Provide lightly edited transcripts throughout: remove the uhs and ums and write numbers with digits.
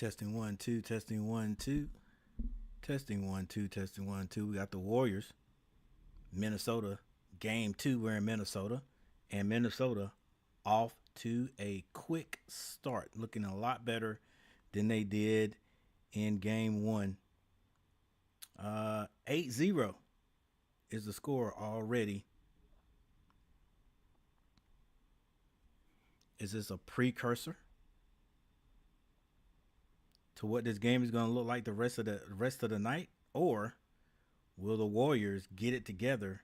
Testing 1 2, testing 1 2, testing 1 2, testing 1 2. We got the Warriors, Minnesota, game 2. We're in Minnesota, and Minnesota off to a quick start, looking a lot better than they did in game 1. 8-0 is the score already. Is this a precursor to what this game is going to look like the rest of the night, or will the Warriors get it together?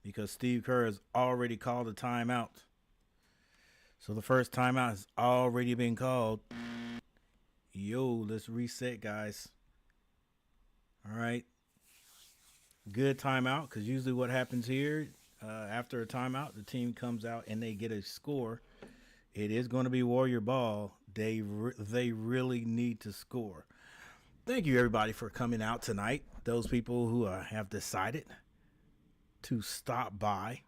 Because Steve Kerr has already called a timeout. So the first timeout has already been called. Yo, let's reset, guys. All right. Good timeout, because usually what happens here, after a timeout, the team comes out and they get a score. It is going to be Warrior ball. They really need to score. Thank you, everybody, for coming out tonight. Those people who have decided to stop by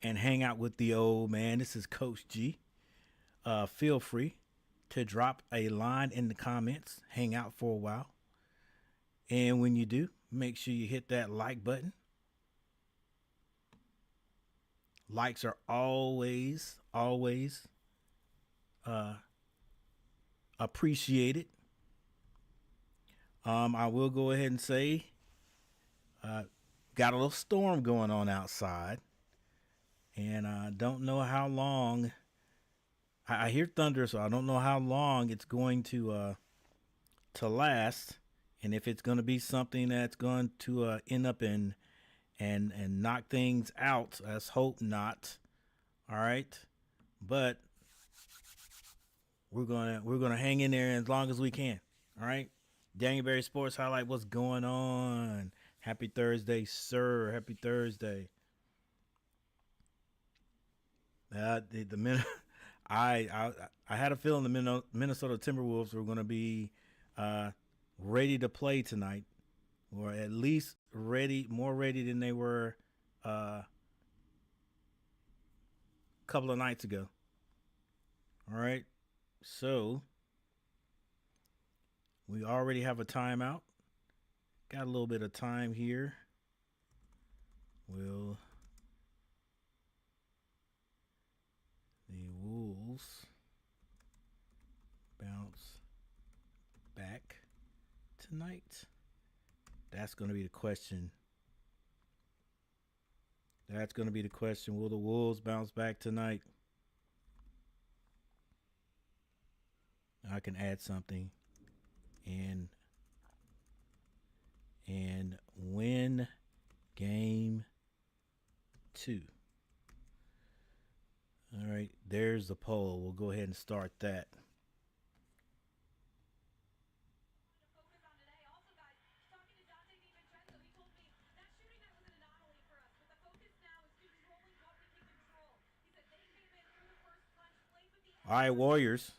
and hang out with the old man. This is Coach G. Feel free to drop a line in the comments. Hang out for a while. And when you do, make sure you hit that like button. Likes are always appreciated. I will go ahead and say, got a little storm going on outside, and I don't know how long. I hear thunder, so I don't know how long it's going to last, and if it's going to be something that's going to end up in and knock things out. Let's hope not. All right, but we're gonna hang in there as long as we can. All right, Daniel Berry Sports Highlight. What's going on? Happy Thursday, sir. Happy Thursday. I had a feeling the Minnesota Timberwolves were going to be ready to play tonight, or at least more ready than they were a couple of nights ago. All right, so we already have a timeout. Got a little bit of time here. Will the Wolves bounce back tonight? That's going to be the question. That's going to be the question. Will the Wolves bounce back tonight? I can add something and win game 2. All right, there's the poll. We'll go ahead and start that. All right, Warriors,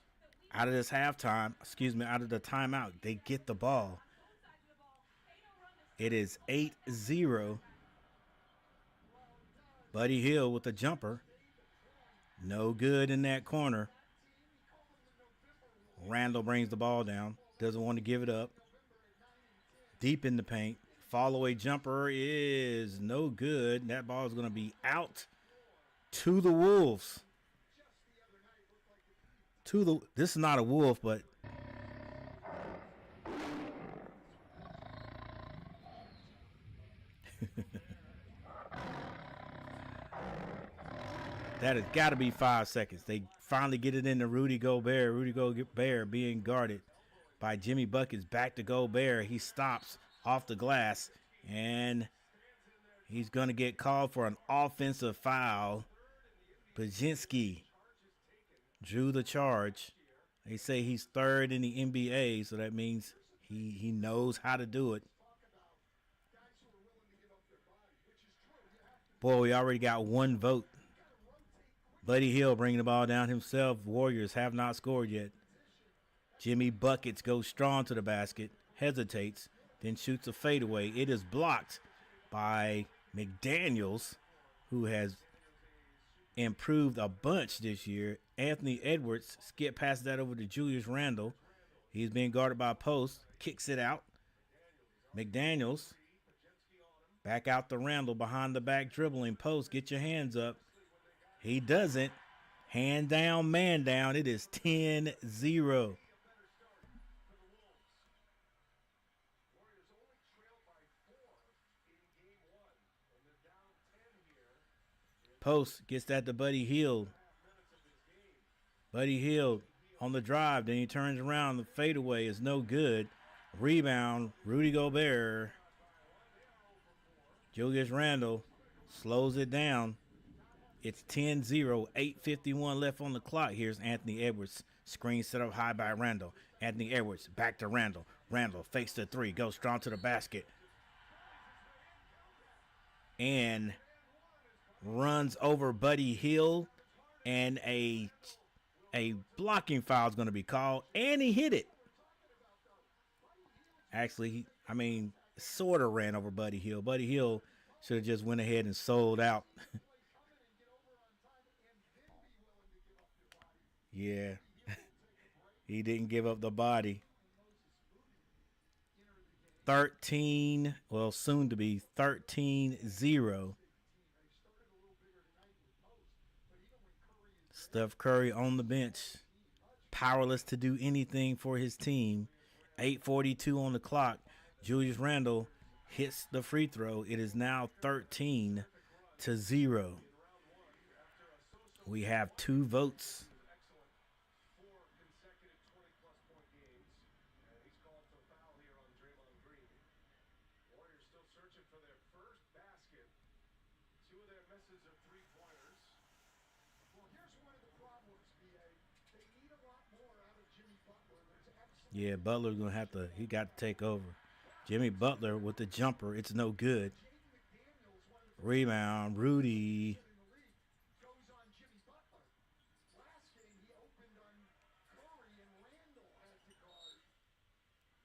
out of the timeout, they get the ball. It is 8-0. Buddy Hield with a jumper. No good in that corner. Randall brings the ball down. Doesn't want to give it up. Deep in the paint. Follow-away jumper is no good. That ball is going to be out to the Wolves. This is not a Wolf, but that has got to be 5 seconds. They finally get it into Rudy Gobert. Rudy Gobert being guarded by Jimmy Buckets. Back to Gobert. He stops off the glass, and he's going to get called for an offensive foul. Baczynski drew the charge. They say he's third in the NBA, so that means he knows how to do it. Boy, we already got one vote. Buddy Hield bringing the ball down himself. Warriors have not scored yet. Jimmy Buckets goes strong to the basket, hesitates, then shoots a fadeaway. It is blocked by McDaniels, who has improved a bunch this year. Anthony Edwards skip past that over to Julius Randle. He's being guarded by Post. Kicks it out. McDaniels back out to Randle behind the back dribbling. Post, get your hands up. He doesn't. Hand down, man down. It is 10-0. Post gets that to Buddy Hield. Buddy Hield on the drive. Then he turns around. The fadeaway is no good. Rebound, Rudy Gobert. Julius Randle slows it down. It's 10-0, 8:51 left on the clock. Here's Anthony Edwards. Screen set up high by Randle. Anthony Edwards back to Randle. Randle fakes the three, goes strong to the basket. And runs over Buddy Hield. And a blocking foul is going to be called. And he hit it. Actually, sort of ran over Buddy Hield. Buddy Hield should have just went ahead and sold out. Yeah. He didn't give up the body. 13, well, soon to be 13-0. Steph Curry on the bench. Powerless to do anything for his team. 8:42 on the clock. Julius Randle hits the free throw. It is now 13-0. We have 2 votes. Yeah, Butler's going to have to, he got to take over. Jimmy Butler with the jumper. It's no good. Rebound, Rudy.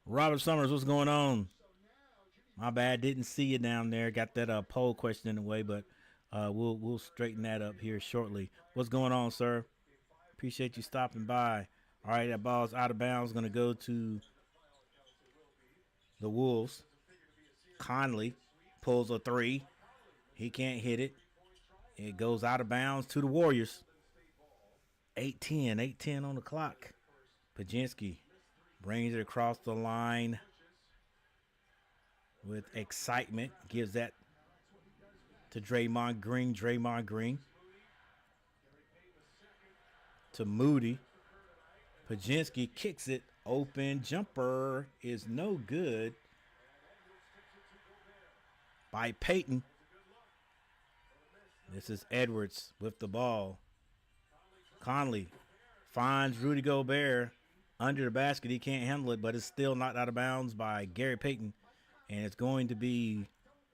Robert Summers, what's going on? My bad, didn't see you down there. Got that poll question in the way, but we'll straighten that up here shortly. What's going on, sir? Appreciate you stopping by. All right, that ball's out of bounds. Going to go to the Wolves. Conley pulls a 3. He can't hit it. It goes out of bounds to the Warriors. 8:10 on the clock. Pajinski brings it across the line with excitement. Gives that to Draymond Green. Draymond Green to Moody. Pajinski kicks it. Open jumper is no good by Payton. This is Edwards with the ball. Conley finds Rudy Gobert under the basket. He can't handle it, but it's still knocked out of bounds by Gary Payton. And it's going to be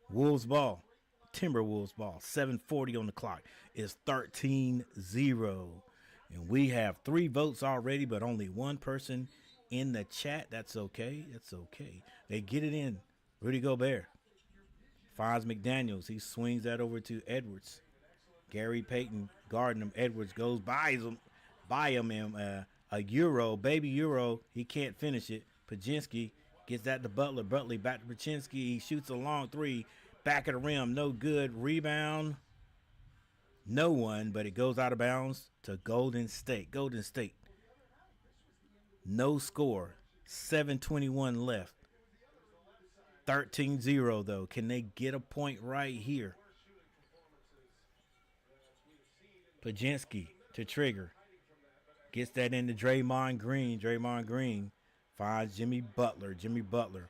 Wolves ball. Timberwolves ball. 7:40 on the clock. It's 13-0. And we have 3 votes already, but only 1 person in the chat. That's okay. That's okay. They get it in. Rudy Gobert finds McDaniels. He swings that over to Edwards. Gary Payton guarding him. Edwards goes by him in a Euro, baby Euro. He can't finish it. Pajinski gets that to Butler. Butler back to Pajinski. He shoots a long 3. Back of the rim. No good. Rebound. No one, but it goes out of bounds to Golden State. Golden State. No score. 7:21 left. 13-0 though. Can they get a point right here? Pajinski to trigger. Gets that into Draymond Green. Draymond Green finds Jimmy Butler. Jimmy Butler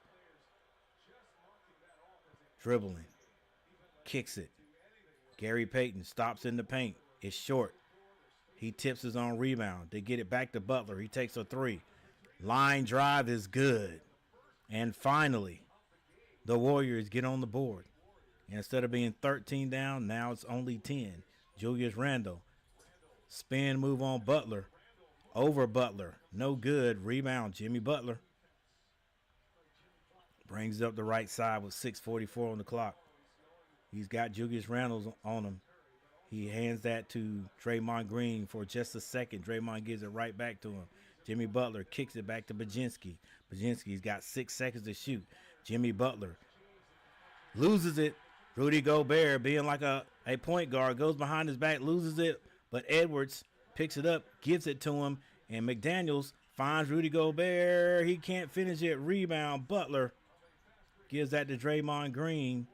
dribbling. Kicks it. Gary Payton stops in the paint. It's short. He tips his own rebound. They get it back to Butler. He takes a 3. Line drive is good. And finally, the Warriors get on the board. And instead of being 13 down, now it's only 10. Julius Randle. Spin move on Butler. Over Butler. No good. Rebound. Jimmy Butler. Brings it up the right side with 6:44 on the clock. He's got Julius Randle on him. He hands that to Draymond Green for just a second. Draymond gives it right back to him. Jimmy Butler kicks it back to Baginski. Baginski's got 6 seconds to shoot. Jimmy Butler loses it. Rudy Gobert, being like a point guard, goes behind his back, loses it. But Edwards picks it up, gives it to him. And McDaniels finds Rudy Gobert. He can't finish it. Rebound. Butler gives that to Draymond Green.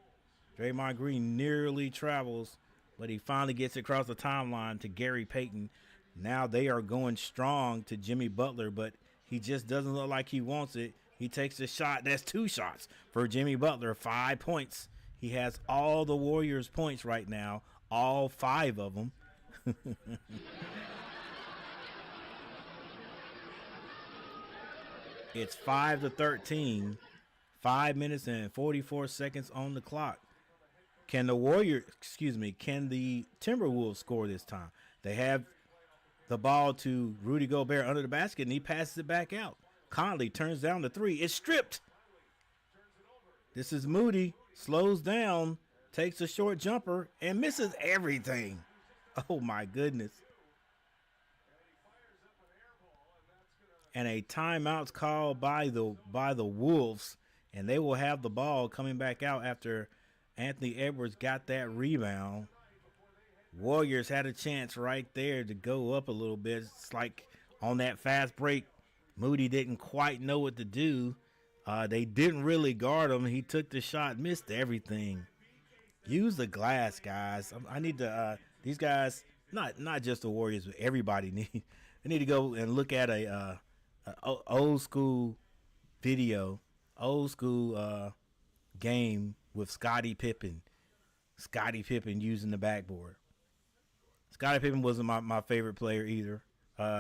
Draymond Green nearly travels, but he finally gets across the timeline to Gary Payton. Now they are going strong to Jimmy Butler, but he just doesn't look like he wants it. He takes a shot. That's 2 shots for Jimmy Butler. 5 points. He has all the Warriors' points right now, all 5 of them. It's 5-13. 5 minutes and 44 seconds on the clock. Can the Timberwolves score this time? They have the ball to Rudy Gobert under the basket, and he passes it back out. Conley turns down the 3. It's stripped. This is Moody. Slows down, takes a short jumper, and misses everything. Oh, my goodness. And a timeout's called by the Wolves, and they will have the ball coming back out after Anthony Edwards got that rebound. Warriors had a chance right there to go up a little bit. It's like on that fast break, Moody didn't quite know what to do. They didn't really guard him. He took the shot, missed everything. Use the glass, guys. I need to. These guys, not just the Warriors, but everybody they need to go and look at a old school video, old school game with Scottie Pippen. Scottie Pippen using the backboard. Scottie Pippen wasn't my favorite player either.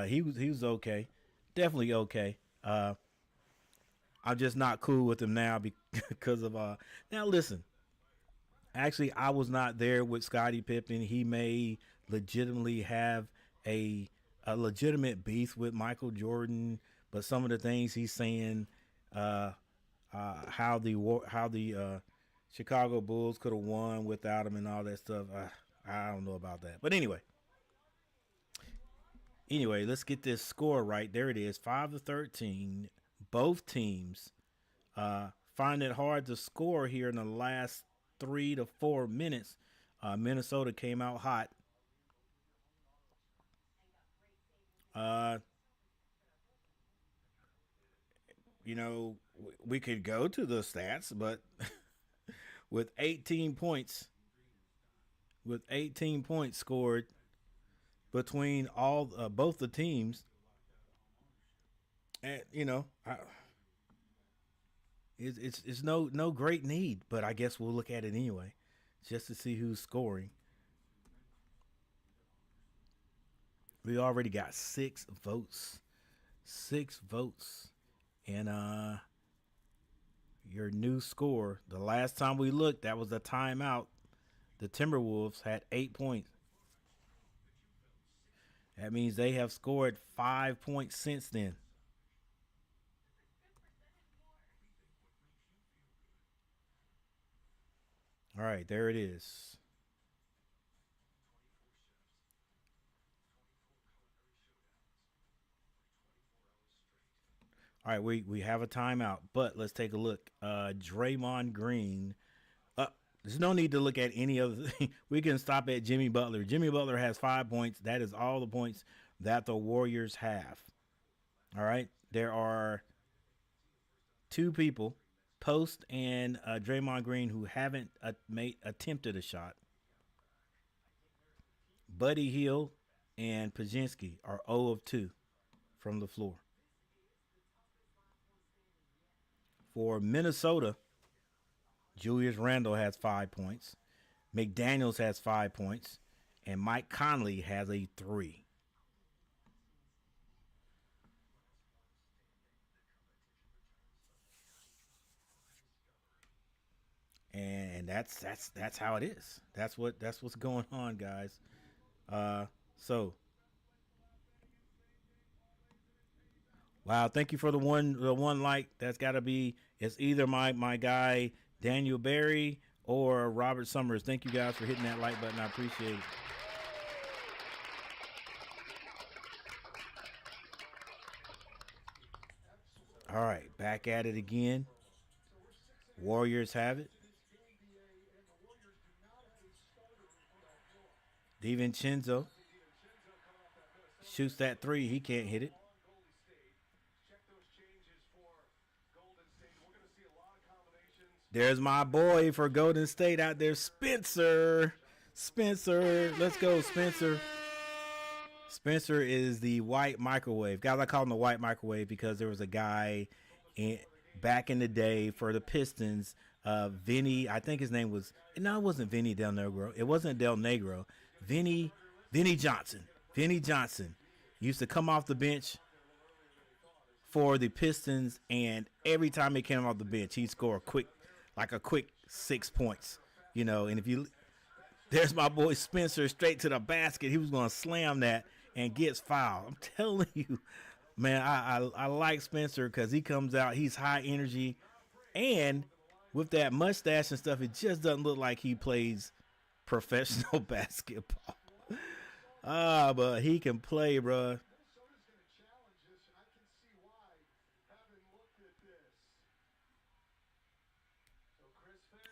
He was okay, definitely okay. I'm just not cool with him now because of Now listen, actually I was not there with Scottie Pippen. He may legitimately have a legitimate beef with Michael Jordan, but some of the things he's saying, how the Chicago Bulls could have won without him and all that stuff. I don't know about that. But anyway, let's get this score right. There it is, 5-13. Both teams find it hard to score here in the last 3 to 4 minutes. Minnesota came out hot. We could go to the stats, but with 18 points scored between both the teams, and it's no great need, but I guess we'll look at it anyway, just to see who's scoring. We already got 6 votes. 6 votes. And your new score, the last time we looked, that was a timeout. The Timberwolves had 8 points. That means they have scored 5 points since then. All right, there it is. All right, we have a timeout, but let's take a look. Draymond Green. There's no need to look at any other thing. We can stop at Jimmy Butler. Jimmy Butler has 5 points. That is all the points that the Warriors have. All right, there are 2 people, Post and Draymond Green, who haven't attempted a shot. Buddy Hield and Pazinski are 0 of 2 from the floor. For Minnesota, Julius Randle has 5 points. McDaniels has 5 points. And Mike Conley has a 3. And that's how it is. That's what's going on, guys. So wow, thank you for the one like. That's got to be, it's either my guy Daniel Barry or Robert Summers. Thank you guys for hitting that like button. I appreciate it. All right, back at it again. Warriors have it. DiVincenzo shoots that three. He can't hit it. There's my boy for Golden State out there, Spencer. Spencer, let's go, Spencer. Spencer is the white microwave. Guys, I call him the white microwave because there was a guy back in the day for the Pistons, Vinny. I think his name was. No, it wasn't Vinny Del Negro. It wasn't Del Negro. Vinny Johnson. Vinny Johnson used to come off the bench for the Pistons, and every time he came off the bench, he'd score a quick 6 points. And if you, there's my boy Spencer straight to the basket. He was going to slam that and gets fouled. I'm telling you, man, I like Spencer because he comes out, he's high energy, and with that mustache and stuff, it just doesn't look like he plays professional basketball. But he can play, bro.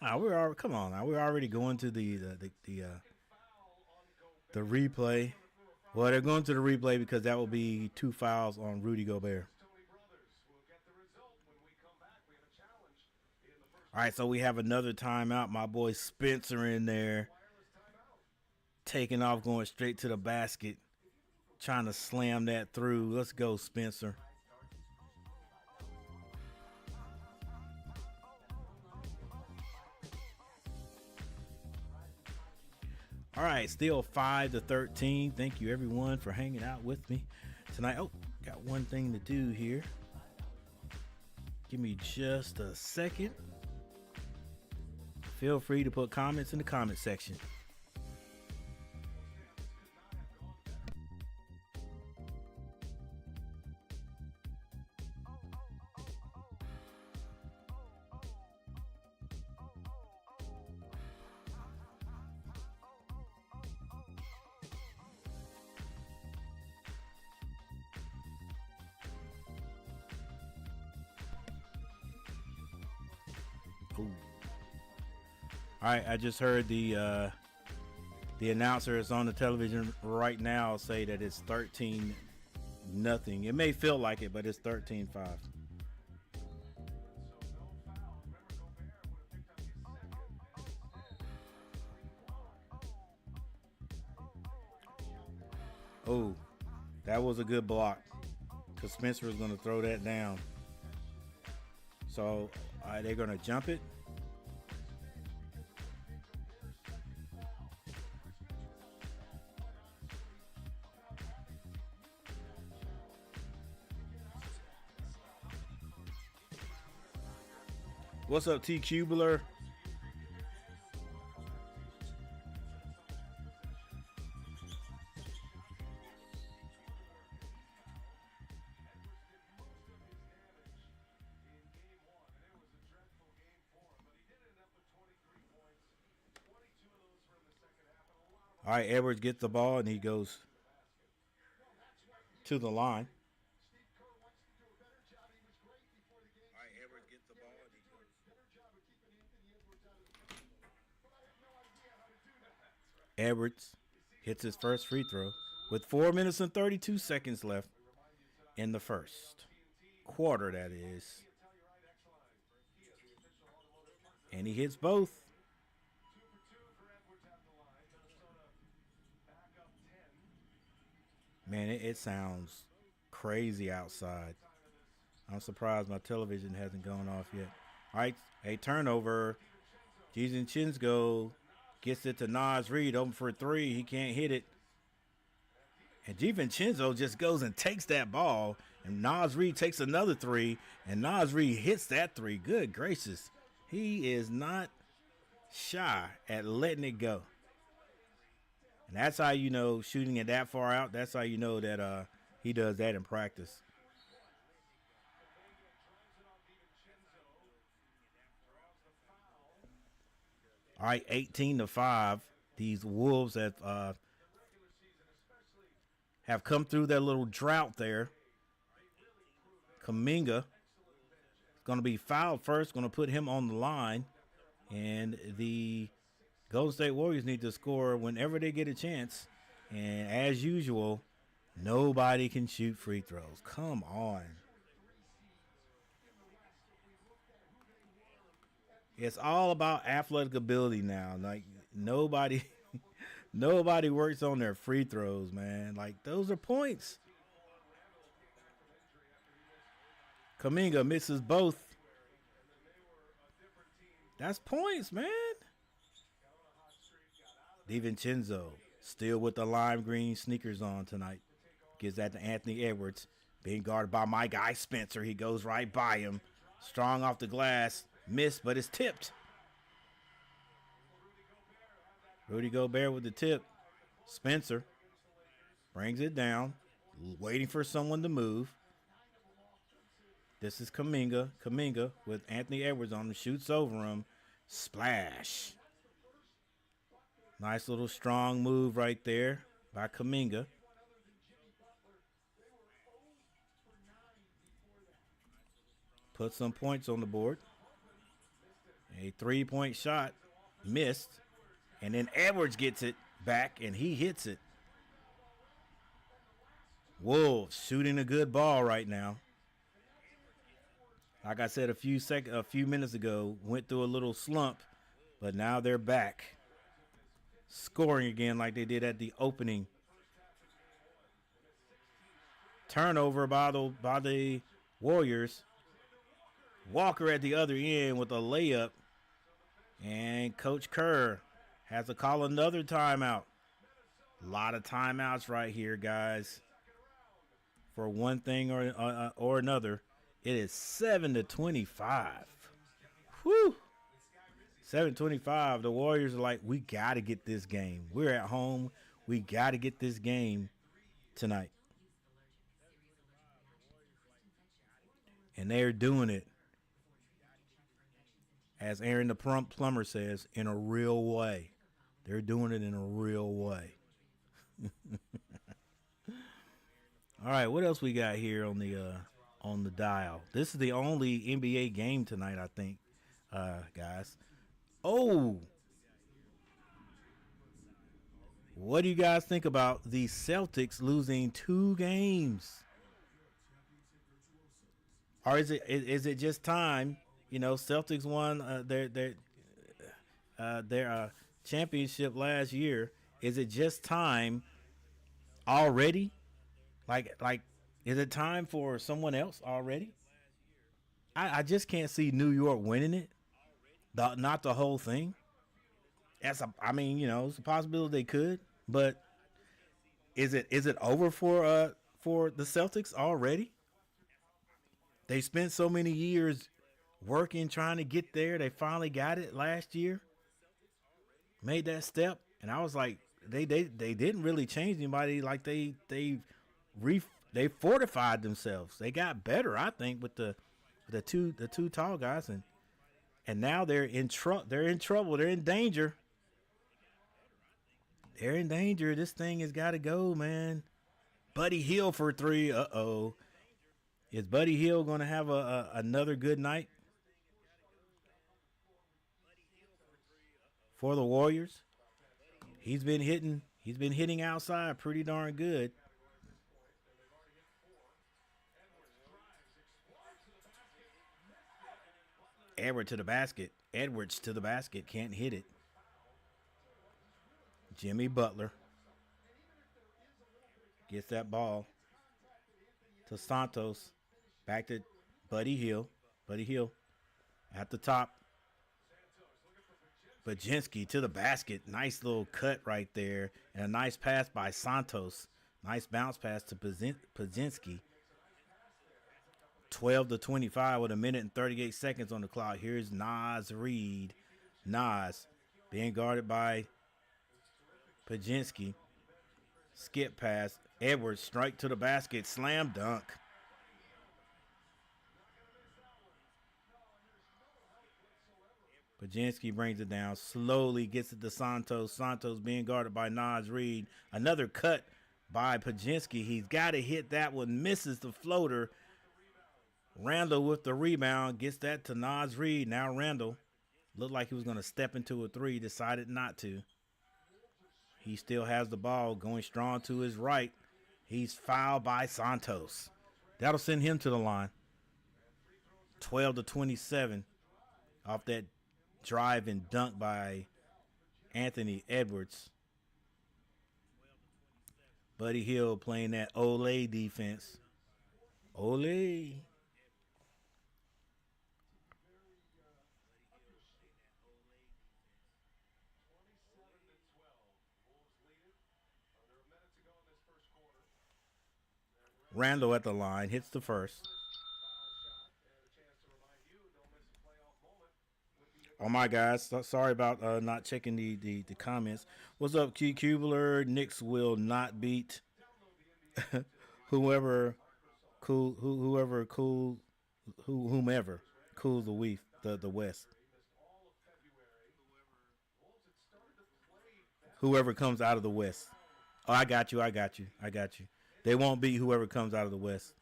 Come on now. We're already going to the replay. Well, they're going to the replay because that will be 2 fouls on Rudy Gobert. All right, so we have another timeout. My boy Spencer in there, taking off, going straight to the basket, trying to slam that through. Let's go, Spencer. All right, still 5-13. Thank you, everyone, for hanging out with me tonight. Oh, got one thing to do here. Give me just a second. Feel free to put comments in the comment section. Ooh. All right, I just heard the announcer is on the television right now say that it's 13-0. It may feel like it, but it's 13-5. Oh, that was a good block because Spencer was going to throw that down. So they're going to jump it. What's up, T. Cubular? All right, Edwards gets the ball and he goes to the line. Edwards hits his first free throw with 4 minutes and 32 seconds left in the first quarter, that is. And he hits both. Man, it sounds crazy outside. I'm surprised my television hasn't gone off yet. All right, a turnover. DiVincenzo gets it to Naz Reid, open for 3. He can't hit it. And DiVincenzo just goes and takes that ball. And Naz Reid takes another 3. And Naz Reid hits that 3. Good gracious. He is not shy at letting it go. And that's how you know, shooting it that far out, that's how you know that he does that in practice. All right, 18-5. These Wolves have come through their little drought there. Kuminga going to be fouled first, going to put him on the line. And the Golden State Warriors need to score whenever they get a chance. And as usual, nobody can shoot free throws. Come on. It's all about athletic ability now. Like nobody nobody works on their free throws, man. Like those are points. Kuminga misses both. That's points, man. DiVincenzo still with the lime green sneakers on tonight. Gives that to Anthony Edwards. Being guarded by my guy Spencer. He goes right by him. Strong off the glass. Missed, but it's tipped. Rudy Gobert with the tip. Spencer brings it down. Waiting for someone to move. This is Kuminga. Kuminga with Anthony Edwards on him. Shoots over him. Splash. Nice little strong move right there by Kuminga. Put some points on the board. A 3-point shot. Missed. And then Edwards gets it back and he hits it. Wolves shooting a good ball right now. Like I said a few minutes ago, went through a little slump, but now they're back. Scoring again like they did at the opening. Turnover by the Warriors. Walker at the other end with a layup. And Coach Kerr has to call another timeout. A lot of timeouts right here, guys. For one thing or another. It is 7-25. Whew. 7-25. The Warriors are like, we got to get this game. We're at home. We got to get this game tonight. And they're doing it, as Aaron the plumber says, in a real way. They're doing it in a real way. All right, what else we got here on the dial? This is the only NBA game tonight, I think, guys. Oh, what do you guys think about the Celtics losing 2 games? Or is it just time? You know, Celtics won their championship last year. Is it just time already? Like, is it time for someone else already? I just can't see New York winning it. Not the whole thing. It's a possibility they could, but is it over for the Celtics already? They spent so many years working, trying to get there. They finally got it last year. Made that step, and I was like, they didn't really change anybody. Like they fortified themselves. They got better, I think, with the two tall guys, and now they're in trouble. They're in danger. They're in danger. This thing has got to go, man. Buddy Hield for 3. Uh-oh. Is Buddy Hield going to have another good night for the Warriors? He's been hitting outside pretty darn good. Edwards to the basket. Can't hit it. Jimmy Butler gets that ball to Santos. Back to Buddy Hield. Buddy Hield at the top. Baczynski to the basket. Nice little cut right there. And a nice pass by Santos. Nice bounce pass to Baczynski. 12-25 with 1:38 seconds on the clock. Here's Naz Reid. Naz being guarded by Baczynski. Skip pass. Edwards strike to the basket. Slam dunk. Baczynski brings it down. Slowly gets it to Santos. Santos being guarded by Naz Reid. Another cut by Baczynski. He's got to hit that one. Misses the floater. Randall with the rebound gets that to Naz Reid. Now Randall looked like he was going to step into a three, decided not to. He still has the ball going strong to his right. He's fouled by Santos. That'll send him to the line. 12 to 27 off that drive and dunk by Anthony Edwards. Buddy Hield playing that Ole defense. Ole. Randall at the line, hits the first. Oh my guys, sorry about not checking the comments. What's up, Key Kubler? Knicks will not beat whoever whomever cools the West. Whoever comes out of the West. Oh, I got you. They won't beat whoever comes out of the West.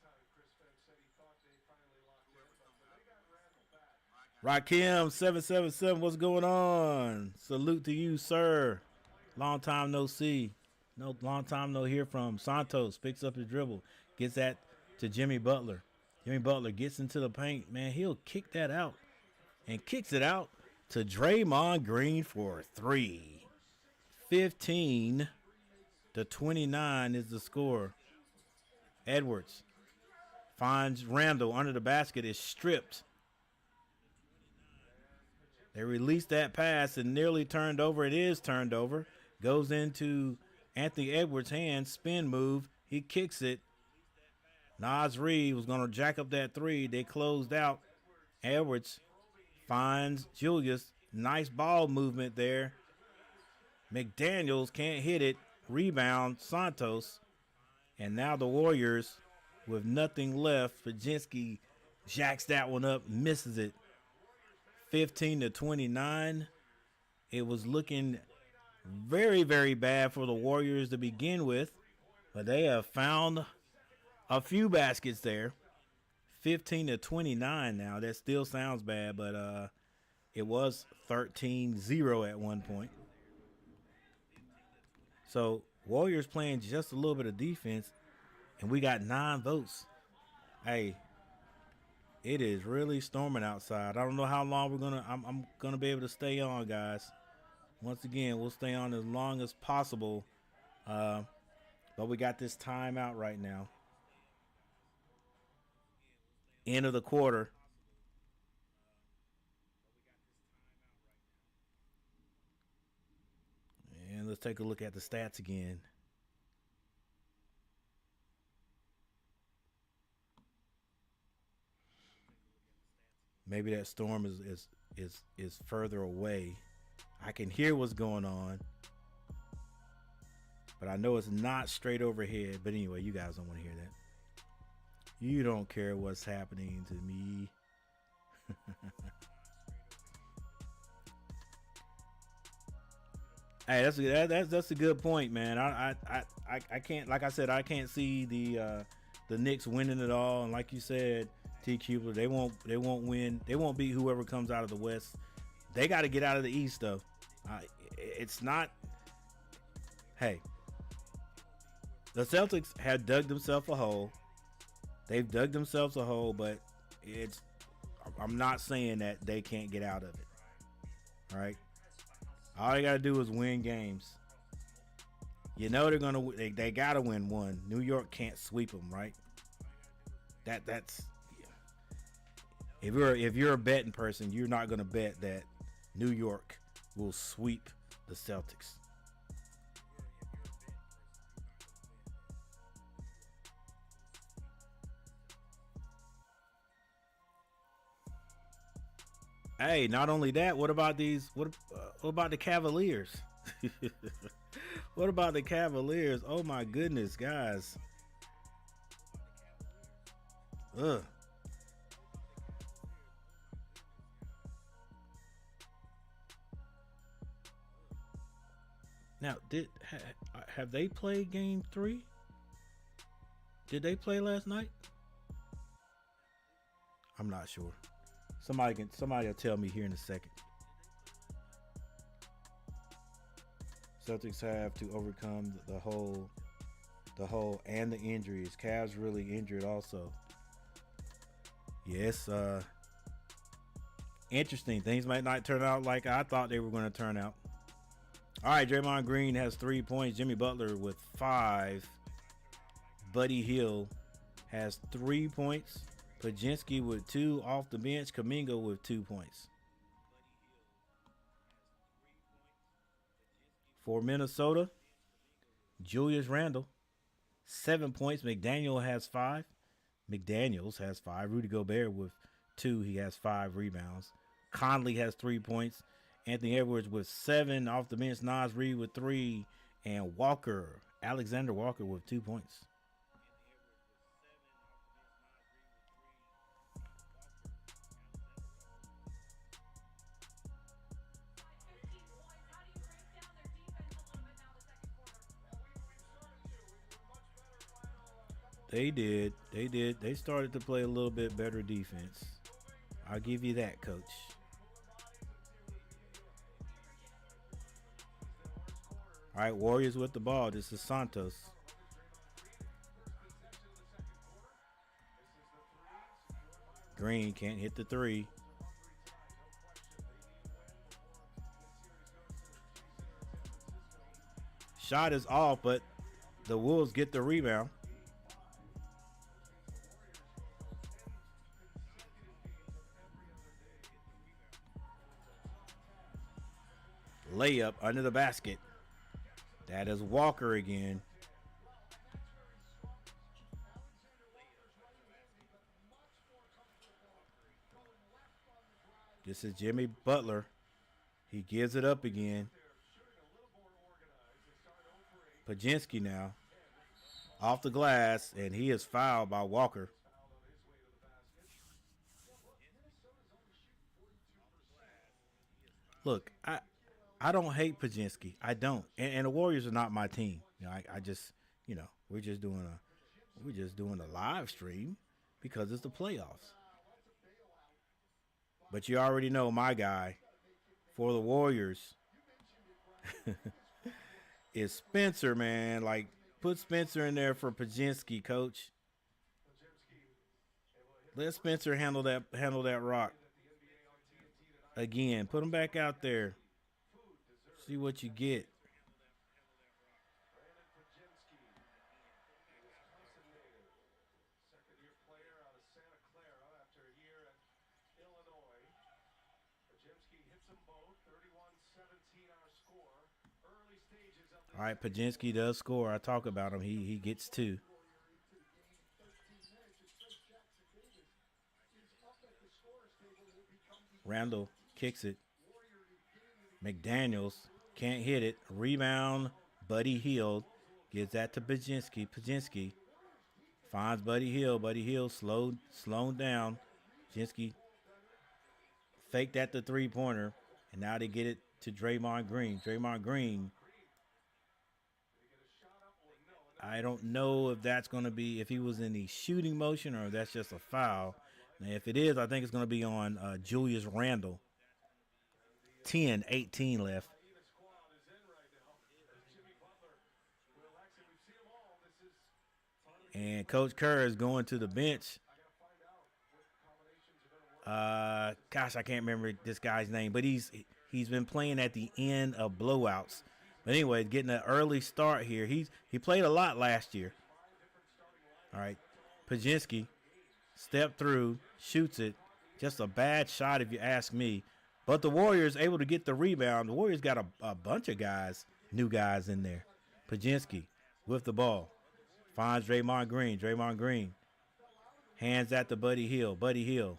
Rakim 777, what's going on? Salute to you, sir. Long time no see. No long time no hear from. Santos picks up his dribble, gets that to Jimmy Butler. Jimmy Butler gets into the paint. Man, he'll kick that out and kicks it out to Draymond Green for 3. 15 to 29 is the score. Edwards finds Randall under the basket, is stripped. They released that pass and nearly turned over. It is turned over. Goes into Anthony Edwards' hands. Spin move. He kicks it. Naz Reid was going to jack up that three. They closed out. Edwards finds Julius. Nice ball movement there. McDaniels can't hit it. Rebound, Santos. And now the Warriors with nothing left. Fajinsky jacks that one up, misses it. 15 to 29. It was looking very, very bad for the Warriors to begin with, but they have found a few baskets there. 15 to 29 now. That still sounds bad, but it was 13-0 at one point. So Warriors playing just a little bit of defense, and we got 9 votes. Hey, it is really storming outside. I don't know how long I'm gonna be able to stay on, guys. Once again, we'll stay on as long as possible. But we got this timeout right now. End of the quarter. And let's take a look at the stats again. Maybe that storm is further away. I can hear what's going on, but I know it's not straight overhead. But anyway, you guys don't want to hear that. You don't care what's happening to me. Hey, that's a good point, man. I can't, like I said, I can't see the Knicks winning it all. And like you said, T. Kubler, they won't win. They won't beat whoever comes out of the West. They got to get out of the East, though. It's not. Hey, the Celtics have dug themselves a hole. They've dug themselves a hole, but I'm not saying that they can't get out of it. All right. All they got to do is win games. You know they got to win one. New York can't sweep them, right? That's if you're a betting person, you're not going to bet that New York will sweep the Celtics. Hey, not only that, what about what about the Cavaliers? What about the Cavaliers? Oh my goodness, guys. Ugh. Now, have they played game 3? Did they play last night? I'm not sure. Somebody will tell me here in a second. Celtics have to overcome the whole and the injuries. Cavs really injured also. Yes, interesting. Things might not turn out like I thought they were going to turn out. All right, Draymond Green has 3 points. Jimmy Butler with 5. Buddy Hield has 3 points. Pajinski with 2 off the bench. Kuminga with 2 points. For Minnesota, Julius Randle, 7 points. McDaniels has 5. Rudy Gobert with 2. He has 5 rebounds. Conley has 3 points. Anthony Edwards with 7 off the bench. Naz Reid with 3. And Alexander Walker with 2 points. They did. They started to play a little bit better defense. I'll give you that, coach. All right, Warriors with the ball. This is Santos. Green can't hit the 3. Shot is off, but the Wolves get the rebound. Layup under the basket. That is Walker again. This is Jimmy Butler. He gives it up again. Pajinski now. Off the glass, and he is fouled by Walker. Look, I don't hate Pajinski. I don't. And the Warriors are not my team. You know, I just, we're just doing a live stream because it's the playoffs. But you already know my guy for the Warriors is Spencer, man. Like, put Spencer in there for Pajinski, coach. Let Spencer handle that rock. Again, put him back out there. See what you get. All right, Pajinski does score. I talk about him. He gets 2. Randall kicks it. McDaniels can't hit it. Rebound. Buddy Hield gives that to Pajinski. Pajinski finds Buddy Hield. Buddy Hield slowed down. Pajinski faked at the 3-pointer. And now they get it to Draymond Green. Draymond Green. I don't know if that's going to be, if he was in the shooting motion or if that's just a foul. Now, if it is, I think it's going to be on Julius Randle. 10-18 left. And Coach Kerr is going to the bench. Gosh, I can't remember this guy's name, but he's been playing at the end of blowouts. But anyway, getting an early start here. He played a lot last year. All right, Pajinski step through, shoots it. Just a bad shot if you ask me. But the Warriors able to get the rebound. The Warriors got a bunch of guys, new guys in there. Pajinski with the ball. Finds Draymond Green. Draymond Green hands that to Buddy Hield. Buddy Hield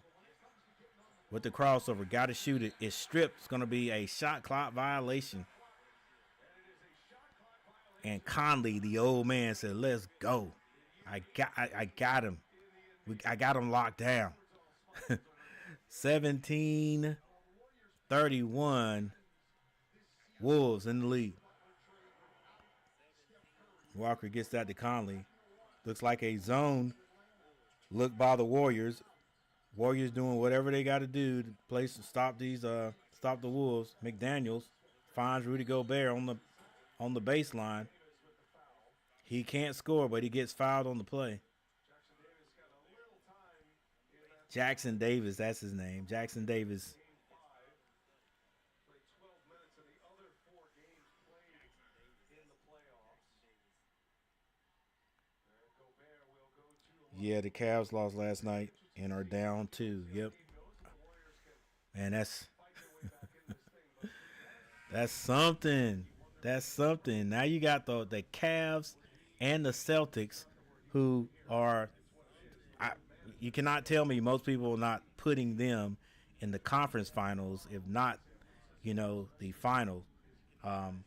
with the crossover. Got to shoot it. It's stripped. It's going to be a shot clock violation. And Conley, the old man, said, "Let's go. I got him. I got him locked down." 17-31. Wolves in the lead. Walker gets that to Conley. Looks like a zone look by the Warriors. Warriors doing whatever they got to do to stop the Wolves. McDaniels finds Rudy Gobert on the baseline. He can't score, but he gets fouled on the play. Jackson Davis, that's his name. Jackson Davis. Yeah, the Cavs lost last night and are down 2. Yep. Man, that's something. That's something. Now you got the Cavs and the Celtics, who are I, you cannot tell me most people are not putting them in the conference finals, if not, the final. Um,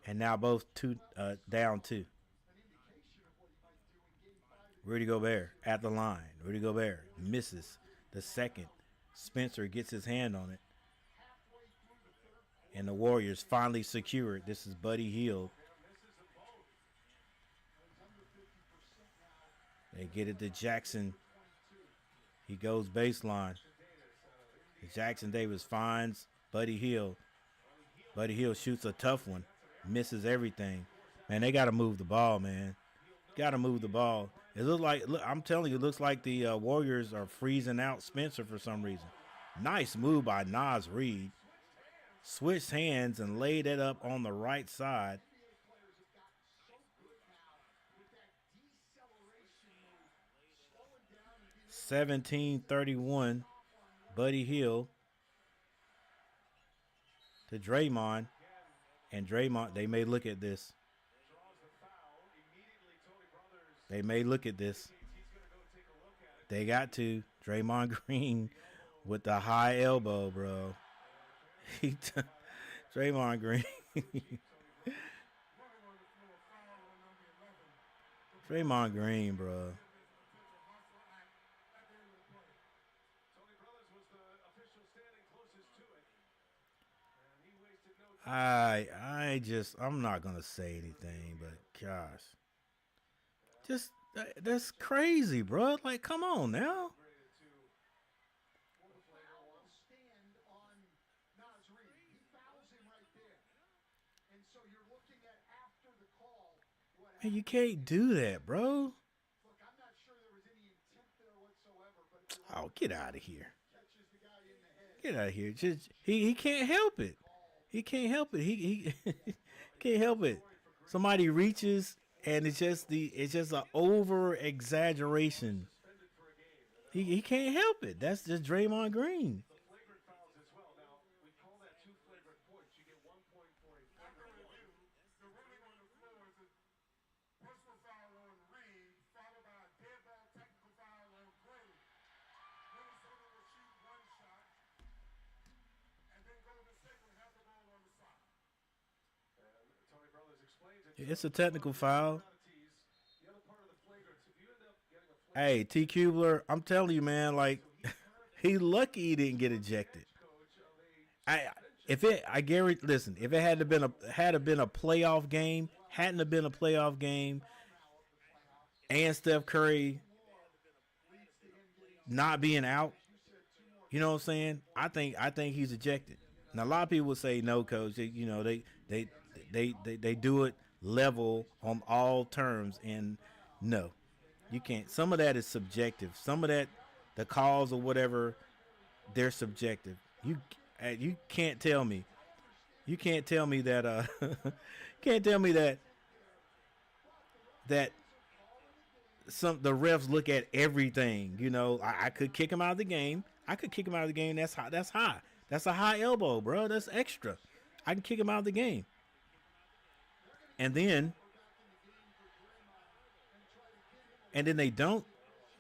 and now both down 2. Rudy Gobert at the line. Rudy Gobert misses the second. Spencer gets his hand on it. And the Warriors finally secure it. This is Buddy Hield. They get it to Jackson. He goes baseline. Jackson Davis finds Buddy Hield. Buddy Hield shoots a tough one. Misses everything. Man, they got to move the ball, man. Got to move the ball. I'm telling you, it looks like the Warriors are freezing out Spencer for some reason. Nice move by Naz Reid. Switched hands and laid it up on the right side. (17:31). Buddy Hield to Draymond. And Draymond, they may look at this. They may look at this. They got to. Draymond Green with the high elbow, bro. Draymond Green. Draymond Green, bro. I'm not gonna say anything, but gosh, that's crazy, bro. Like, come on now. Man, you can't do that, bro. Oh, get out of here. Get out of here. Just he can't help it. He can't help it. He can't help it. Somebody reaches and it's just an over exaggeration. He can't help it. That's just Draymond Green. It's a technical foul. Hey, T. Kubler, I'm telling you, man, like he lucky he didn't get ejected. I guarantee. Listen, if it had been a playoff game, hadn't have been a playoff game, and Steph Curry not being out, you know what I'm saying? I think he's ejected. Now a lot of people would say no, coach. They do it level on all terms, and no, you can't. Some of that is subjective. Some of that, the calls or whatever, they're subjective. You can't tell me. You can't tell me that. Can't tell me that the refs look at everything. I could kick him out of the game. That's high. That's high. That's a high elbow, bro. That's extra. I can kick him out of the game. And then they don't.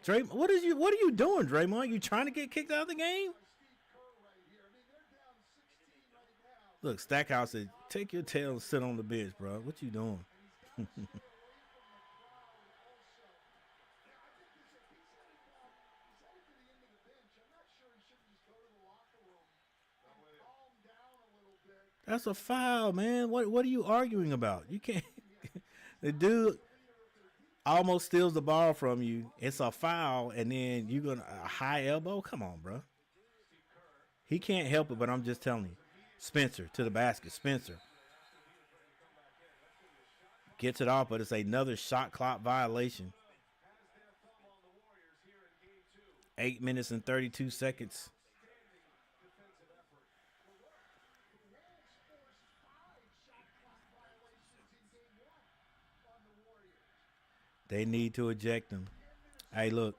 What are you doing, Draymond? You trying to get kicked out of the game? Look, Stackhouse said, "Take your tail and sit on the bench, bro. What you doing?" That's a foul, man. What are you arguing about? You can't. The dude. almost steals the ball from you. It's a foul, and then you're gonna a high elbow. Come on, bro. He can't help it, but I'm just telling you. Spencer to the basket. Spencer gets it off, but it's another shot clock violation. 8 minutes and 32 seconds. They need to eject him. Hey, look.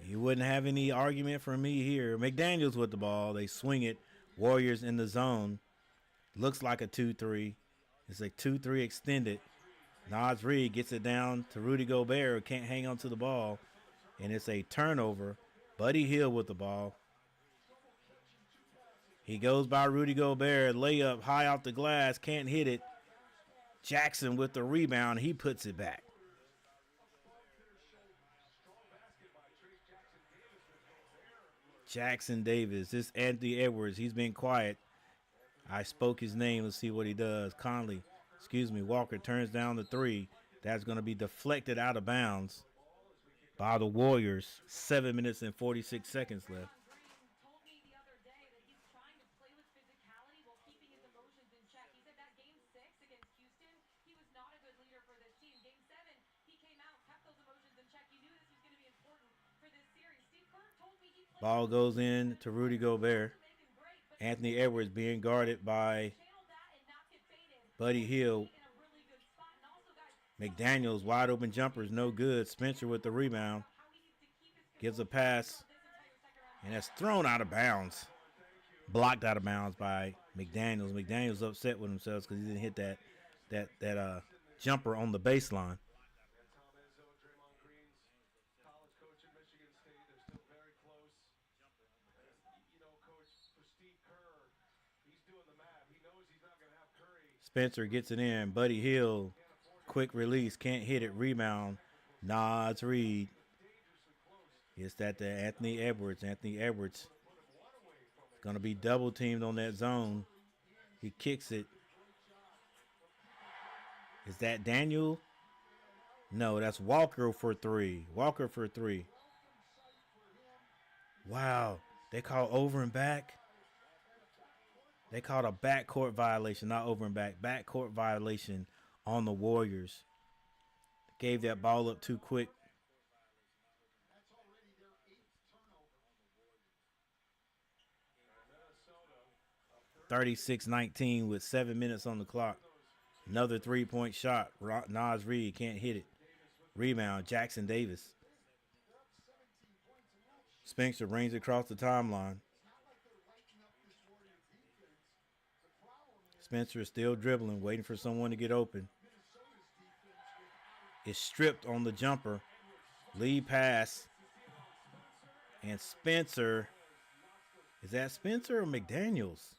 You wouldn't have any argument from me here. McDaniels with the ball. They swing it. Warriors in the zone. Looks like a 2-3. It's a 2-3 extended. Naz Reid gets it down to Rudy Gobert. Can't hang on to the ball. And it's a turnover. Buddy Hield with the ball. He goes by Rudy Gobert. Layup high off the glass. Can't hit it. Jackson with the rebound. He puts it back. Jackson Davis. This Anthony Edwards. He's been quiet. I spoke his name. Let's see what he does. Walker turns down the three. That's going to be deflected out of bounds by the Warriors. 7 minutes and 46 seconds left. Ball goes in to Rudy Gobert. Anthony Edwards being guarded by Buddy Hield. McDaniels, wide open jumpers, no good. Spencer with the rebound. Gives a pass. And that's thrown out of bounds. Blocked out of bounds by McDaniels. McDaniels upset with himself because he didn't hit that jumper on the baseline. Spencer gets it in. Buddy Hield, quick release, can't hit it. Rebound. Naz Reid. Gets that to Anthony Edwards. Anthony Edwards is going to be double teamed on that zone. He kicks it. Is that Daniel? No, that's Walker for three. Walker for three. Wow. They call over and back. They called a backcourt violation, not over and back. Backcourt violation on the Warriors. Gave that ball up too quick. (36-19) with 7 minutes on the clock. Another three-point shot. Naz Reid can't hit it. Rebound, Jackson Davis. Spencer brings it across the timeline. Spencer is still dribbling, waiting for someone to get open. It's stripped on the jumper. Lead pass. And Spencer. Is that Spencer or McDaniels?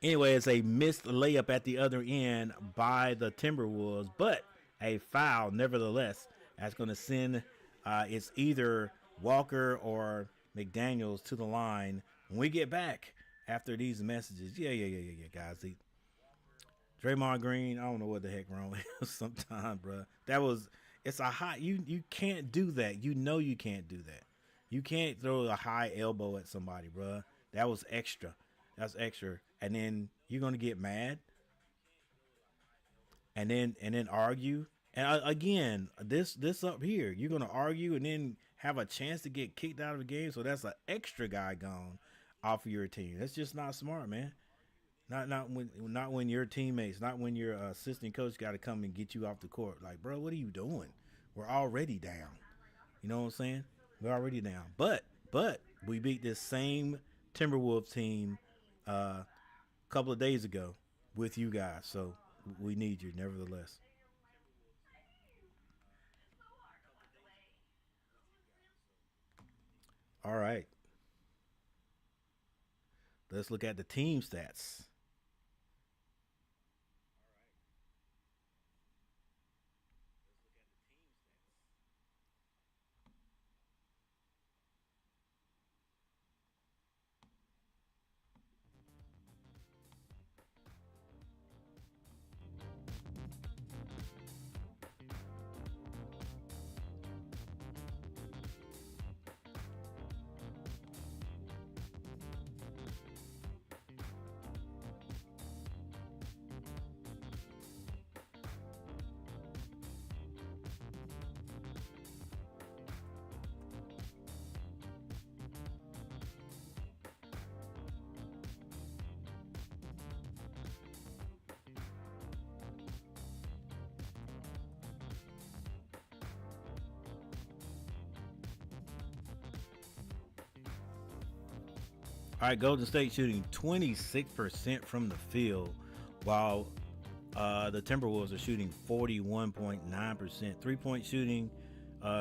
Anyway, it's a missed layup at the other end by the Timberwolves, but a foul nevertheless. That's going to send it's either Walker or McDaniels to the line. When we get back after these messages, yeah, guys. Draymond Green, I don't know what the heck wrong with him sometimes, bro. It's a hot, you can't do that. You know you can't do that. You can't throw a high elbow at somebody, bro. That was extra. That's extra. And then you're going to get mad and then argue. And again, this up here, you're going to argue and then have a chance to get kicked out of the game. So that's an extra guy gone off of your team. That's just not smart, man. Not when your teammates, not when your assistant coach got to come and get you off the court. Like, bro, what are you doing? We're already down. You know what I'm saying? We're already down. But we beat this same Timberwolves team a couple of days ago with you guys. So we need you nevertheless. All right. Let's look at the team stats. All right, Golden State shooting 26% from the field, while the Timberwolves are shooting 41.9%. 3-point shooting,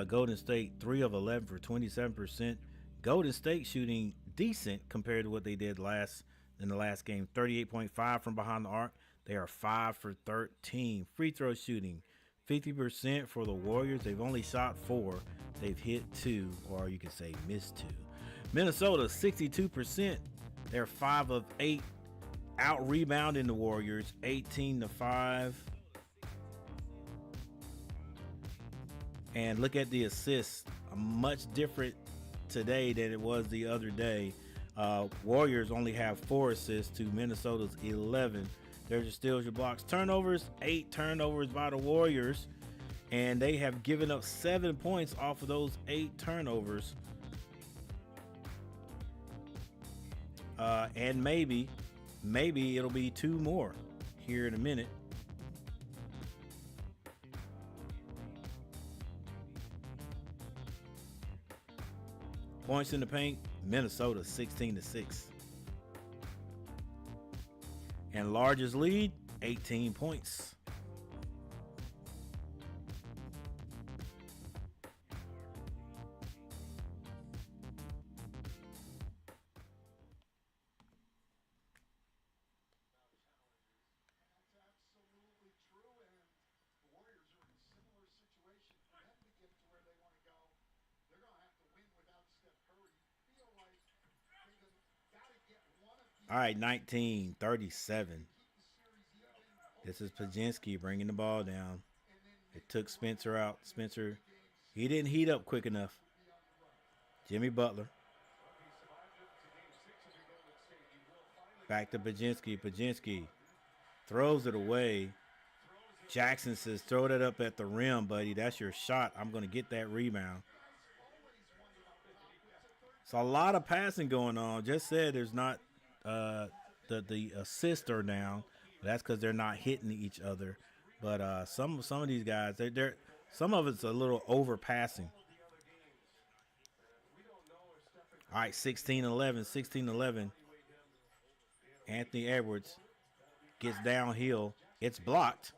Golden State 3 of 11 for 27%. Golden State shooting decent compared to what they did in the last game. 38.5 from behind the arc. They are 5 for 13. Free throw shooting, 50% for the Warriors. They've only shot 4. They've hit 2, or you can say missed 2. Minnesota 62%. They're 5 of 8, out rebounding the Warriors 18-5. And look at the assists, much different today than it was the other day. Warriors only have 4 assists to Minnesota's 11. There's your steals, your blocks, turnovers, 8 turnovers by the Warriors, and they have given up 7 points off of those 8 turnovers. And maybe it'll be 2 more here in a minute. Points in the paint, Minnesota 16-6. And largest lead, 18 points. All right, 19-37. This is Pazinski bringing the ball down. It took Spencer out. Spencer, he didn't heat up quick enough. Jimmy Butler. Back to Pazinski. Pazinski throws it away. Jackson says, throw that up at the rim, buddy. That's your shot. I'm going to get that rebound. So a lot of passing going on. Just said there's not the assists are down. That's because they're not hitting each other. But some of these guys, they're some of it's a little overpassing. All right, 16-11, 16-11. Anthony Edwards gets downhill. It's blocked.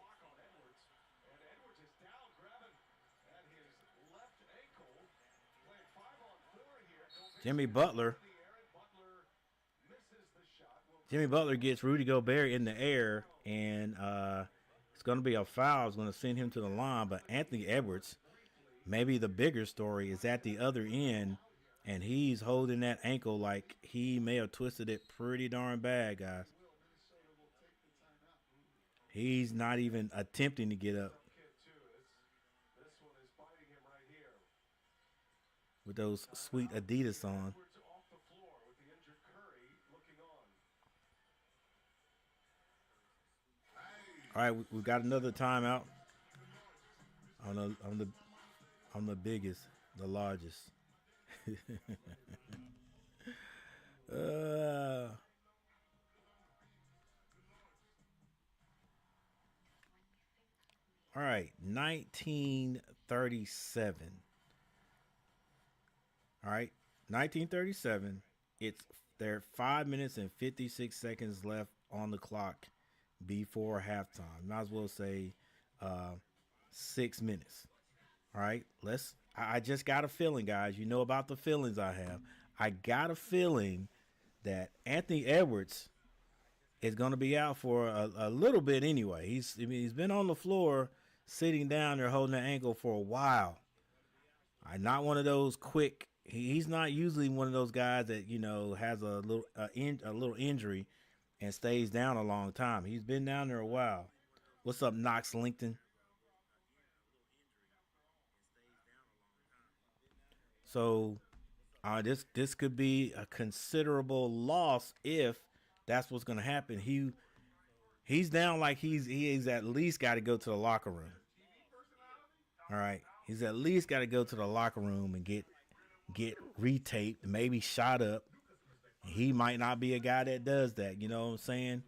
Jimmy Butler gets Rudy Gobert in the air, and it's going to be a foul. It's going to send him to the line. But Anthony Edwards, maybe the bigger story, is at the other end, and he's holding that ankle like he may have twisted it pretty darn bad, guys. He's not even attempting to get up with those sweet Adidas on. All right, we've got another timeout. I'm the biggest, the largest. uh, all right, 1937. All right, 1937. It's there. 5 minutes and 56 seconds left on the clock before halftime. Might as well say 6 minutes. All right, I just got a feeling, guys. You know about the feelings I have. I got a feeling that Anthony Edwards is going to be out for a little bit anyway. He's been on the floor, sitting down there, holding an ankle for a while. I'm not one of those quick. He's not usually one of those guys that has a little injury and stays down a long time. He's been down there a while. What's up, Knox Linkton? So this could be a considerable loss if that's what's going to happen. He's down like he's at least got to go to the locker room. All right, he's at least got to go to the locker room and get retaped, maybe shot up. He might not be a guy that does that. You know what I'm saying?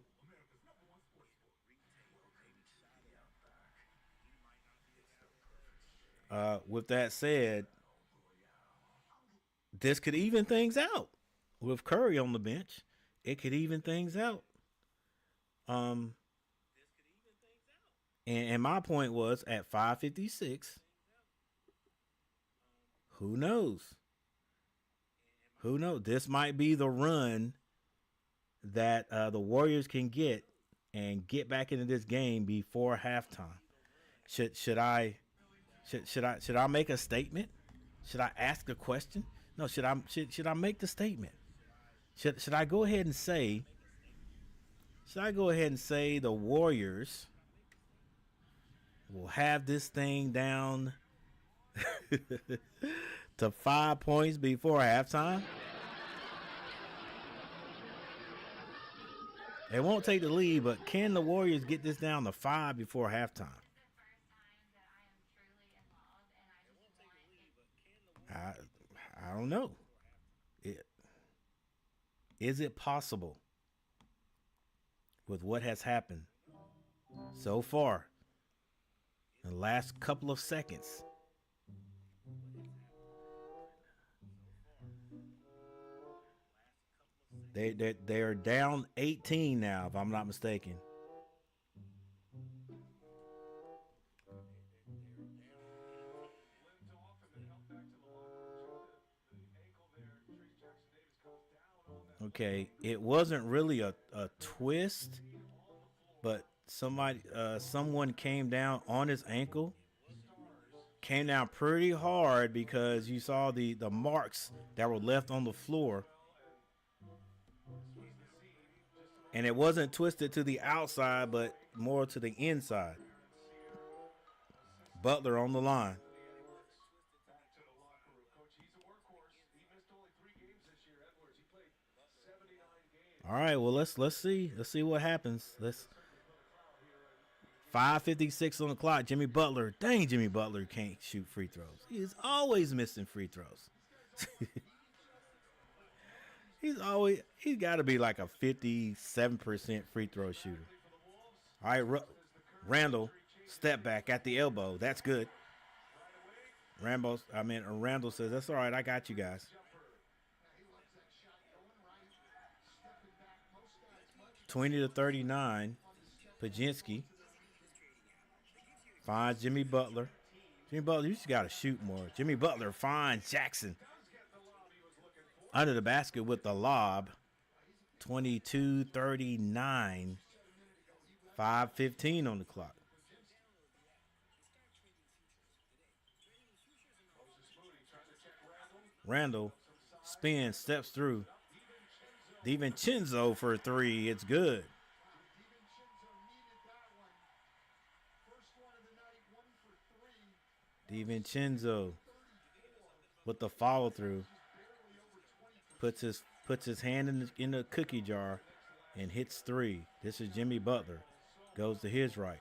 With that said, this could even things out. with Curry on the bench, it could even things out. Um, and my point was at 5:56. Who knows? Who knows? This might be the run that the Warriors can get and get back into this game before halftime. Should I should I make a statement? Should I ask a question? No, should I make the statement? Should I go ahead and say the Warriors will have this thing down to 5 points before halftime? They won't take the lead, but can the Warriors get this down to 5 before halftime? I I don't know. It, is it possible with what has happened so far in the last couple of seconds? They're down 18 now, if I'm not mistaken. Okay, it wasn't really a twist, but someone came down on his ankle, came down pretty hard because you saw the marks that were left on the floor, and it wasn't twisted to the outside, but more to the inside. Butler on the line. All right, well let's see what happens. Let's 5:56 on the clock. Jimmy Butler, dang, Jimmy Butler can't shoot free throws. He's always missing free throws. He's got to be like a 57% free throw shooter. All right, Randall, step back at the elbow. That's good. Randall says that's all right. I got you guys. 20-39. Pajinski finds Jimmy Butler. Jimmy Butler, you just got to shoot more. Jimmy Butler finds Jackson under the basket with the lob. 22-39. 5:15 on the clock. Randall spins, steps through. DiVincenzo for three. It's good. DiVincenzo with the follow through. Puts his hand in the cookie jar and hits three. This is Jimmy Butler. Goes to his right.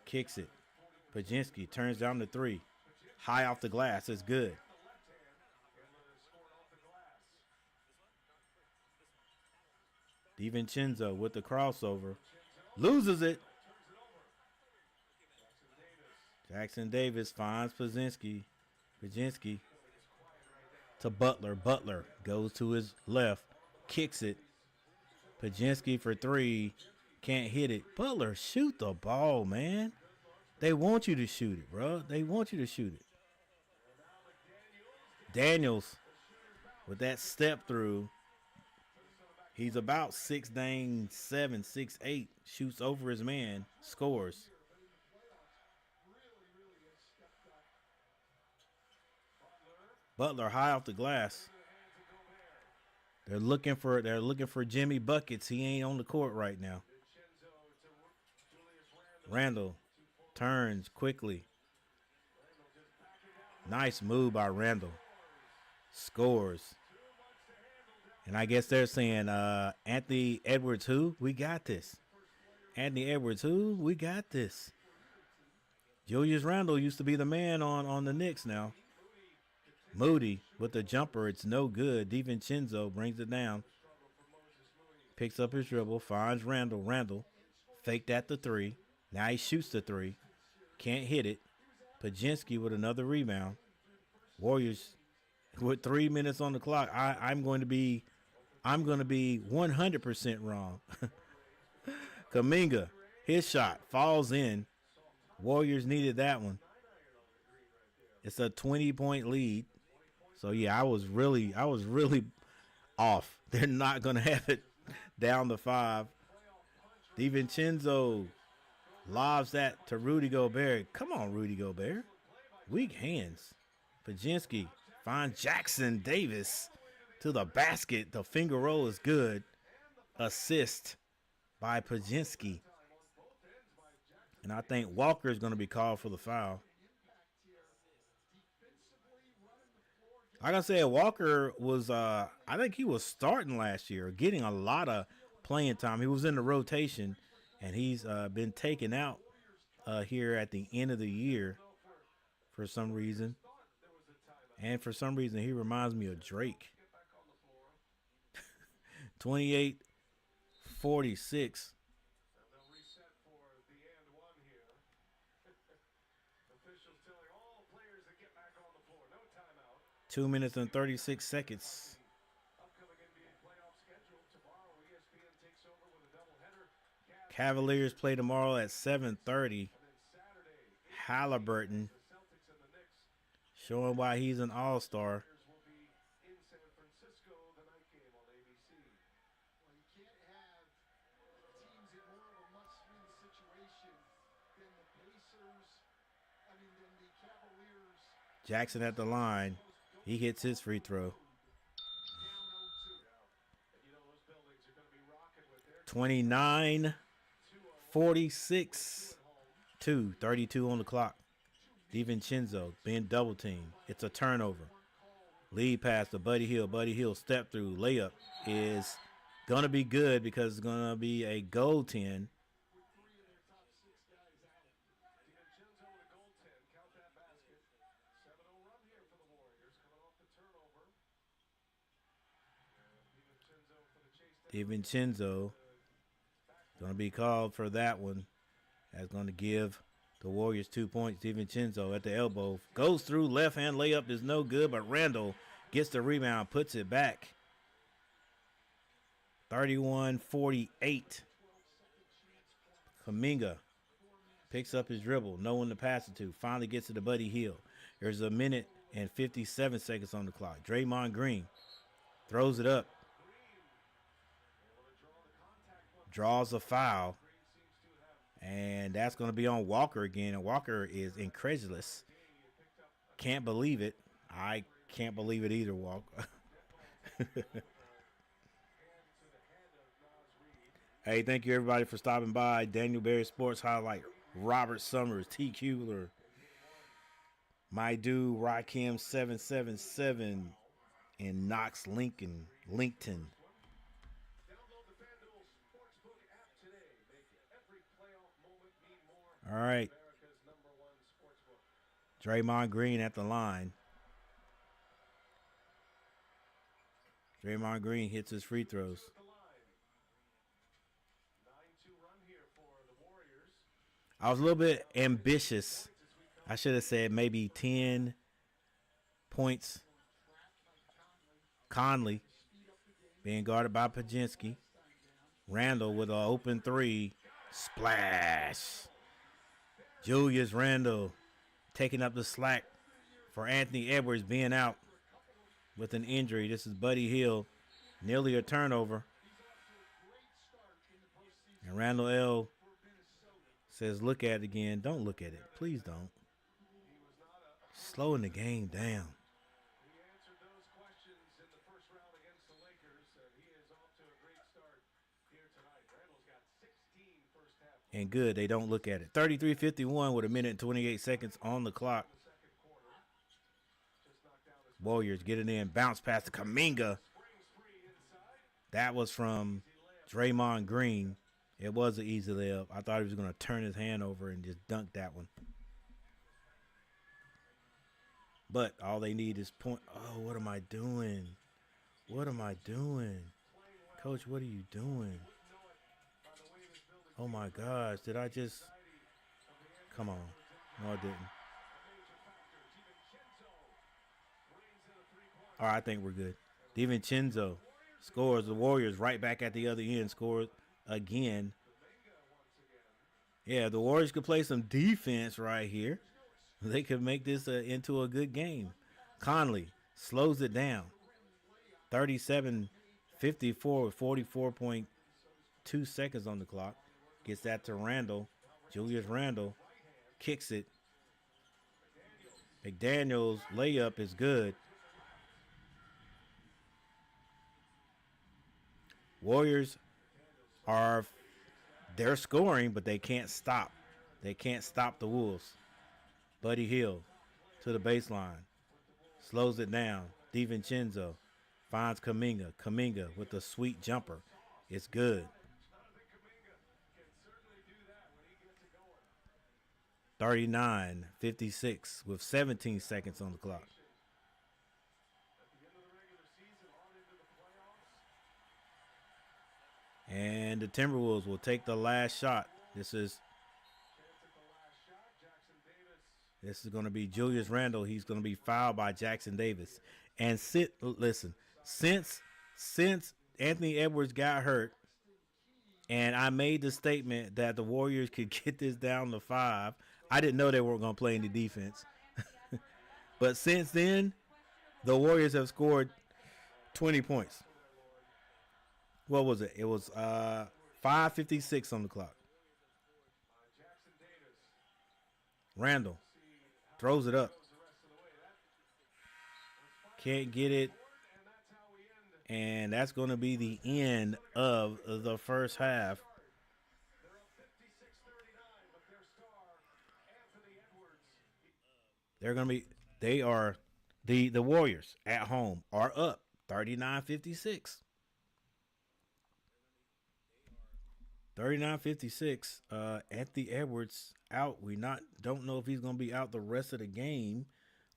Kicks it. Pajinski turns down the three. High off the glass. It's good. DiVincenzo with the crossover. Loses it. Jackson Davis finds Pajinski to Butler. Butler goes to his left. Kicks it. Pajinski for three. Can't hit it. Butler, shoot the ball, man. They want you to shoot it, bro. They want you to shoot it. Daniels with that step through. He's about 6'7", 6'8". Shoots over his man. Scores. Butler high off the glass. They're looking for Jimmy buckets. He ain't on the court right now. Randall turns quickly. Nice move by Randall. Scores. And I guess they're saying, Anthony Edwards who? We got this. Anthony Edwards who? We got this. Julius Randle used to be the man on the Knicks now. Moody with the jumper. It's no good. DiVincenzo brings it down. Picks up his dribble. Finds Randall. Randall faked at the three. Now he shoots the three. Can't hit it. Pajinski with another rebound. Warriors with 3 minutes on the clock. I'm going to be 100% wrong. Kuminga, his shot falls in. Warriors needed that one. It's a 20-point lead. So yeah, I was really off. They're not gonna have it down to 5. DiVincenzo lobs that to Rudy Gobert. Come on, Rudy Gobert. Weak hands. Pajinski finds Jackson Davis to the basket. The finger roll is good. Assist by Pajinski. And I think Walker is going to be called for the foul. Like I said, Walker was, I think he was starting last year, getting a lot of playing time. He was in the rotation, and he's been taken out here at the end of the year for some reason. And for some reason, he reminds me of Drake. 28-46. 2 minutes and 36 seconds. Cavaliers play tomorrow at 7:30. Halliburton showing why he's an all-star. Jackson at the line. He hits his free throw. 29-46. 2:32 on the clock. DiVincenzo being double teamed. It's a turnover. Lead pass to Buddy Hield. Buddy Hield step through. Layup is going to be good because it's going to be a goaltend. DiVincenzo going to be called for that one. That's going to give the Warriors 2 points. DiVincenzo at the elbow. Goes through. Left-hand layup is no good, but Randall gets the rebound, puts it back. 31-48. Kuminga picks up his dribble. No one to pass it to. Finally gets it to Buddy Hield. There's a minute and 57 seconds on the clock. Draymond Green throws it up. Draws a foul. And that's going to be on Walker again. And Walker is incredulous. Can't believe it. I can't believe it either, Walker. Hey, thank you, everybody, for stopping by. Daniel Berry Sports Highlight. Robert Summers, T. Kuehler. My dude, Rakim777. And Knox Lincoln. All right. Draymond Green at the line. Draymond Green hits his free throws. I was a little bit ambitious. I should have said maybe 10 points. Conley being guarded by Pajinski. Randall with an open three. Splash. Julius Randle taking up the slack for Anthony Edwards being out with an injury. This is Buddy Hield. Nearly a turnover. And Randall L. says, look at it again. Don't look at it. Please don't. Slowing the game down. And good, they don't look at it. 33-51 with a minute and 28 seconds on the clock. Warriors get it in. Bounce pass to Kuminga. That was from Draymond Green. It was an easy layup. I thought he was going to turn his hand over and just dunk that one. But all they need is point. Oh, what am I doing? What am I doing? Coach, what are you doing? Oh, my gosh. Did I just... Come on. No, I didn't. All right, I think we're good. DiVincenzo scores. The Warriors right back at the other end scored again. Yeah, the Warriors could play some defense right here. They could make this into a good game. Conley slows it down. 37-54 with 44.2 seconds on the clock. Gets that to Randle. Julius Randle kicks it. McDaniel's layup is good. Warriors they're scoring, but they can't stop. They can't stop the Wolves. Buddy Hield to the baseline. Slows it down. DiVincenzo finds Kuminga. Kuminga with a sweet jumper. It's good. 39-56 with 17 seconds on the clock. And the Timberwolves will take the last shot. This is going to be Julius Randle. He's going to be fouled by Jackson Davis. And since Anthony Edwards got hurt, and I made the statement that the Warriors could get this down to 5, I didn't know they weren't going to play any defense. But since then, the Warriors have scored 20 points. What was it? It was 5:56 on the clock. Randle throws it up. Can't get it. And that's going to be the end of the first half. The Warriors at home are up 39-56. 39-56. Anthony Edwards out. Don't know if he's going to be out the rest of the game.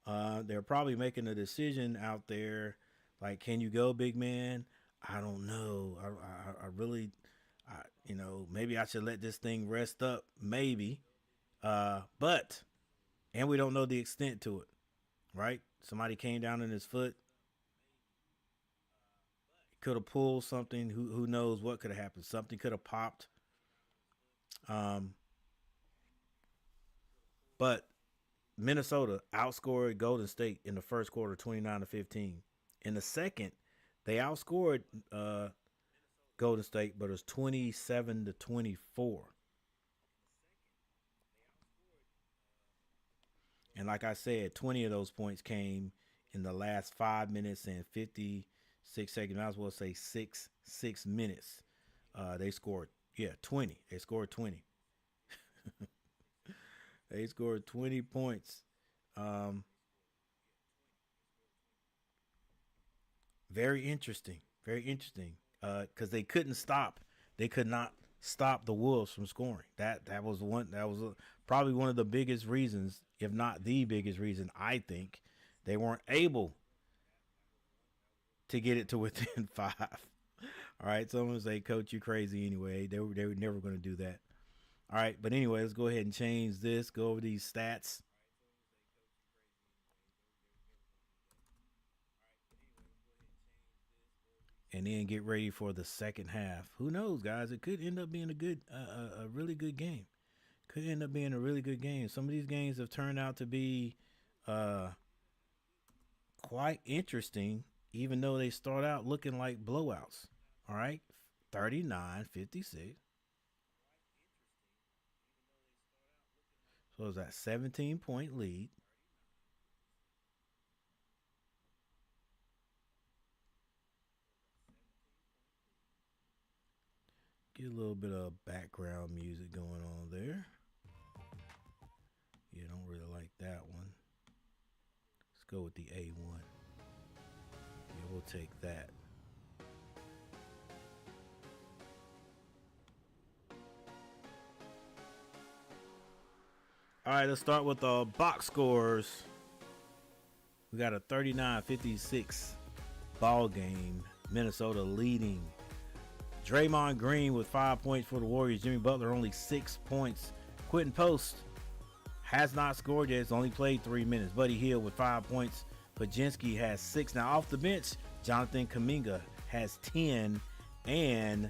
They're probably making a decision out there, like, can you go, big man? I don't know. I really, maybe I should let this thing rest up, maybe. But we don't know the extent to it, right? Somebody came down in his foot. Could have pulled something. Who knows what could have happened? Something could have popped. But Minnesota outscored Golden State in the first quarter, 29-15. In the second, they outscored Golden State, but it was 27-24. And like I said, 20 of those points came in the last 5 minutes and 56 seconds. I might as well say six minutes. They scored, 20. They scored 20. They scored 20 points. Very interesting. Very interesting. Because they couldn't stop. They could not stop the Wolves from scoring. That was probably one of the biggest reasons, if not the biggest reason, I think, they weren't able to get it to within 5. All right, someone say, Coach, you crazy anyway. They were never going to do that. All right, but anyway, let's go ahead and change this. Go over these stats. And then get ready for the second half. Who knows, guys? It could end up being a really good game. Could end up being a really good game. Some of these games have turned out to be quite interesting, even though they start out looking like blowouts. All right, 39-56. So it's that 17-point lead. Get a little bit of background music going on there. Yeah, don't really like that one. Let's go with the A1. Yeah, we'll take that. All right, let's start with the box scores. We got a 39-56 ball game. Minnesota leading. Draymond Green with 5 points for the Warriors. Jimmy Butler only 6 points. Quentin Post has not scored yet. He's only played 3 minutes. Buddy Hield with 5 points Pajinski has 6. Now off the bench, Jonathan Kuminga has 10, and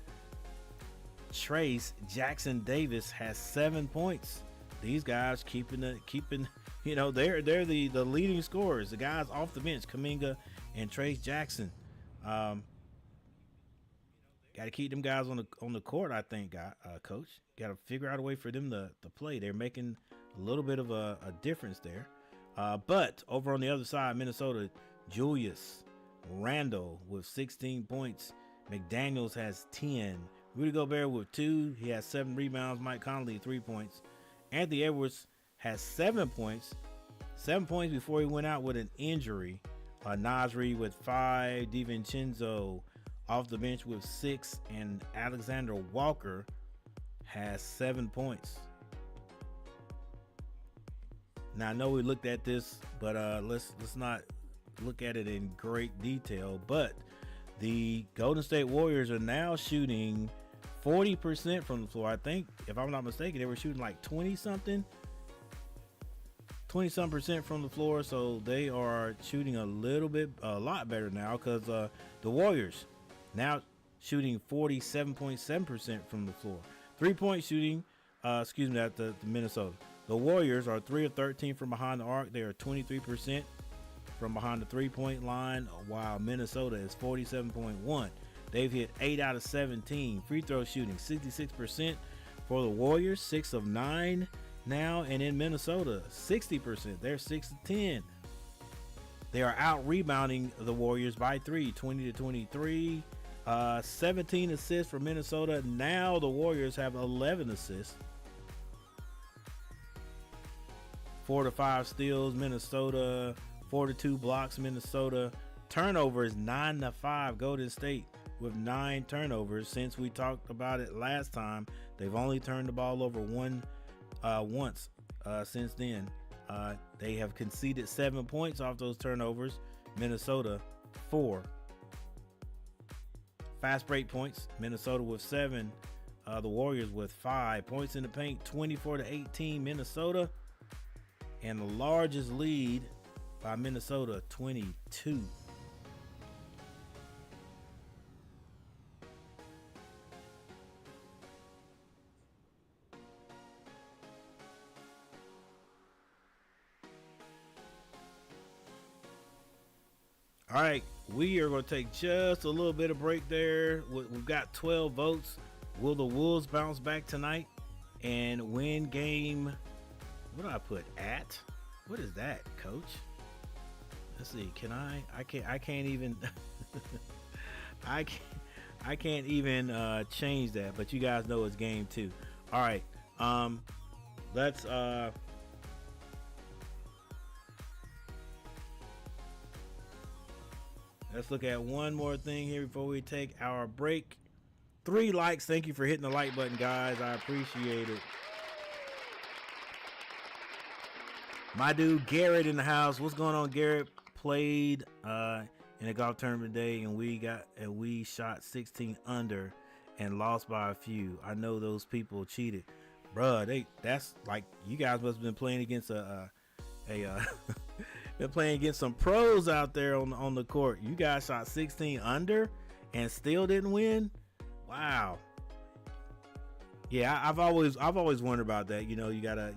Trace Jackson Davis has 7 points. These guys keeping they're the leading scorers. The guys off the bench, Kuminga and Trace Jackson. Got to keep them guys on the court. I think, Coach. Got to figure out a way for them to play. They're making a little bit of a difference there. But over on the other side, Minnesota, Julius Randle with 16 points. McDaniels has 10. Rudy Gobert with 2. He has 7 rebounds. Mike Conley, 3 points. Anthony Edwards has 7 points. 7 points before he went out with an injury. Nasri with 5. DiVincenzo off the bench with 6. And Alexander Walker has 7 points. Now I know we looked at this, but let's not look at it in great detail. But the Golden State Warriors are now shooting 40% from the floor. I think, if I'm not mistaken, they were shooting like 20-something percent from the floor. So they are shooting a lot better now, because the Warriors now shooting 47.7% from the floor. 3-point shooting, at the Minnesota. The Warriors are 3 of 13 from behind the arc. They are 23% from behind the 3-point line, while Minnesota is 47.1. They've hit 8 out of 17. Free throw shooting, 66% for the Warriors, 6 of 9 now. And in Minnesota, 60%. They're 6 of 10. They are out rebounding the Warriors by 3, 20-23. 17 assists for Minnesota. Now the Warriors have 11 assists. 4 to 5 steals, Minnesota. 4 to 2 blocks, Minnesota. Turnovers, 9 to 5. Golden State with 9 turnovers. Since we talked about it last time, they've only turned the ball over once since then. They have conceded 7 points off those turnovers. Minnesota, 4. Fast break points, Minnesota with 7. The Warriors with 5. Points in the paint, 24-18, Minnesota. And the largest lead by Minnesota, 22. All right, we are going to take just a little bit of break there. We've got 12 votes. Will the Wolves bounce back tonight and win game? What do I put at? What is that, Coach? Let's see. Can I can't even. I can't even change that. But you guys know it's game 2. All right. Let's look at one more thing here before we take our break. 3 likes. Thank you for hitting the like button, guys. I appreciate it. My dude Garrett in the house. What's going on, Garrett? Played in a golf tournament today, and we shot 16 under and lost by a few. I know those people cheated, bruh. That's like, you guys must have been playing against been playing against some pros out there on the court. You guys shot 16 under and still didn't win. Wow. Yeah, I've always wondered about that. You know, you gotta,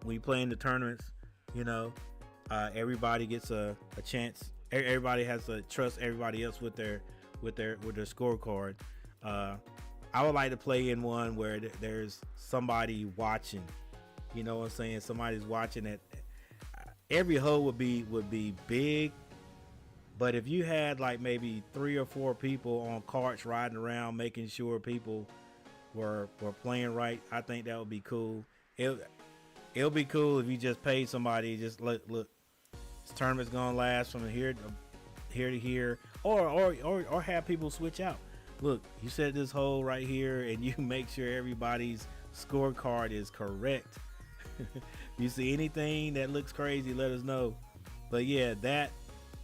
when you play in the tournaments, you know, everybody gets a chance. Everybody has to trust everybody else with their scorecard. I would like to play in one where there's somebody watching. You know what I'm saying? Somebody's watching it. Every hole would be big, but if you had like maybe 3 or 4 people on carts riding around making sure people were playing right, I think that would be cool. It'll be cool if you just paid somebody, just look, this tournament's gonna last from here to here, or have people switch out. Look, you set this hole right here and you make sure everybody's scorecard is correct. You see anything that looks crazy, let us know. But yeah, that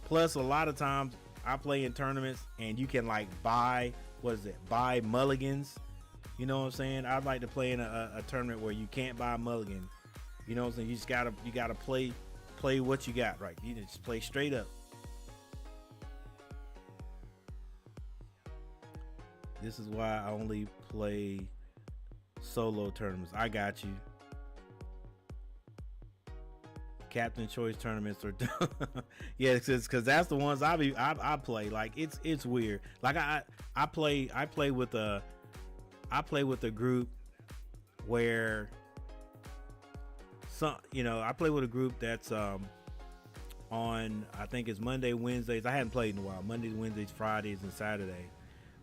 plus a lot of times I play in tournaments and you can like buy mulligans. You know what I'm saying? I'd like to play in a tournament where you can't buy a mulligan. You know what I'm saying? You gotta play play what you got, right? You just play straight up. This is why I only play solo tournaments. I got you. Captain Choice tournaments are yeah, because that's the ones I play. Like it's weird. Like I play with a group where I play with a group that's on, I think it's Monday, Wednesdays. I hadn't played in a while. Mondays, Wednesdays, Fridays, and Saturday,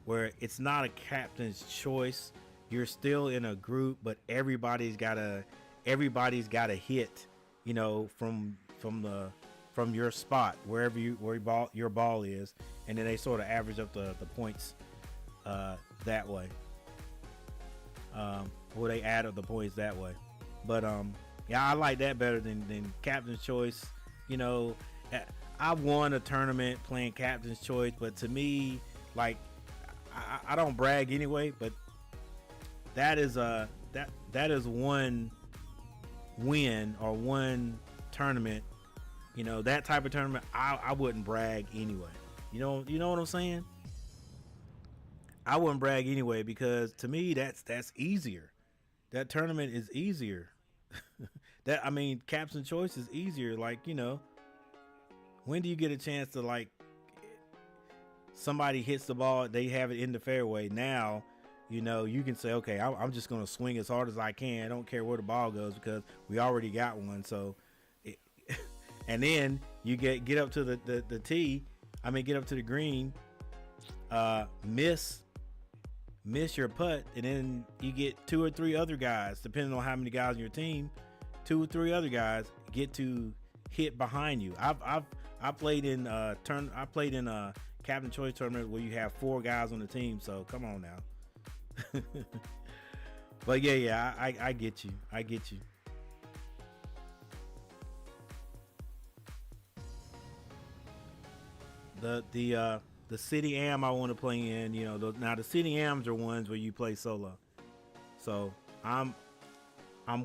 where it's not a captain's choice. You're still in a group, but everybody's got a hit. From your spot, where your ball is, and then they sort of average up the points that way. Or they add up the points that way. But yeah, I like that better than Captain's Choice. I won a tournament playing Captain's Choice, but to me, like, I don't brag anyway. But that is one win or one tournament, that type of tournament. I wouldn't brag anyway. You know what I'm saying? I wouldn't brag anyway, because to me that's easier. That tournament is easier. Captain's Choice is easier. Like, when do you get a chance to, like, somebody hits the ball, they have it in the fairway. Now you can say, okay, I'm just going to swing as hard as I can. I don't care where the ball goes, because we already got one. So, and then you get up to the tee. Get up to the green, miss your putt, and then you get two or three other guys, depending on how many guys on your team. 2 or 3 other guys get to hit behind you. I played in a Captain Choice tournament where you have 4 guys on the team. So come on now. But yeah, I get you. The city am I want to play in, now the city ams are ones where you play solo. So I'm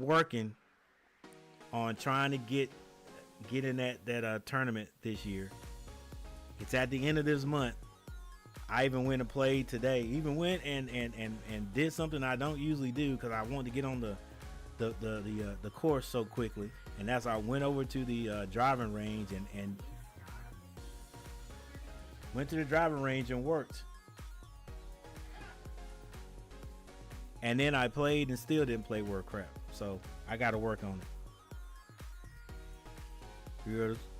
working on trying to get in that tournament this year. It's at the end of this month. I even went and played today. Even went and did something I don't usually do, because I wanted to get on the course so quickly. And that's I went over to the driving range and went to the driving range and worked. And then I played and still didn't play worth crap. So I got to work on it.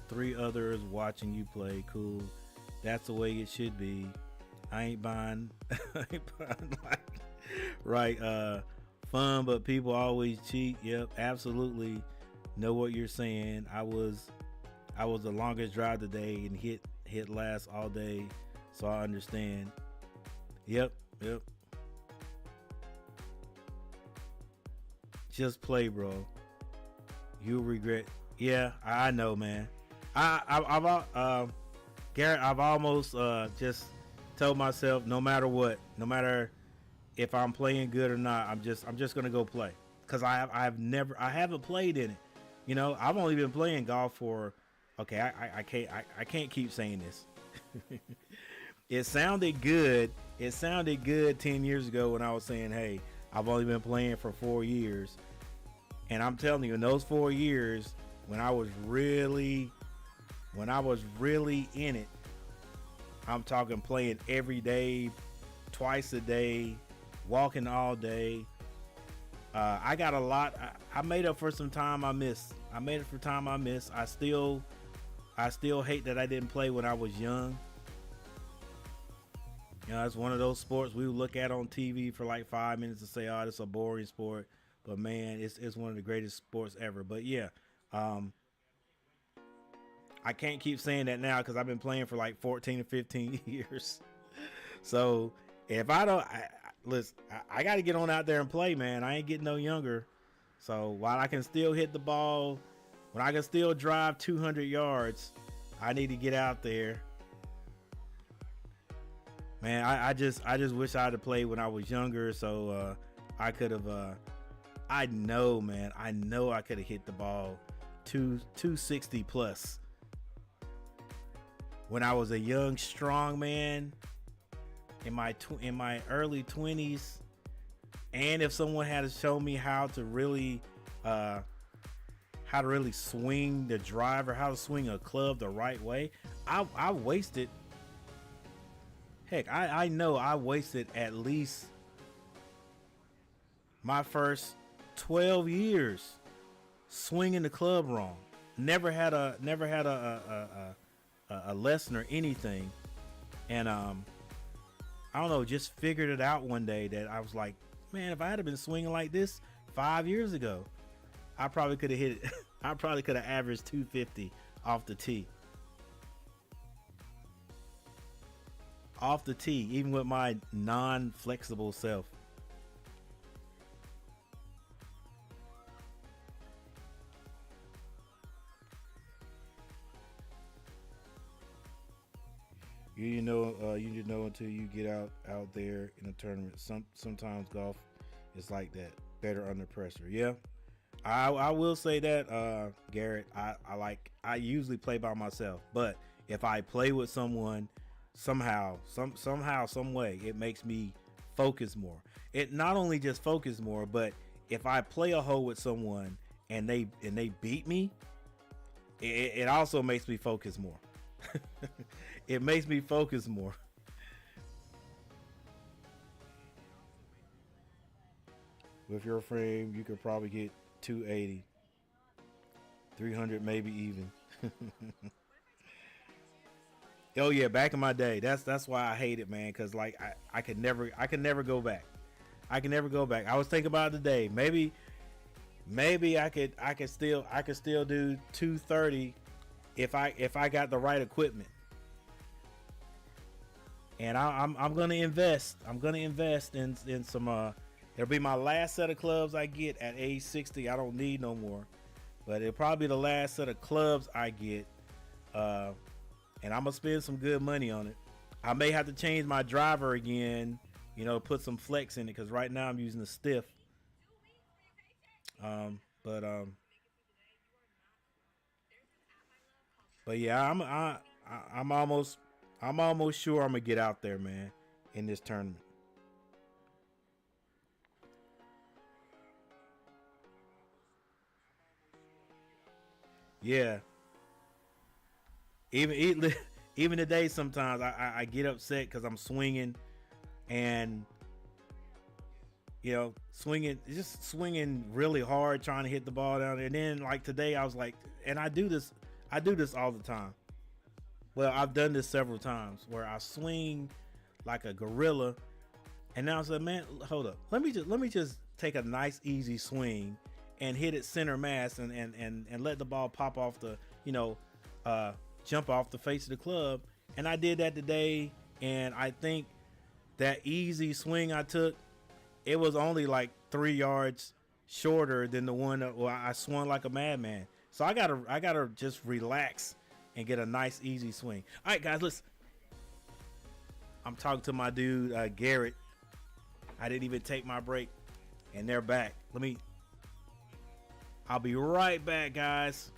3 others watching you play. Cool. That's the way it should be. I ain't buying like, right, fun, but people always cheat. Yep, absolutely. Know what you're saying. I was the longest drive today and hit last all day, so I understand. Yep. Just play, bro. You'll regret. Yeah, I know, man. Garrett, I've almost just told myself, no matter what, no matter if I'm playing good or not, I'm just gonna go play, because I haven't played in it. I've only been playing golf for, okay, I can't keep saying this. It sounded good 10 years ago when I was saying, hey, I've only been playing for 4 years. And I'm telling you, in those 4 years, when I was really in it, I'm talking playing every day, twice a day, walking all day. I got a lot. I made up for some time I missed. I still hate that I didn't play when I was young. It's one of those sports we would look at on TV for like 5 minutes and say, oh, this is a boring sport. But man, it's one of the greatest sports ever. But yeah, I can't keep saying that now, because I've been playing for like 14 or 15 years. So if I don't, listen, I got to get on out there and play, man. I ain't getting no younger. So while I can still hit the ball, when I can still drive 200 yards, I need to get out there. Man, I just wish I had played when I was younger, so I could have. I know, man. I know I could have hit the ball 260 plus. When I was a young, strong man in my early 20s, and if someone had to show me how to really swing the driver, how to swing a club the right way, I wasted. Heck, I know I wasted at least my first 12 years swinging the club wrong. Never had a lesson or anything, and I don't know, just figured it out one day that I was like, man, if I had been swinging like this 5 years ago, I probably could have hit it. I probably could have averaged 250 off the tee. Off the tee, even with my non-flexible self. You know until you get out there in a tournament. Sometimes golf is like that. Better under pressure. Yeah, I will say that, Garrett. I usually play by myself, but if I play with someone, somehow, some way, it makes me focus more. It not only just focus more, but if I play a hole with someone and they beat me, it also makes me focus more. It makes me focus more. With your frame, you could probably get 280, 300, maybe even. Oh yeah, back in my day, that's why I hate it, man. Cause like I could never go back. I can never go back. I was thinking about it today. Maybe I could still do 230 if I got the right equipment. And I'm gonna invest. I'm gonna invest in some. It'll be my last set of clubs I get at age 60. I don't need no more, but it'll probably be the last set of clubs I get. And I'm gonna spend some good money on it. I may have to change my driver again. Put some flex in it because right now I'm using the stiff. But yeah, I'm almost sure I'm gonna get out there, man, in this tournament. Yeah, even even today, sometimes I get upset because I'm swinging and just swinging really hard, trying to hit the ball down there. And then like today, I was like, and I do this all the time. Well, I've done this several times where I swing like a gorilla, and now I said, man, hold up, let me just take a nice easy swing and hit it center mass and let the ball pop off the jump off the face of the club. And I did that today, and I think that easy swing I took, it was only like 3 yards shorter than the one that I swung like a madman. So I gotta just relax and get a nice easy swing. All right, guys, listen. I'm talking to my dude Garrett. I didn't even take my break, and they're back. I'll be right back, guys.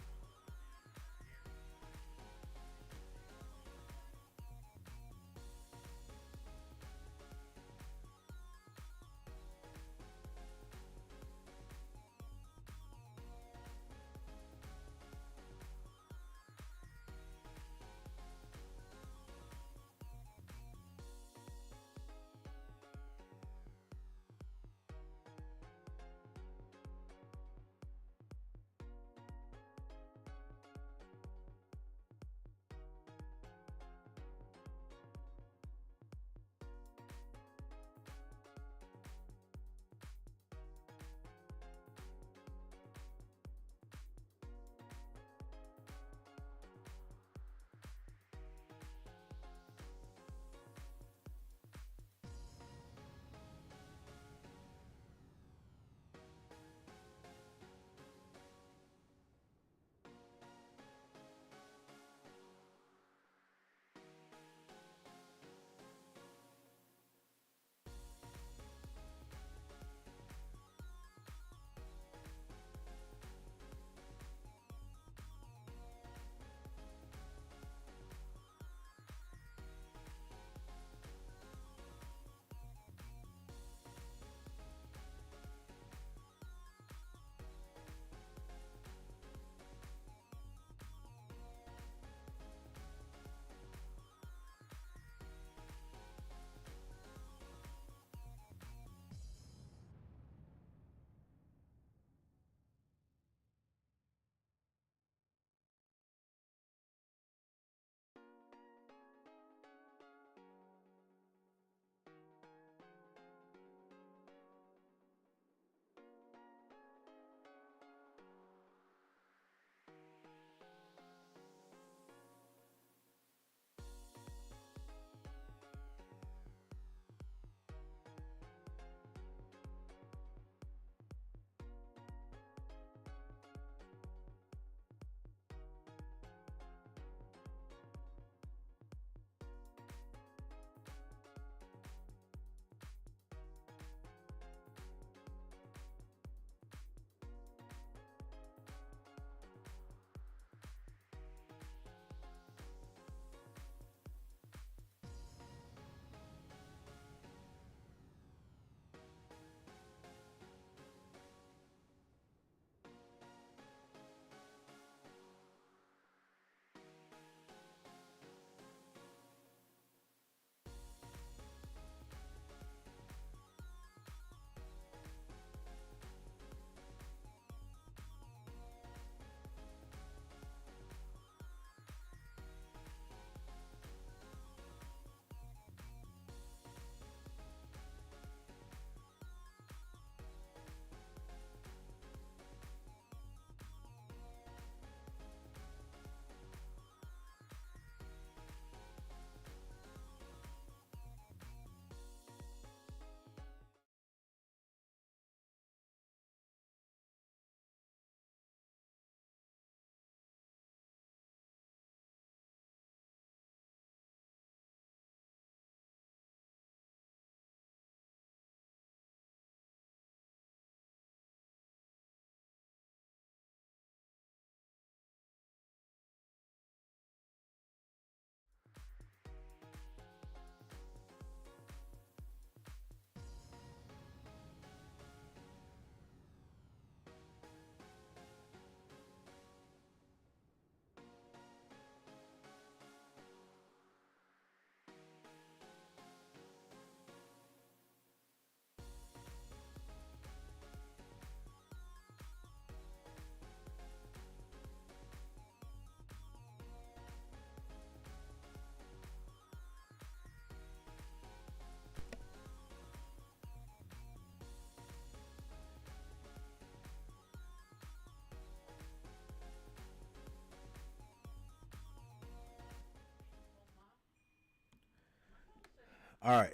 All right.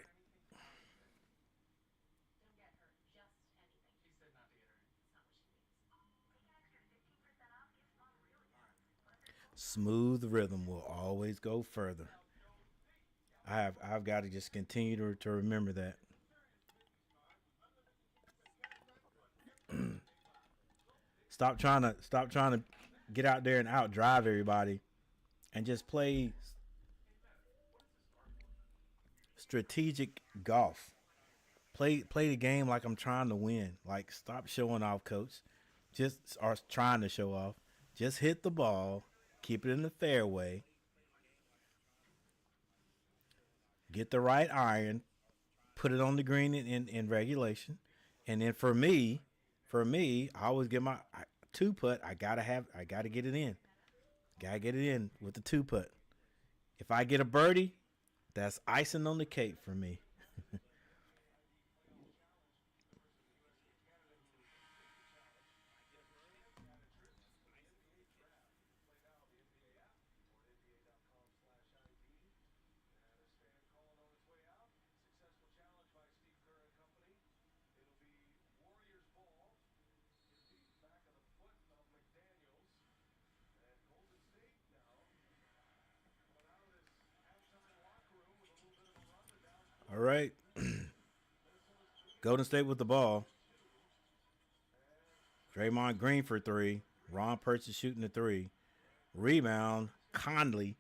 Smooth rhythm will always go further. I've got to just continue to remember that. Stop trying to get out there and outdrive everybody and just play strategic golf. Play the game like I'm trying to win. Like stop showing off, coach. Just or trying to show off. Just hit the ball, keep it in the fairway, get the right iron, put it on the green in regulation, and then for me, I always get my two putt. I gotta get it in. Gotta get it in with the two putt. If I get a birdie, that's icing on the cake for me. All right, Golden State with the ball. Draymond Green for three. Ron Purchase shooting the three. Rebound. Conley.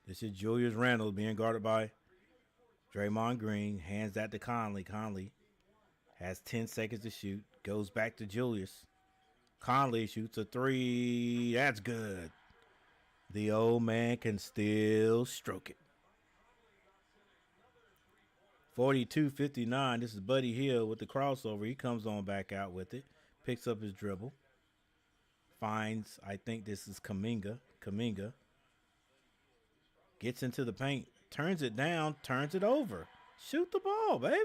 This is Julius Randle being guarded by Draymond Green. Hands that to Conley. Conley has 10 seconds to shoot. Goes back to Julius. Conley shoots a three. That's good. The old man can still stroke it. 42-59. This is Buddy Hield with the crossover. He comes on back out with it. Picks up his dribble. Finds, I think this is Kuminga. Kuminga gets into the paint. Turns it down. Turns it over. Shoot the ball, baby.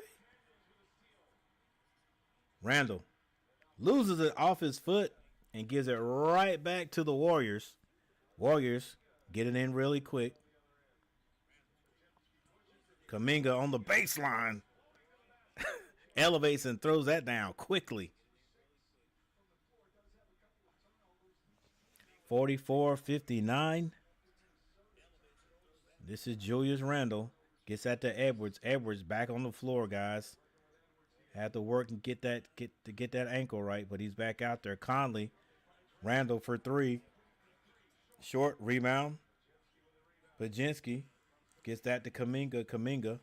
Randall loses it off his foot and gives it right back to the Warriors. Warriors get it in really quick. Kuminga on the baseline elevates and throws that down quickly. 44-59. This is Julius Randle. Gets that to Edwards. Edwards back on the floor, guys. Had to work and get that ankle right, but he's back out there. Conley, Randle for three. Short rebound. Baginski gets that to Kuminga. Kuminga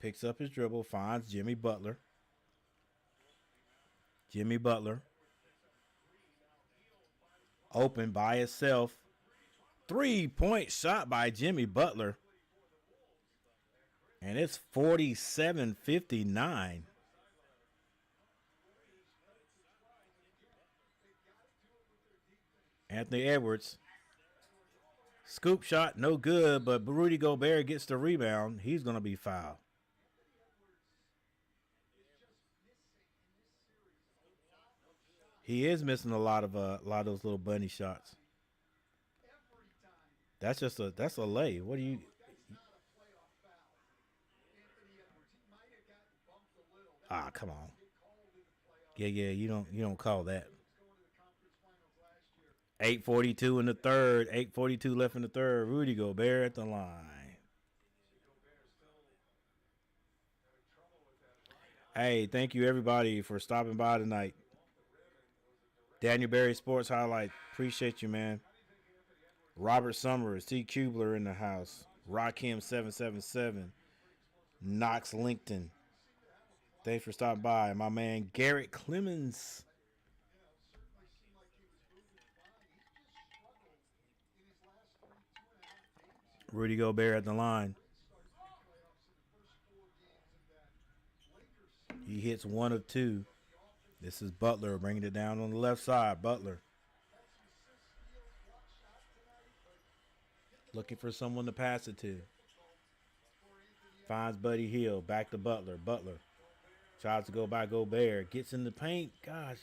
picks up his dribble, finds Jimmy Butler. Jimmy Butler open by himself. 3-point shot by Jimmy Butler. And it's 47-59. Anthony Edwards. Scoop shot, no good, but Rudy Gobert gets the rebound. He's going to be fouled. He is missing a lot of those little bunny shots. That's a lay. What do you? Ah, come on. Yeah, you don't call that. 8:42 in the third. 8:42 left in the third. Rudy Gobert at the line. Hey, thank you everybody for stopping by tonight. Daniel Berry Sports Highlight. Appreciate you, man. Robert Summers, T. Kubler in the house. Rakim 777. Knox Linkton. Thanks for stopping by. My man Garrett Clemens. Rudy Gobert at the line. He hits one of two. This is Butler bringing it down on the left side. Butler looking for someone to pass it to. Finds Buddy Hield. Back to Butler. Butler tries to go by Gobert. Gets in the paint. Gosh.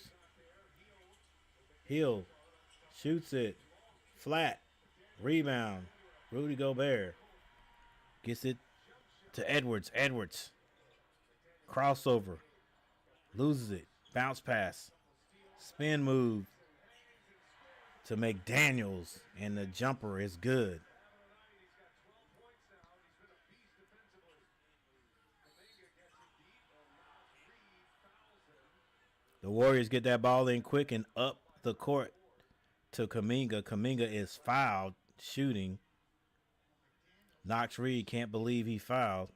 Hield shoots it. Flat. Rebound. Rudy Gobert gets it to Edwards. Edwards. Crossover. Loses it. Bounce pass. Spin move to McDaniels. And the jumper is good. The Warriors get that ball in quick and up the court to Kuminga. Kuminga is fouled shooting. Knox Reed can't believe he fouled.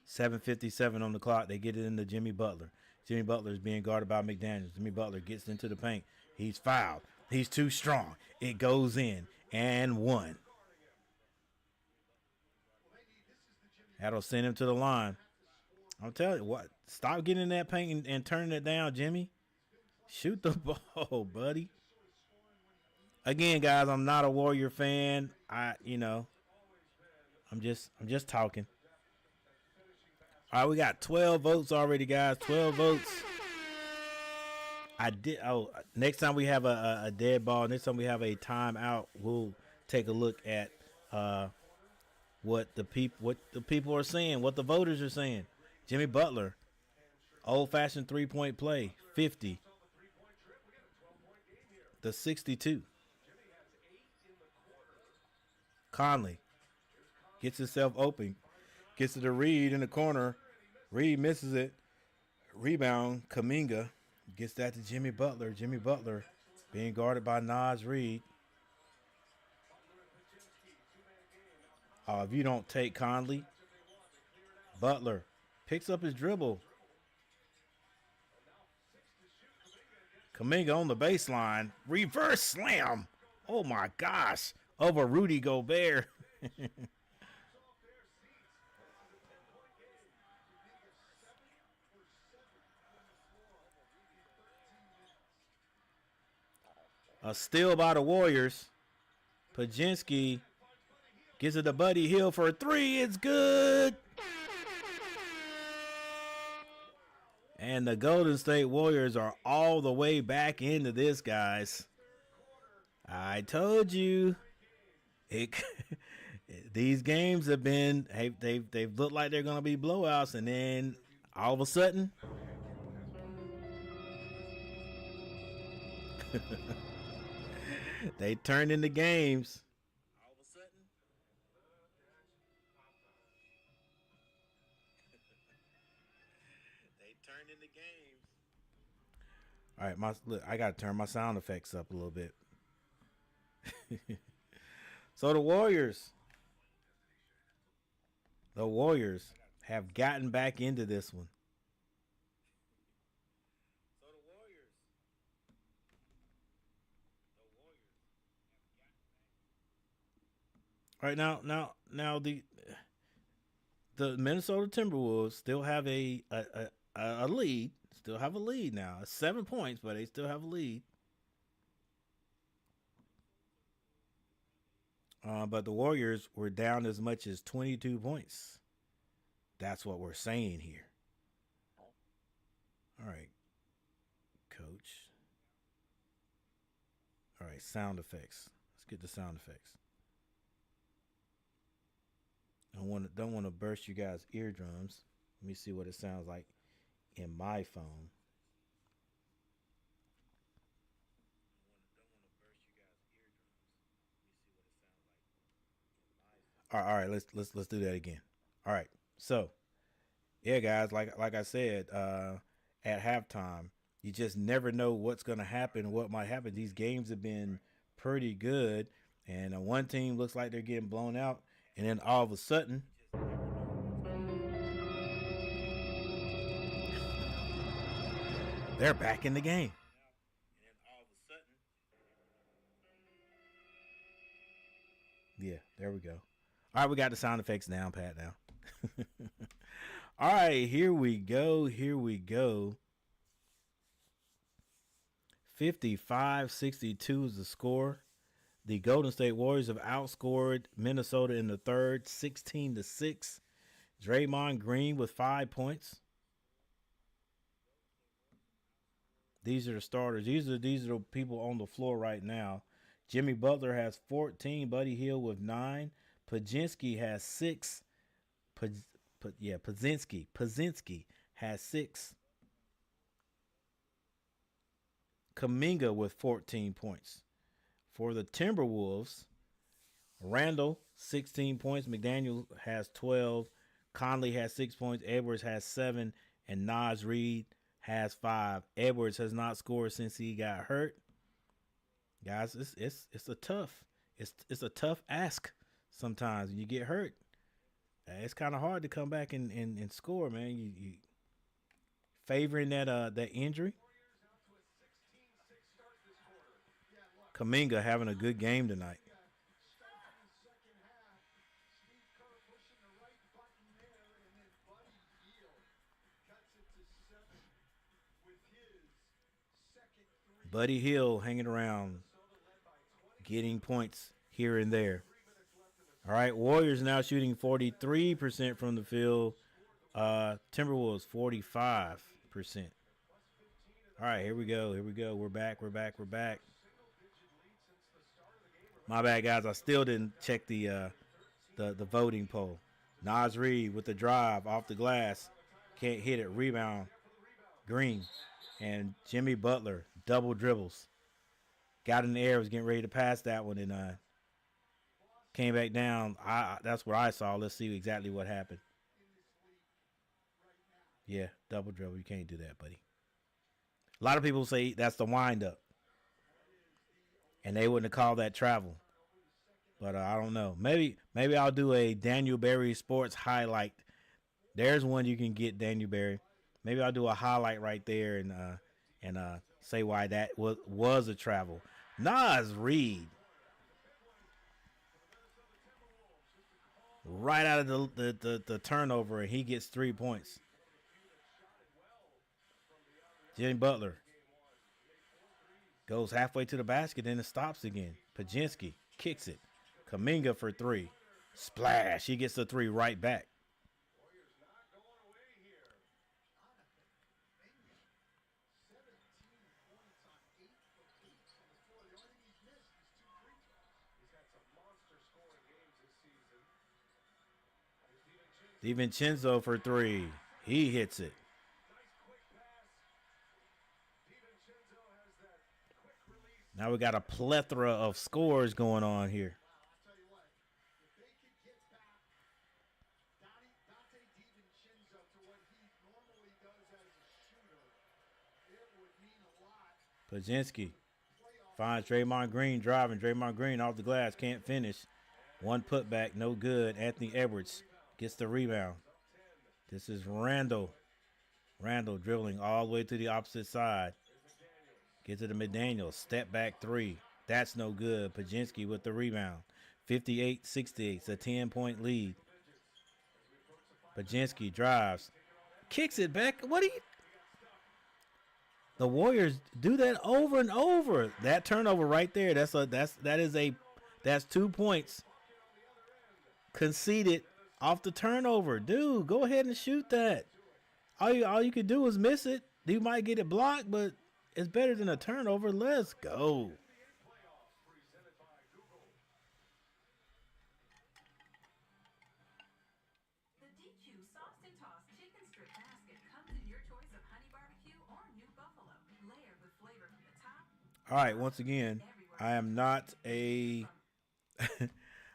.757 on the clock. They get it into Jimmy Butler. Jimmy Butler is being guarded by McDaniels. Jimmy Butler gets into the paint. He's fouled. He's too strong. It goes in and one. That'll send him to the line. I'm telling you what. Stop getting in that paint and turning it down, Jimmy. Shoot the ball, buddy. Again, guys, I'm not a Warrior fan. I'm just talking. All right, we got 12 votes already, guys. 12 votes. Next time we have a dead ball, next time we have a timeout, we'll take a look at what the people are saying, what the voters are saying. Jimmy Butler, old-fashioned three-point play, 50. The 62. Conley gets himself open, gets it to Reed in the corner. Reed misses it. Rebound, Kuminga gets that to Jimmy Butler. Jimmy Butler being guarded by Naz Reid. If you don't take Conley, Butler picks up his dribble. Kuminga on the baseline. Reverse slam. Oh, my gosh. Over Rudy Gobert. A steal by the Warriors. Pajinski gives it to Buddy Hield for a three. It's good. And the Golden State Warriors are all the way back into this, guys. I told you. These games have been, they've looked like they're going to be blowouts, and then all of a sudden, they turned into games. All of a sudden, they turned into games. All right, I got to turn my sound effects up a little bit. So the Warriors have gotten back into this one. All right, now the Minnesota Timberwolves still have a lead. Still have a lead now. It's 7 points, but they still have a lead. But the Warriors were down as much as 22 points. That's what we're saying here. All right, coach. All right, sound effects. Let's get the sound effects. Don't want to burst you guys' eardrums. Let me see what it sounds like in my phone. All right, let's do that again. All right, so yeah, guys, like I said, at halftime, you just never know what's going to happen, what might happen. These games have been pretty good, and one team looks like they're getting blown out, and then all of a sudden, they're back in the game. Yeah, there we go. All right, we got the sound effects down, Pat, now. All right, here we go. 55-62 is the score. The Golden State Warriors have outscored Minnesota in the third, 16-6. Draymond Green with 5 points. These are the starters. These are the people on the floor right now. Jimmy Butler has 14. Buddy Hield with 9. Pajinski has 6. Pazinski has 6. Kaminga with 14 points. For the Timberwolves, Randall, 16 points. McDaniel has 12. Conley has 6 points. Edwards has 7. And Naz Reid has 5. Edwards has not scored since he got hurt. Guys, it's a tough ask sometimes when you get hurt. It's kind of hard to come back and score, man. You favoring that injury. Kaminga having a good game tonight. Buddy Hield hanging around, getting points here and there. All right, Warriors now shooting 43% from the field. Timberwolves 45%. All right, here we go. We're back. My bad, guys. I still didn't check the voting poll. Naz Reid with the drive off the glass. Can't hit it. Rebound. Green. And Jimmy Butler, double dribbles. Got in the air, was getting ready to pass that one, and came back down. That's what I saw. Let's see exactly what happened. Yeah, double dribble. You can't do that, buddy. A lot of people say that's the wind-up. And they wouldn't have called that travel. But I don't know. Maybe I'll do a Daniel Berry sports highlight. There's one you can get, Daniel Berry. Maybe I'll do a highlight right there and say why that was a travel. Naz Reid, right out of the turnover, and he gets 3 points. Jimmy Butler goes halfway to the basket, then it stops again. Pajinski kicks it. Kaminga for 3. Splash. He gets the 3 right back. DiVincenzo for 3. He hits it. Now we got a plethora of scores going on here. Pajinski finds Draymond Green driving. Draymond Green off the glass, can't finish. One putback, no good. Anthony Edwards gets the rebound. This is Randall. Randall dribbling all the way to the opposite side. Gets it to McDaniel. Step back 3. That's no good. Pajinski with the rebound. 58-68. It's a 10-point lead. Pajinski drives. Kicks it back. What are you? The Warriors do that over and over. That turnover right there. That's 2 points conceded off the turnover. Dude, go ahead and shoot that. All you can do is miss it. You might get it blocked, but it's better than a turnover. Let's go. The DQ Sauced and Tossed Chicken Strip Basket comes in your choice of honey barbecue or new buffalo, layered with flavor from the top. All right, once again, I am not a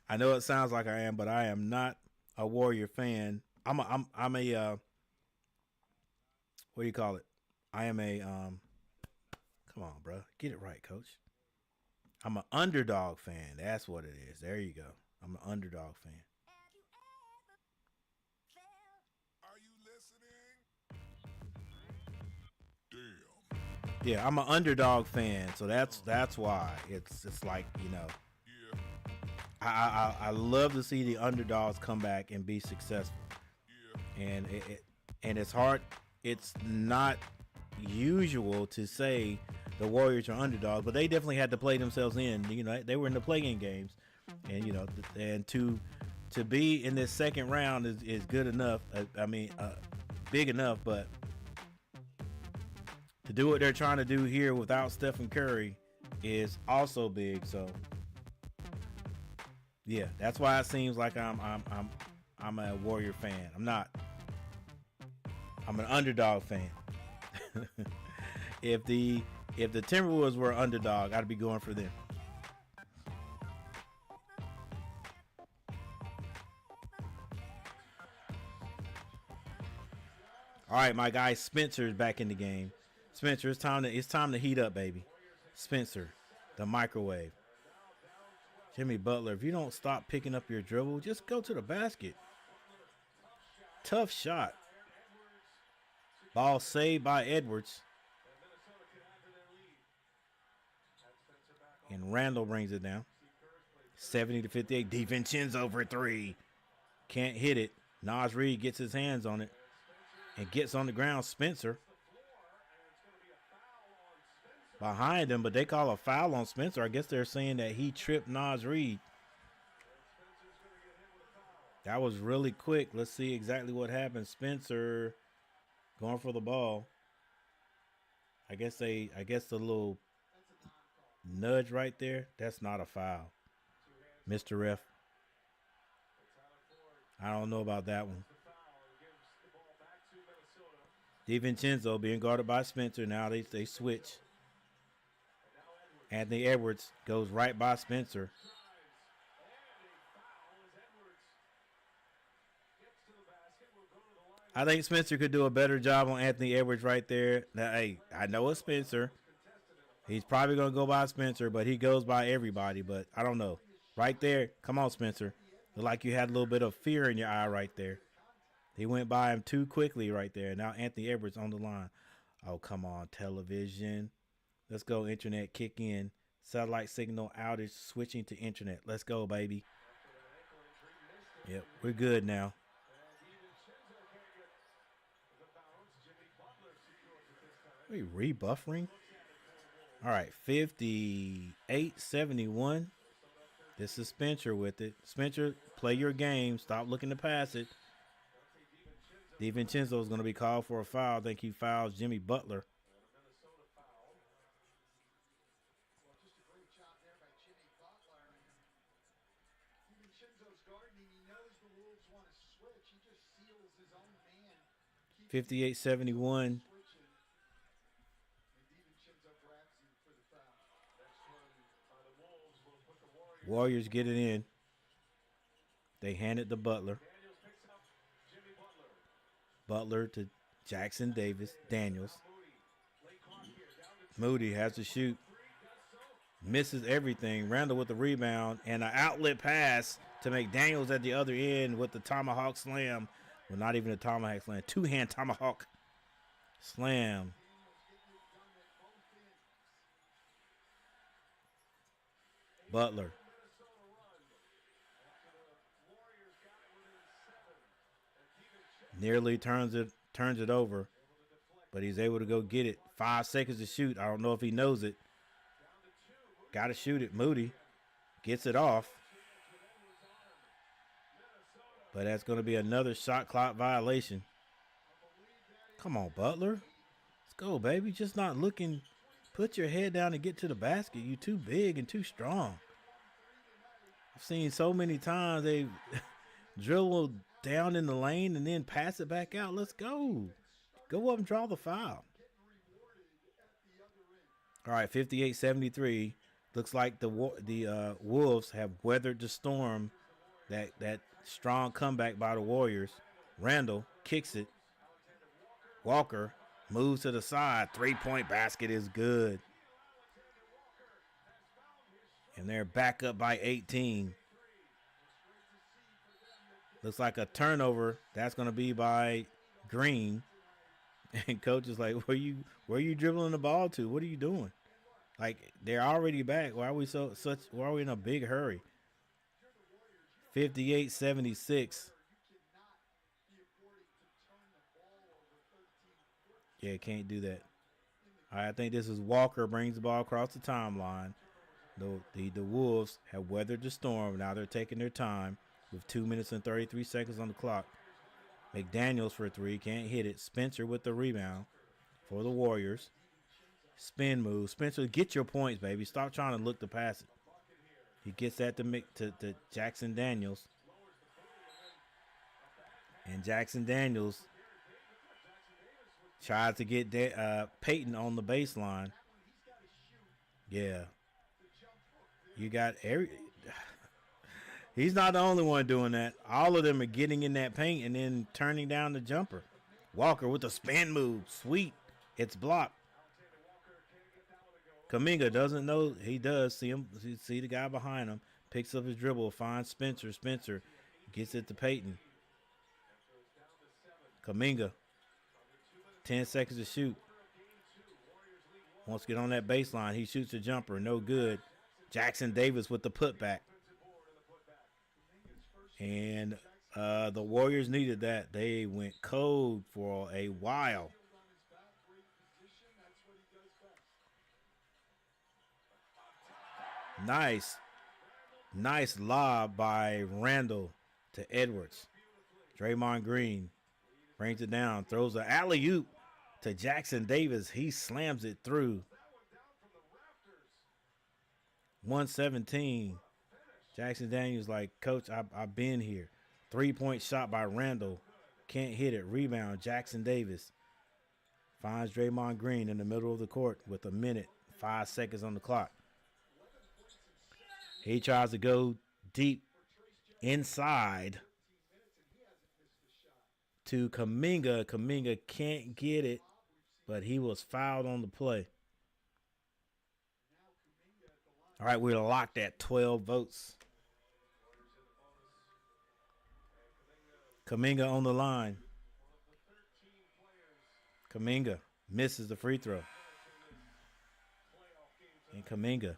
I know it sounds like I am, but I am not a Warrior fan. I'm a what do you call it? I am a come on, bro. Get it right, coach. I'm an underdog fan. That's what it is. There you go. I'm an underdog fan. Are you listening? Damn. Yeah, I'm an underdog fan, so that's why it's like, you know, Yeah. I love to see the underdogs come back and be successful, Yeah. and it's hard. It's not usual to say the Warriors are underdogs, but they definitely had to play themselves in. You know, they were in the play-in games, and you know, and to be in this second round is good enough. Big enough, but to do what they're trying to do here without Stephen Curry is also big. So yeah, that's why it seems like I'm a Warrior fan. I'm not. I'm an underdog fan. If the Timberwolves were underdog, I'd be going for them. All right, my guy Spencer's back in the game. Spencer, it's time to heat up, baby. Spencer, the microwave. Jimmy Butler, if you don't stop picking up your dribble, just go to the basket. Tough shot. Ball saved by Edwards. And Randall brings it down. 70-58. DiVincenzo for three. Can't hit it. Naz Reid gets his hands on it and gets on the ground. Spencer behind him, but they call a foul on Spencer. I guess they're saying that he tripped Naz Reid. That was really quick. Let's see exactly what happened. Spencer going for the ball. I guess the little nudge right there, that's not a foul. Mr. Ref. I don't know about that one. DiVincenzo being guarded by Spencer. Now they switch. Anthony Edwards goes right by Spencer. I think Spencer could do a better job on Anthony Edwards right there. Now, hey, I know it's Spencer. He's probably going to go by Spencer, but he goes by everybody. But I don't know. Right there, come on, Spencer. Look like you had a little bit of fear in your eye right there. He went by him too quickly right there. Now Anthony Edwards on the line. Oh, come on, television. Let's go, internet, kick in. Satellite signal outage, switching to internet. Let's go, baby. Yep, we're good now. Are we rebuffering? All right, 58-71. This is Spencer with it. Spencer, play your game. Stop looking to pass it. DiVincenzo is going to be called for a foul. I think he fouls Jimmy Butler. Just a great job there by Jimmy Butler. DiVincenzo's guarding. He knows the Wolves want to switch. He just seals his own man. 58-71. Warriors get it in. They hand it to Butler. Butler to Jackson Davis. Daniels. Moody has to shoot. Misses everything. Randall with the rebound. And an outlet pass to McDaniels at the other end with the tomahawk slam. Well, not even a tomahawk slam. Two-hand tomahawk slam. Butler. Nearly turns it over, but he's able to go get it. 5 seconds to shoot. I don't know if he knows it. Got to shoot it. Moody gets it off. But that's going to be another shot clock violation. Come on, Butler. Let's go, baby. Just not looking. Put your head down and get to the basket. You too big and too strong. I've seen so many times they drill down in the lane and then pass it back out. Let's go. Go up and draw the foul. All right, 58-73. Looks like the Wolves have weathered the storm. That strong comeback by the Warriors. Randall kicks it. Walker moves to the side. 3-point basket is good. And they're back up by 18. Looks like a turnover. That's going to be by Green. And coach is like, where are you dribbling the ball to? What are you doing? Like, they're already back. Why are we in a big hurry? 58-76. Yeah, can't do that. All right, I think this is Walker brings the ball across the timeline. The Wolves have weathered the storm. Now they're taking their time with 2 minutes and 33 seconds on the clock. McDaniels for 3, can't hit it. Spencer with the rebound for the Warriors. Spin move. Spencer, get your points, baby. Stop trying to look to pass it. He gets that to Jackson Daniels. And Jackson Daniels tries to get Peyton on the baseline. Yeah. You got He's not the only one doing that. All of them are getting in that paint and then turning down the jumper. Walker with the spin move. Sweet. It's blocked. Kuminga doesn't know. He does see him. See the guy behind him. Picks up his dribble. Finds Spencer. Spencer gets it to Peyton. Kuminga. 10 seconds to shoot. Wants to get on that baseline. He shoots a jumper. No good. Jackson Davis with the putback. And the Warriors needed that. They went cold for a while. Nice lob by Randall to Edwards. Draymond Green brings it down, throws an alley-oop to Jackson Davis. He slams it through. 117. Jackson Daniels like, Coach, I've been here. 3-point shot by Randall. Can't hit it. Rebound, Jackson Davis. Finds Draymond Green in the middle of the court with 1 minute, 5 seconds on the clock. He tries to go deep inside to Kuminga. Kuminga can't get it, but he was fouled on the play. All right, we're locked at 12 votes. Kuminga on the line. Kuminga misses the free throw. And Kuminga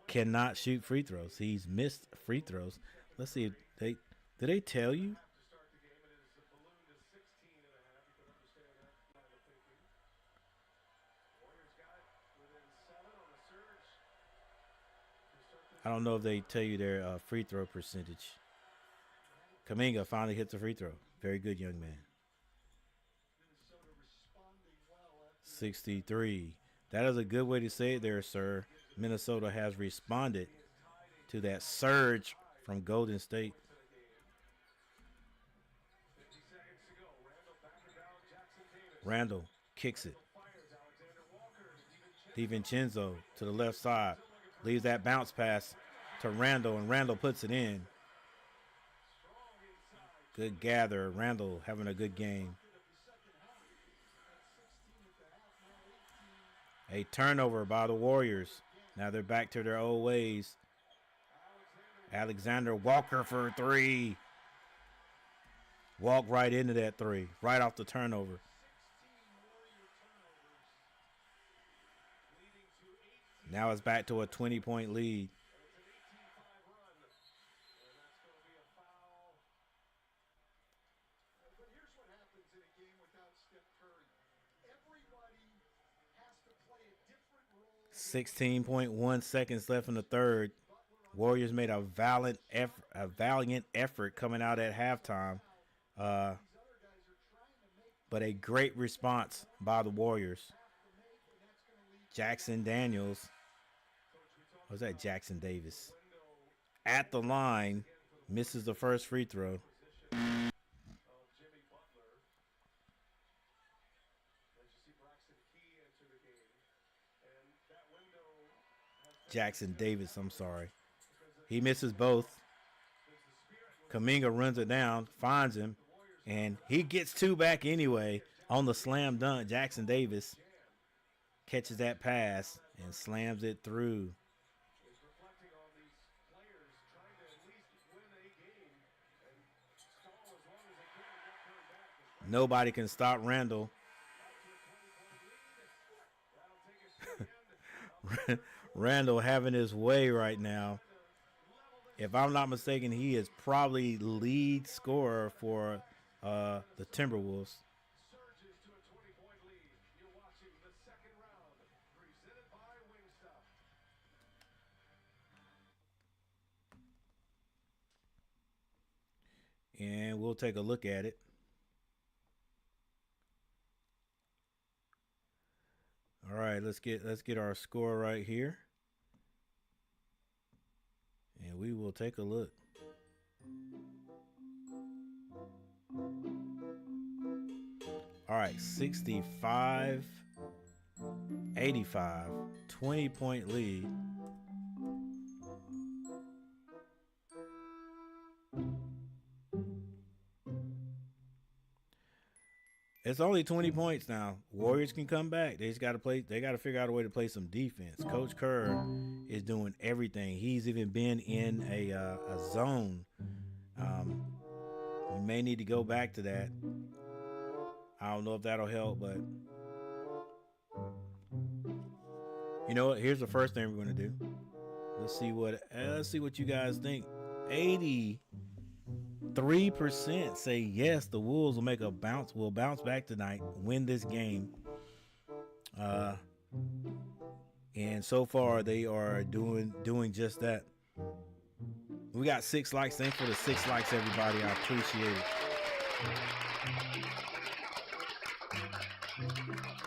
cannot shoot free throws. He's missed free throws. Let's see. Did they tell you? I don't know if they tell you their free throw percentage. Kuminga finally hits the free throw. Very good, young man. 63. That is a good way to say it there, sir. Minnesota has responded to that surge from Golden State. Randall kicks it. DiVincenzo to the left side. Leaves that bounce pass to Randall, and Randall puts it in. Good gather. Randall having a good game. A turnover by the Warriors. Now they're back to their old ways. Alexander Walker for 3. Walk right into that 3. Right off the turnover. Now it's back to a 20-point lead. But here's what happens in a game without Steph Curry. Everybody has to play a different role. 16.1 seconds left in the third. Warriors made a valiant effort coming out at halftime. But a great response by the Warriors. Jackson Daniels. Was that Jackson Davis? At the line, misses the first free throw. Jackson Davis, I'm sorry. He misses both. Kuminga runs it down, finds him, and he gets 2 back anyway on the slam dunk. Jackson Davis catches that pass and slams it through. Nobody can stop Randall. Randall having his way right now. If I'm not mistaken, he is probably lead scorer for the Timberwolves. And we'll take a look at it. All right, let's get our score right here. And we will take a look. All right, 65 85, 20-point lead. It's only 20 points now. Warriors can come back. They just got to play. They got to figure out a way to play some defense. Coach Kerr is doing everything. He's even been in a zone. We may need to go back to that. I don't know if that'll help, but you know what? Here's the first thing we're going to do. Let's see what you guys think. 83% say yes, the Wolves will make a bounce. Will bounce back tonight, win this game. And so far they are doing just that. We got 6 likes. Thanks for the 6 likes, everybody. I appreciate it.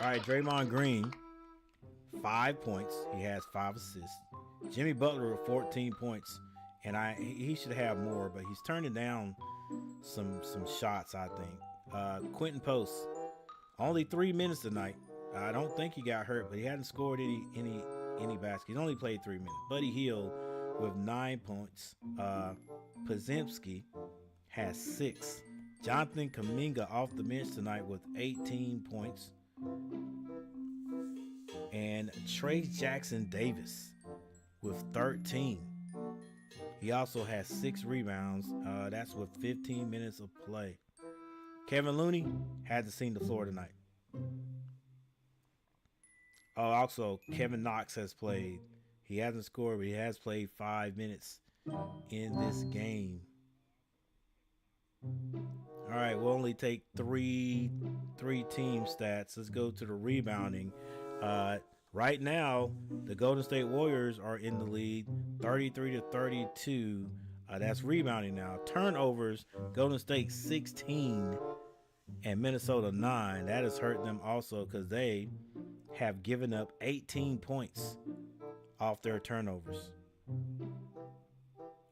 All right, Draymond Green, 5 points. He has 5 assists. Jimmy Butler with 14 points. And he should have more, but he's turning down some shots, I think. Quentin Post, only 3 minutes tonight. I don't think he got hurt, but he hadn't scored any baskets. He's only played 3 minutes. Buddy Hield with 9 points. Podziemski has 6. Jonathan Kuminga off the bench tonight with 18 points. And Trey Jackson Davis with 13. He also has 6 rebounds. That's with 15 minutes of play. Kevin Looney hasn't seen the floor tonight. Oh, also, Kevin Knox has played. He hasn't scored, but he has played 5 minutes in this game. All right, we'll only take three team stats. Let's go to the rebounding. Right now, the Golden State Warriors are in the lead, 33-32. That's rebounding now. Turnovers, Golden State 16 and Minnesota 9. That has hurt them also because they have given up 18 points off their turnovers.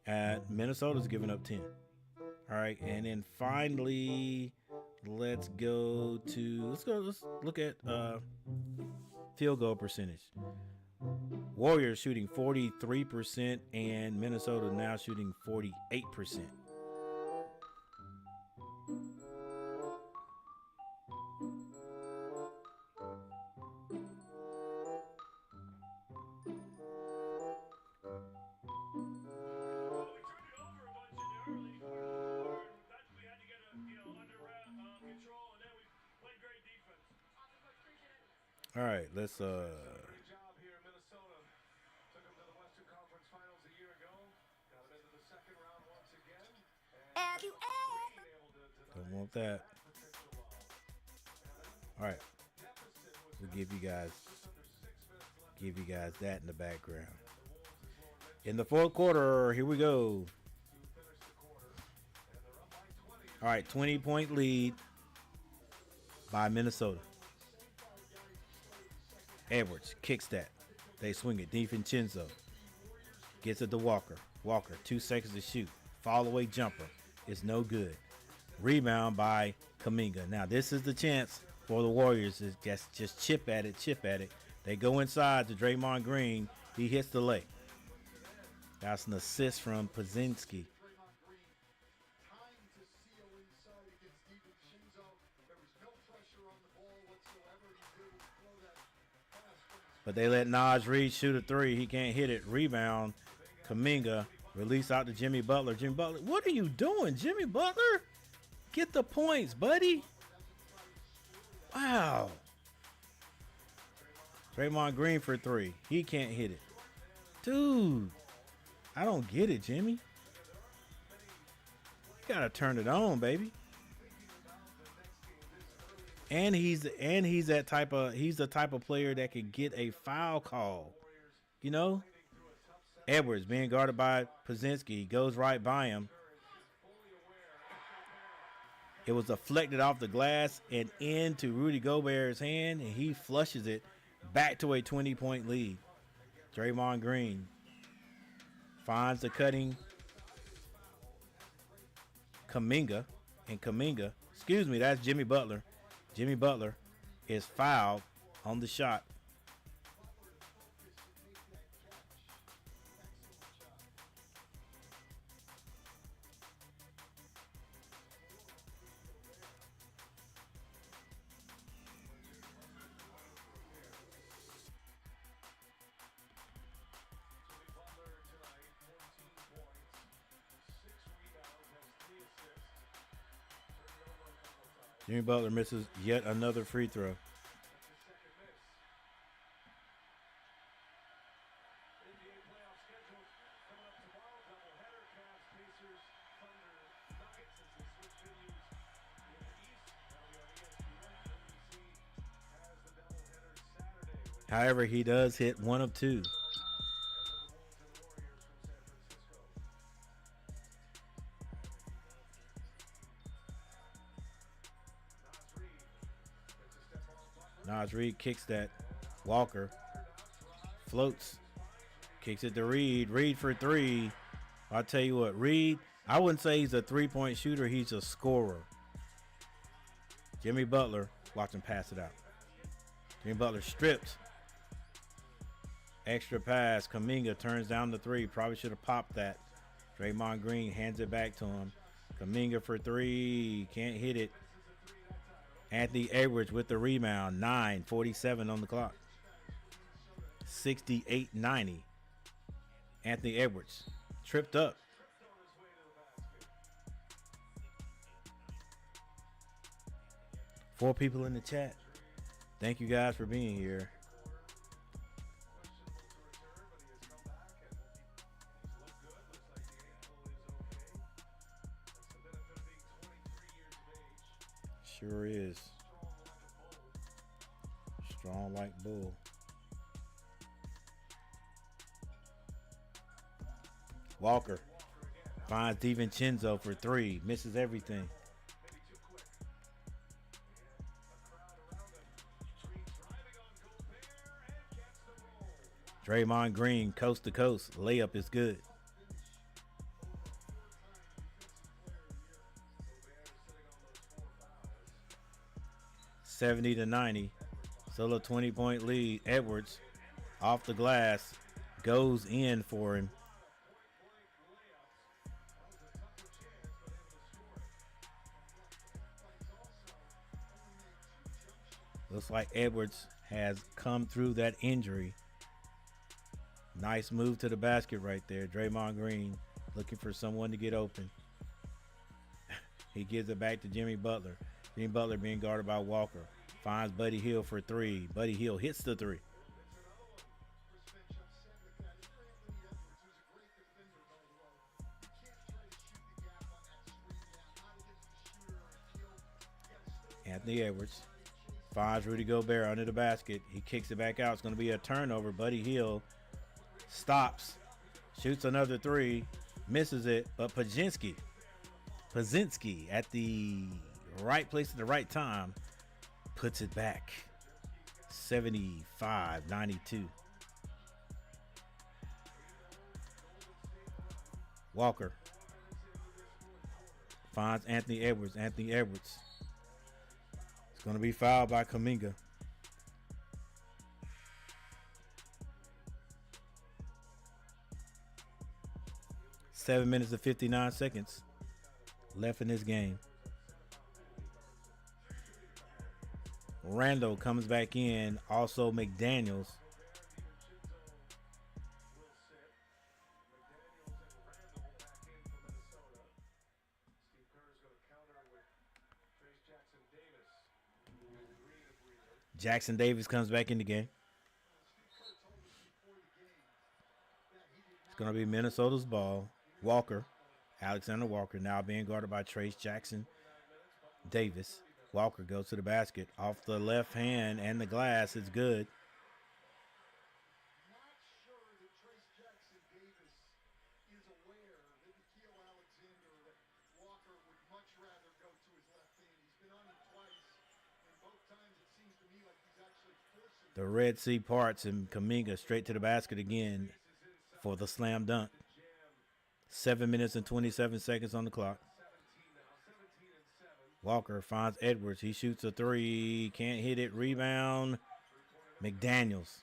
And Minnesota's given up 10. All right, and then finally, let's look at field goal percentage. Warriors shooting 43% and Minnesota now shooting 48%. All right, let's Great job here in Minnesota. Took them to the Western Conference Finals a year ago. Got them into the second round once again. don't want that. All right, we'll give you guys that in the background. In the fourth quarter, here we go. All right, 20-point lead by Minnesota. Edwards kicks that. They swing it. DiVincenzo gets it to Walker. Walker, 2 seconds to shoot. Fall away jumper. It's no good. Rebound by Kuminga. Now, this is the chance for the Warriors to just chip at it. They go inside to Draymond Green. He hits the lay. That's an assist from Podziemski. But they let Naj Reid shoot a 3. He can't hit it. Rebound. Kuminga. Release out to Jimmy Butler. Jimmy Butler. What are you doing, Jimmy Butler? Get the points, buddy. Wow. Draymond Green for 3. He can't hit it. Dude. I don't get it, Jimmy. You gotta turn it on, baby. And he's the type of player that could get a foul call. You know? Edwards being guarded by Podziemski, goes right by him. It was deflected off the glass and into Rudy Gobert's hand, and he flushes it. Back to a 20-point lead. Draymond Green finds the cutting Kuminga. And Kuminga, excuse me, that's Jimmy Butler. Jimmy Butler is fouled on the shot. Jimmy Butler misses yet another free throw. However, he does hit one of two. Nas Reed kicks that. Walker floats. Kicks it to Reed. Reed for three. I'll tell you what, Reed, I wouldn't say he's a three-point shooter. He's a scorer. Jimmy Butler, watch him pass it out. Jimmy Butler stripped. Extra pass. Kuminga turns down the three. Probably should have popped that. Draymond Green hands it back to him. Kuminga for three. Can't hit it. Anthony Edwards with the rebound. 9:47 on the clock. 68-90. Anthony Edwards tripped up. Four people in the chat. Thank you guys for being here. Sure is. Strong like bull. Walker finds DiVincenzo for three. Misses everything. Draymond Green, coast to coast. Layup is good. $70-90. Still a 20-point lead. Edwards off the glass. Goes in for him. Looks like Edwards has come through that injury. Nice move to the basket right there. Draymond Green looking for someone to get open. He gives it back to Jimmy Butler. Jimmy Butler being guarded by Walker. Finds Buddy Hield for three. Buddy Hield hits the three. Anthony Edwards finds Rudy Gobert under the basket. He kicks it back out. It's going to be a turnover. Buddy Hield stops, shoots another three, misses it, but Pazinski at the right place at the right time puts it back. 75-92. Walker finds Anthony Edwards. Anthony Edwards is going to be fouled by Kuminga. Seven minutes and 59 seconds left in this game. Randall comes back in. Also McDaniels. Jackson Davis comes back in the game. It's going to be Minnesota's ball. Walker, Alexander Walker, now being guarded by Trace Jackson Davis. Walker goes to the basket. Off the left hand and the glass. It's good. The Red Sea parts and Kuminga straight to the basket again for the slam dunk. 7 minutes and 27 seconds on the clock. Walker finds Edwards. He shoots a three. Can't hit it. Rebound. McDaniels.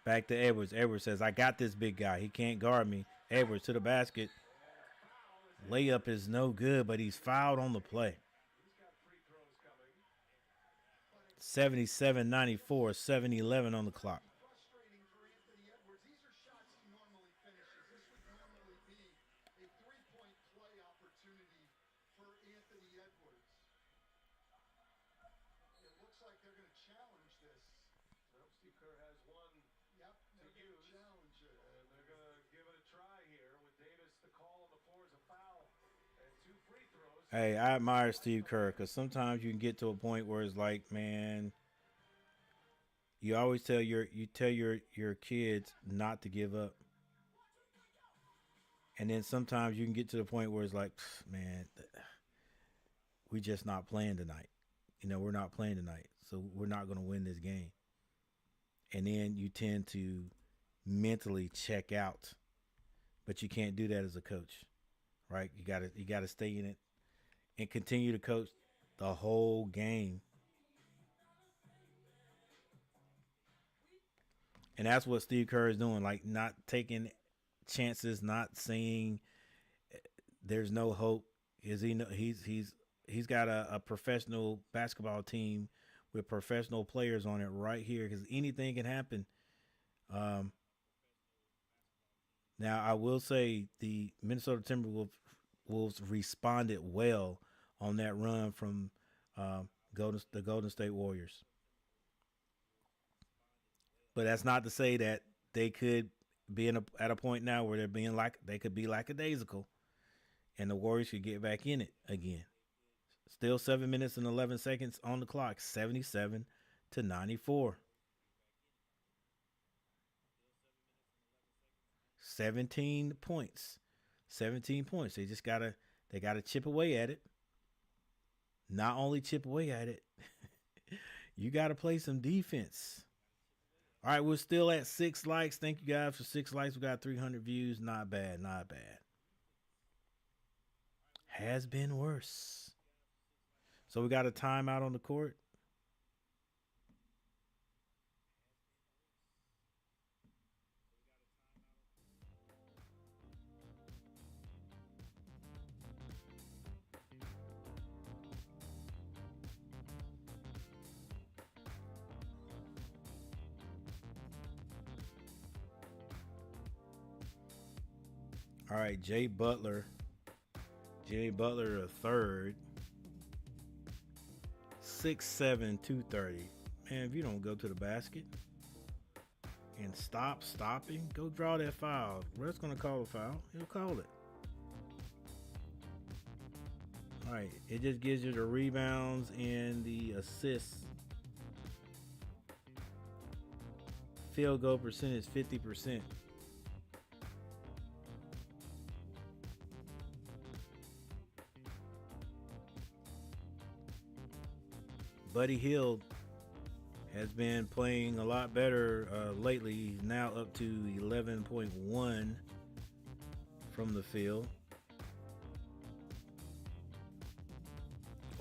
Back to Edwards. Edwards says, I got this big guy. He can't guard me. Edwards to the basket. Layup is no good, but he's fouled on the play. 77-94, 7-11 on the clock. Frustrating for Anthony Edwards. These are shots he normally finishes. This would normally be a three-point play opportunity for Anthony Edwards. It looks like they're going to challenge this. Well, Steve Kerr has one Yep, they're to going to use, challenge it. and they're going to give it a try here with Davis. The call on the floor is a foul and 2 free throws. Hey, I admire Steve Kerr because sometimes you can get to a point where it's like, man, you always tell your kids not to give up. And then sometimes you can get to the point where it's like, man, we just not playing tonight. You know, we're not playing tonight, so we're not going to win this game. And then you tend to mentally check out, but you can't do that as a coach, right? You got to stay in it and continue to coach the whole game. And that's what Steve Kerr is doing, like not taking chances, not saying there's no hope. He's got a professional basketball team with professional players on it right here because anything can happen. Now, I will say the Minnesota Timberwolves responded well on that run from the Golden State Warriors. But that's not to say that they could be at a point now where they could be lackadaisical, and the Warriors could get back in it again. Still 7 minutes and 11 seconds on the clock, 77-94. 17 points. 17 points. They gotta chip away at it. Not only chip away at it, you gotta play some defense. All right, we're still at 6 likes. Thank you guys for 6 likes. We got 300 views. Not bad, not bad. Has been worse. So we got a timeout on the court. All right, Jay Butler the third. 6'7", 230. Man, if you don't go to the basket and stopping, go draw that foul. Ref's gonna call a foul. He'll call it. All right, it just gives you the rebounds and the assists. Field goal percentage 50%. Buddy Hield has been playing a lot better lately. He's now up to 11.1 from the field,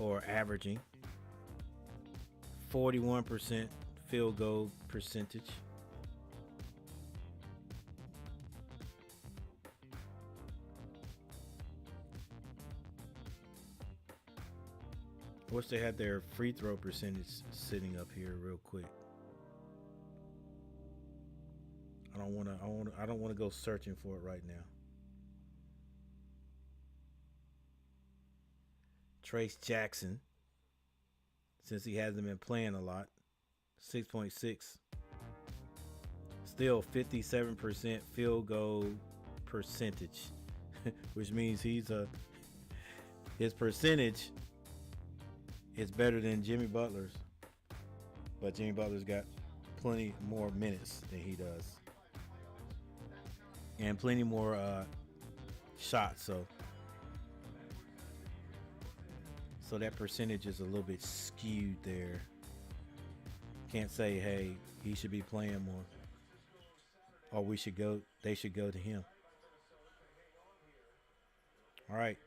or averaging 41% field goal percentage. I wish they had their free throw percentage sitting up here real quick. I don't want to go searching for it right now. Trace Jackson, since he hasn't been playing a lot, 6.6. Still 57% field goal percentage, which means his percentage is better than Jimmy Butler's, but Jimmy Butler's got plenty more minutes than he does, and plenty more shots. So that percentage is a little bit skewed there. Can't say, hey, he should be playing more, or we should go. They should go to him. All right,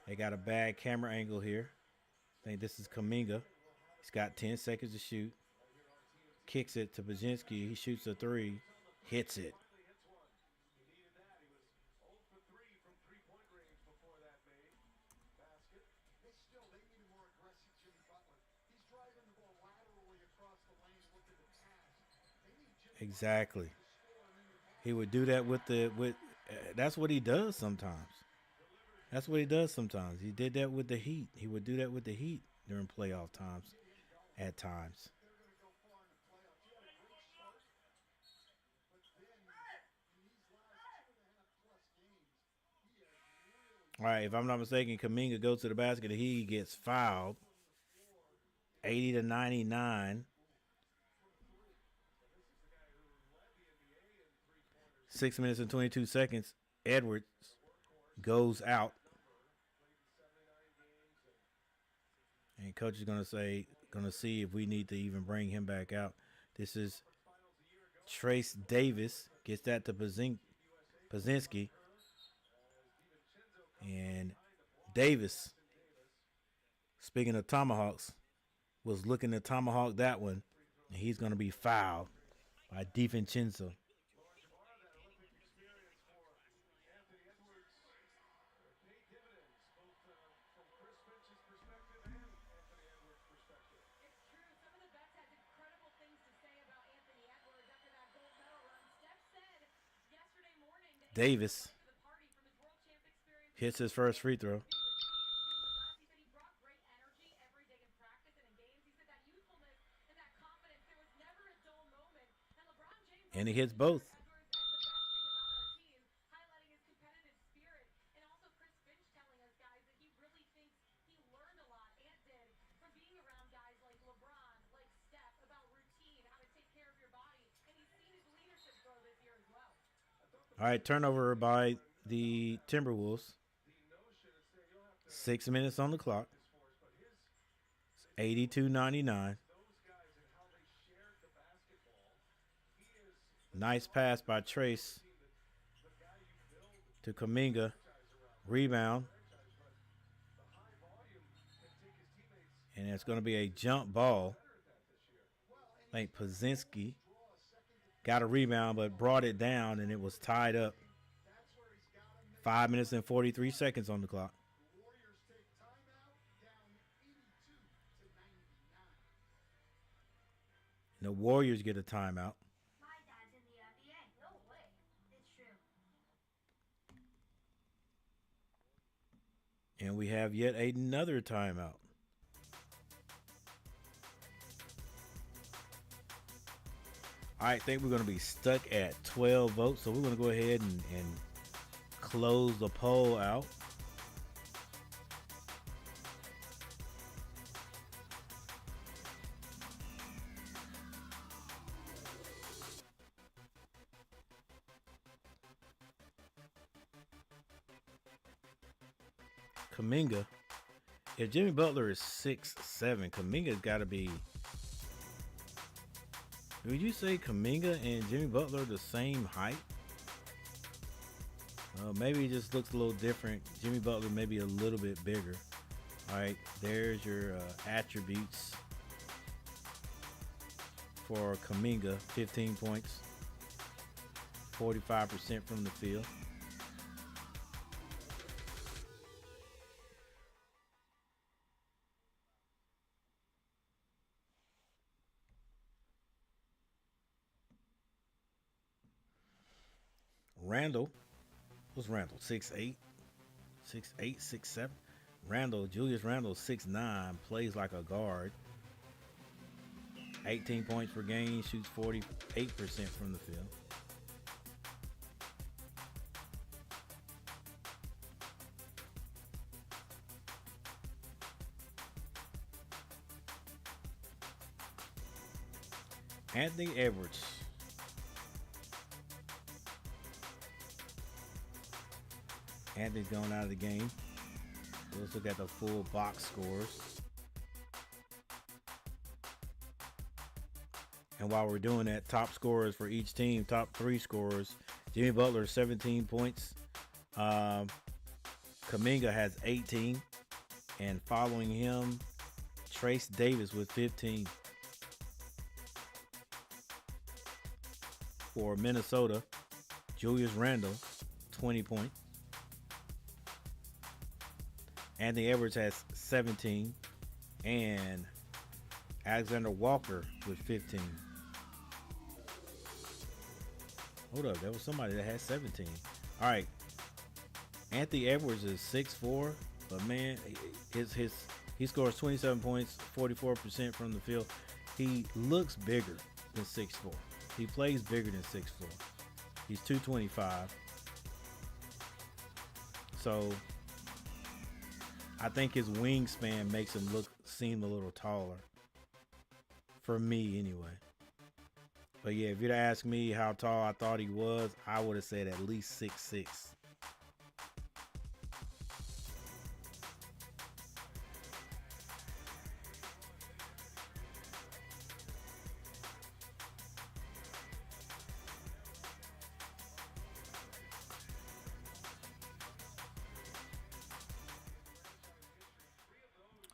they got a bad camera angle here. I think this is Kaminga. He's got 10 seconds to shoot. Kicks it to Bazinski. He shoots a three, hits it. They needed more aggressive Jimmy Butler. He's driving the ball laterally across the lane looking to pass. They need Jimmy Exactly. Butler to score, and then you're He would do that with the with. That's what he does sometimes. That's what he does sometimes. He did that with the Heat. He would do that with the Heat during playoff times. At times. they're going to go far in the playoffs. He had a great start, but then in these last 2.5+ games, he has really All right, if I'm not mistaken, Kaminga goes to the basket. He gets fouled. 80-99. 6 minutes and 22 seconds. Edwards goes out. And coach is going to see if we need to even bring him back out. This is Trace Davis. Gets that to Pazinski. And Davis, speaking of tomahawks, was looking to tomahawk that one. And he's going to be fouled by DiVincenzo. Davis hits his first free throw. And he hits both. All right, turnover by the Timberwolves. 6 minutes on the clock. 82-99. Nice pass by Trace to Kaminga. Rebound. And it's going to be a jump ball. I think Pazinski got a rebound, but brought it down, and it was tied up. 5 minutes and 43 seconds on the clock. The Warriors take timeout down 82-99. And the Warriors get a timeout. My dad's in the NBA. No way. It's true. And we have yet another timeout. I think we're going to be stuck at 12 votes, so we're going to go ahead and close the poll out. Kaminga. If Jimmy Butler is 6'7", Kaminga's got to be... Would you say Kaminga and Jimmy Butler are the same height? Maybe he just looks a little different. Jimmy Butler maybe a little bit bigger. All right, there's your attributes for Kaminga. 15 points, 45% from the field. Randall, what's Randall? 6'8", 6'8", 6'7". Randall, Julius Randall, 6'9", plays like a guard. 18 points per game, shoots 48% from the field. Anthony Edwards. Anthony's going out of the game. So let's look at the full box scores. And while we're doing that, top scorers for each team, top three scorers. Jimmy Butler, 17 points. Kuminga has 18. And following him, Trace Davis with 15. For Minnesota, Julius Randle, 20 points. Anthony Edwards has 17. And Alexander Walker with 15. Hold up, there was somebody that had 17. All right. Anthony Edwards is 6'4", but man, he scores 27 points, 44% from the field. He looks bigger than 6'4". He plays bigger than 6'4". He's 225. So I think his wingspan makes him seem a little taller. For me, anyway. But yeah, if you'd ask me how tall I thought he was, I would have said at least 6'6".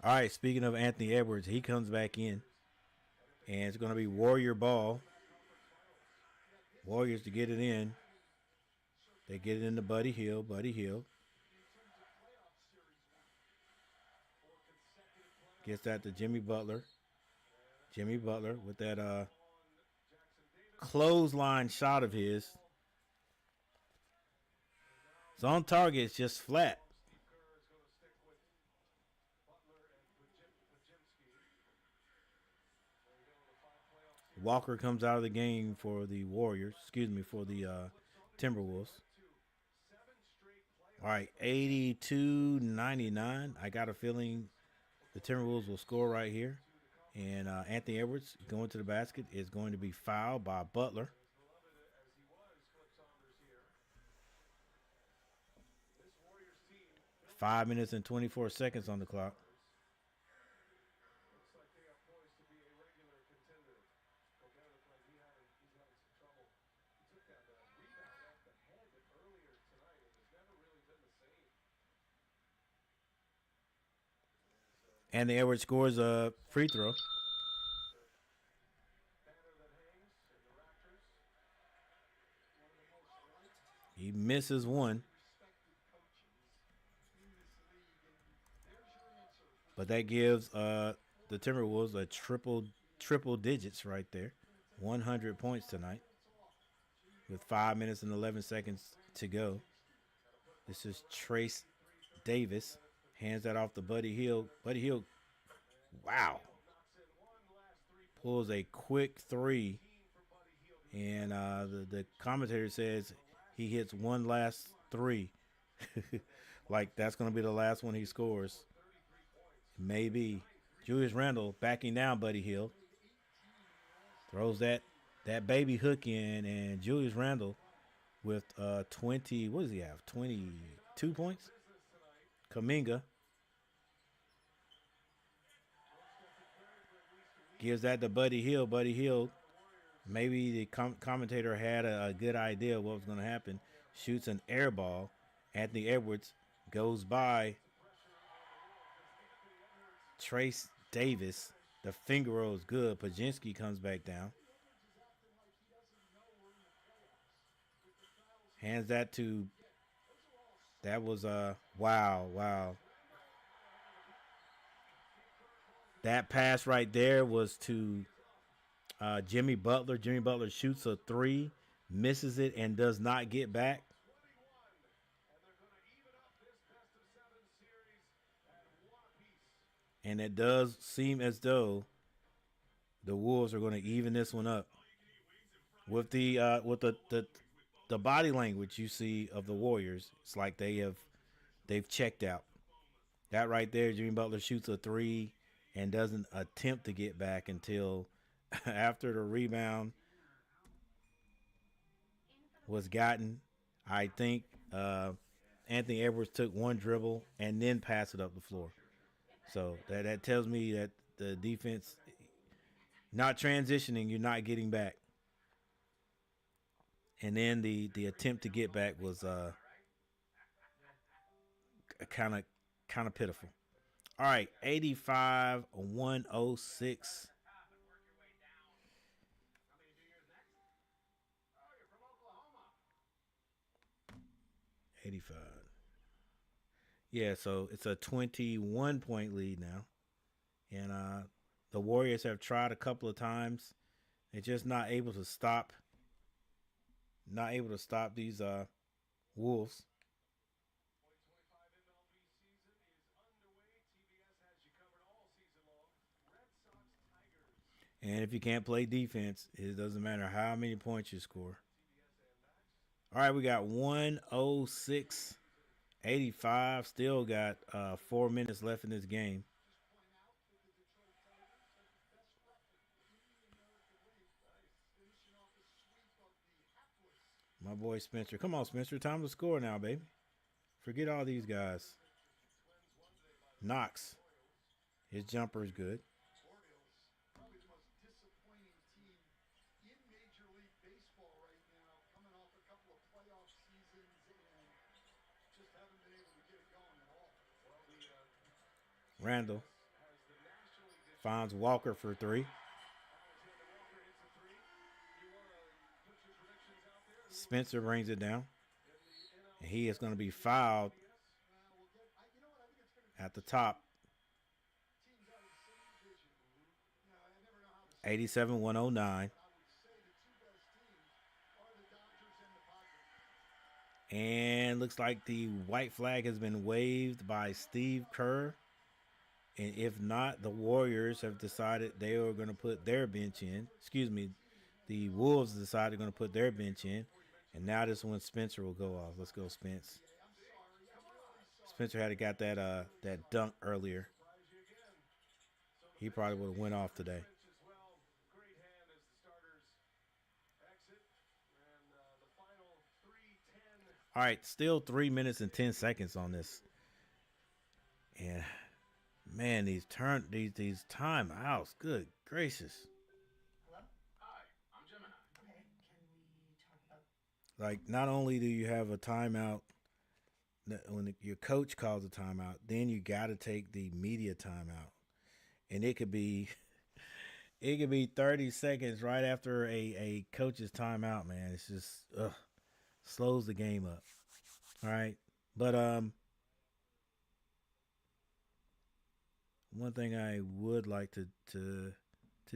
All right, speaking of Anthony Edwards, he comes back in. And it's going to be Warrior ball. Warriors to get it in. They get it into Buddy Hield. Buddy Hield gets that to Jimmy Butler. Jimmy Butler with that clothesline shot of his. It's on target. It's just flat. Walker comes out of the game for the Warriors. For the Timberwolves. All right, 82-99. I got a feeling the Timberwolves will score right here. And Anthony Edwards going to the basket is going to be fouled by Butler. 5 minutes and 24 seconds on the clock. And the Edwards scores a free throw. He misses one. But that gives the Timberwolves a triple digits right there. 100 points tonight. With 5 minutes and 11 seconds to go. This is Trace Davis. Hands that off to Buddy Hield. Buddy Hield, wow. Pulls a quick three. And the commentator says he hits one last three. Like that's going to be the last one he scores. Maybe. Julius Randle backing down Buddy Hield. Throws that baby hook in. And Julius Randle with 20, what does he have? 22 points? Kuminga gives that to Buddy Hield. Buddy Hield, maybe the commentator had a good idea of what was going to happen. Shoots an air ball. Anthony Edwards goes by Trace Davis. The finger roll is good. Pajinski comes back down. Hands that to, that was wow. That pass right there was to Jimmy Butler. Jimmy Butler shoots a three, misses it, and does not get back. And it does seem as though the Wolves are going to even this one up. With the body language you see of the Warriors, it's like they've checked out. That right there, Jimmy Butler shoots a three and doesn't attempt to get back until after the rebound was gotten. I think Anthony Edwards took one dribble and then passed it up the floor. So that tells me that the defense Not transitioning, you're not getting back. And then the attempt to get back was kind of pitiful. All right, 85-106. 85. Yeah, so it's a 21-point lead now. And the Warriors have tried a couple of times. They're just not able to stop. Not able to stop these Wolves. 2025 MLB season is underway. TBS has you covered all season long. Red Sox Tigers. And if you can't play defense, it doesn't matter how many points you score. All right, we got 106-85. Still got 4 minutes left in this game. My boy Spencer. Come on, Spencer. Time to score now, baby. Forget all these guys. Knox. His jumper is good. Orioles, probably the most disappointing team in Major League Baseball right now, coming off a couple of playoff seasons and just haven't been able to get it going at all. Randall finds Walker for 3. Spencer brings it down. And he is going to be fouled at the top. 87-109. And looks like the white flag has been waved by Steve Kerr. And if not, the Warriors have decided they are going to put their bench in. Excuse me. The Wolves decided they're going to put their bench in. And now this one Spencer will go off. Let's go, Spence. Spencer had got that dunk earlier. He probably would have went off today. All right, still 3 minutes and 10 seconds on this. And man, these timeouts, good gracious. Hello? Hi, I'm Gemini. Okay, can we talk about... Like, not only do you have a timeout when your coach calls a timeout, then you got to take the media timeout. And it could be 30 seconds right after a coach's timeout, man. It's just slows the game up. All right. But one thing I would like to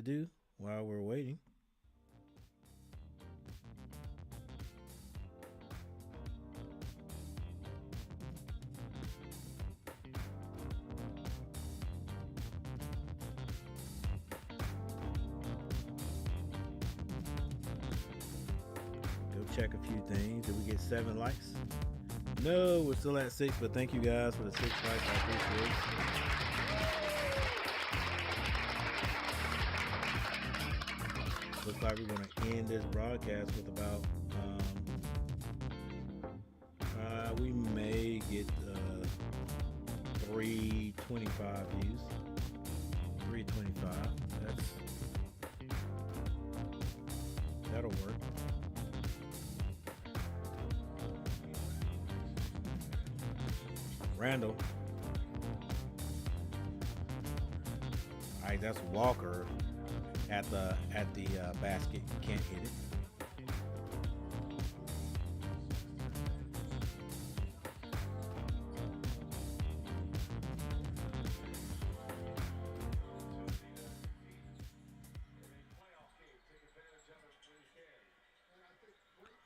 do while we're waiting. Check a few things. Did we get 7 likes? No, we're still at 6, but thank you guys for the 6 likes. I appreciate it. Looks like we're going to end this broadcast with about we may get 325 views. 325. That'll work. Randall. All right, that's Walker at the basket. Can't hit it.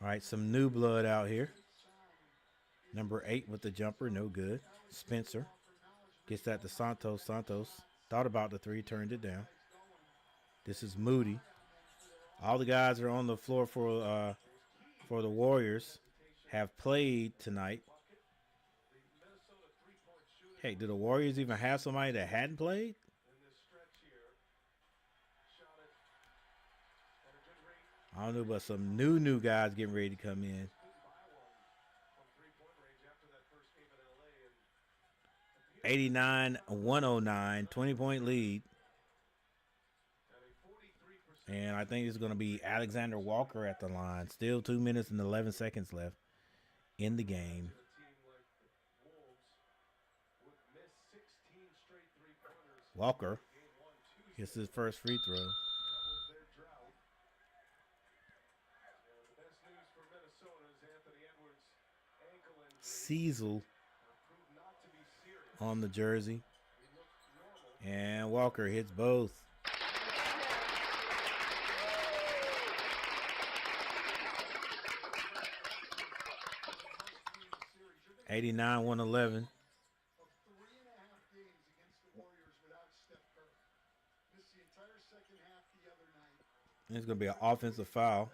All right, some new blood out here. Number 8 with the jumper, no good. Spencer gets that to Santos. Santos thought about the 3, turned it down. This is Moody. All the guys are on the floor for the Warriors have played tonight. Hey, do the Warriors even have somebody that hadn't played? I don't know, but some new guys getting ready to come in. 89-109, 20-point lead. And I think it's going to be Alexander Walker at the line. Still 2 minutes and 11 seconds left in the game. A team like the Wolves would miss 16 straight three-pointers. Walker Game 1 Tuesday. gets his first free throw. That was their drought. And the best news for Minnesota is Anthony Edwards' ankle injury Cecil proved not to be serious. on the jersey. He looked normal. And Walker hits both. 89-111. Of 3.5 games against the Warriors without Steph Curry. Missed the entire second half the other night. It's going to be an offensive foul,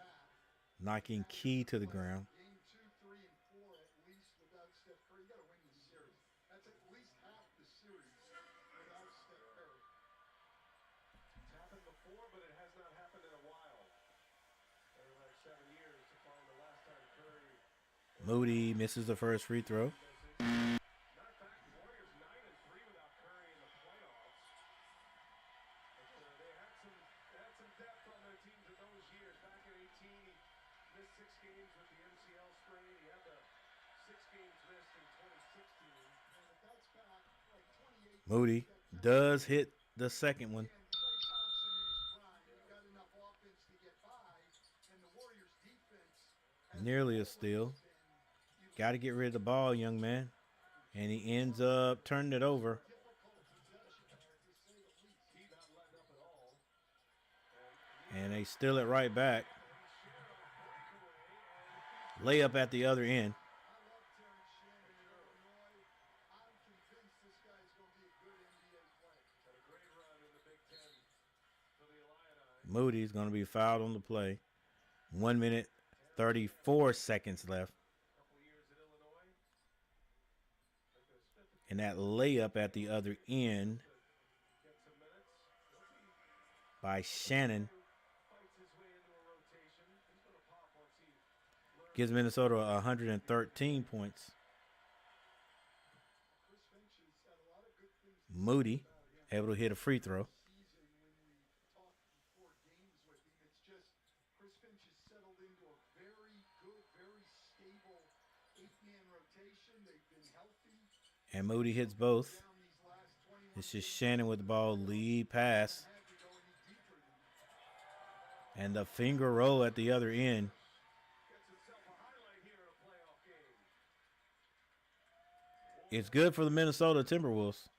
knocking Key to the ground. Game 2, 3, and 4 at least without Steph Curry. You got to win the series. That's at least half the series without Steph Curry. It's happened before, but it has not happened in a while. Over like 7 years to find the last time Curry. Moody misses the first free throw. Matter of fact, the Warriors 9-3 without Curry in the playoffs. But they had some depth on their teams in those years. Back in 18, he missed 6 games with the MCL strain. He had the 6 games missed in 2016. And if that's back like 28 Moody does hit the second one. and Klay Thompson in his prime, you got enough offense to get by, and the Warriors defense Nearly a steal. Got to get rid of the ball, young man. And he ends up turning it over. He not letting up at all. And they steal it right back. Layup at the other end. I love Terrence Shannon in Illinois. I'm convinced this guy's going to be a good NBA player. Had a great run in the Big Ten for the Illini. Moody's going to be fouled on the play. 1 minute, 34 seconds left. Couple years at Illinois. Like the Smith And that layup at the other end get some minutes. by Shannon Fights his way into a rotation. He's going to pop once he learns. gives Minnesota 113 points. Chris Finch has had a lot of good things to Moody able to hit a free throw. season when we talked before games with him. It's just Chris Finch has settled into a very good, very stable 8-man rotation. They've been healthy And Moody hits both. down these last 21 It's just Shannon with the ball, lead pass. had to go any deeper than that. And the finger roll at the other end. Gets himself a highlight here in a playoff game. It's good for the Minnesota Timberwolves.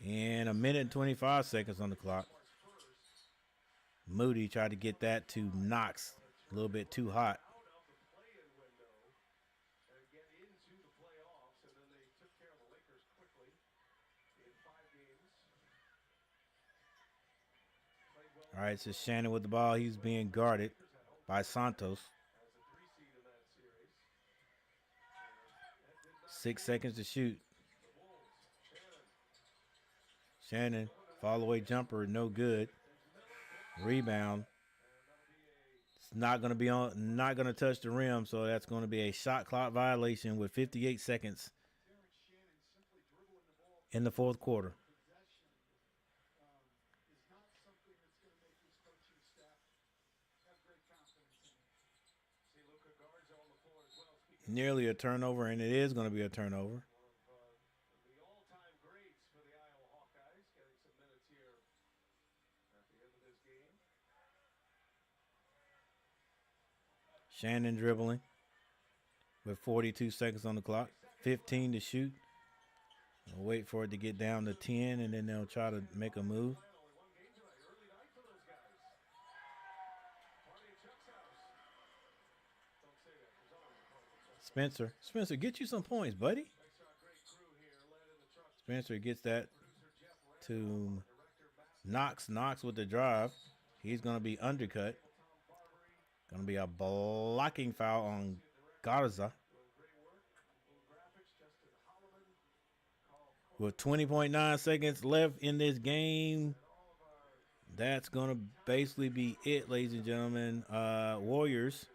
And 1 minute and 25 seconds on the clock. Moody tried to get that to Knox. A little bit too hot. Out of the play-in window and get into the playoffs, and then they took care of the Lakers quickly in 5 games. Played well All right, so Shannon with the ball. He's being guarded by Santos. as a 3 seed in that series. 6 seconds to shoot. The Wolves, Shannon, Shannon, fall away jumper, no good. Rebound. It's not gonna be on, not gonna touch the rim, so that's gonna be a shot clock violation with 58 seconds Terrence Shannon simply dribbling the ball in the fourth quarter. possession is not something that's going to make his coaching staff have great confidence in him. see Luka Garza on the floor as well. Speaking Nearly a turnover, and it is gonna be a turnover. of the all-time greats for the Iowa Hawkeyes, getting some minutes here at the end of this game. Shannon dribbling with 42 seconds on the clock. 15 to shoot. They'll wait for it to get down to 10, and then they'll try to make a move. Only one game tonight. Early night for those guys. Party at Chuck's house. Don't say that. There's always a party at Chuck's. Spencer, get you some points, buddy. Next shot, great crew here, led in the truck. Spencer gets that Producer Jeff Randolph, to director Matt Knox with the drive. He's going to be undercut. Going to be a blocking foul on Garza. doing great work. Little graphics, Justin Holloman, Carl With 20.9 seconds left in this game, that's going to basically be it, ladies and gentlemen. Warriors,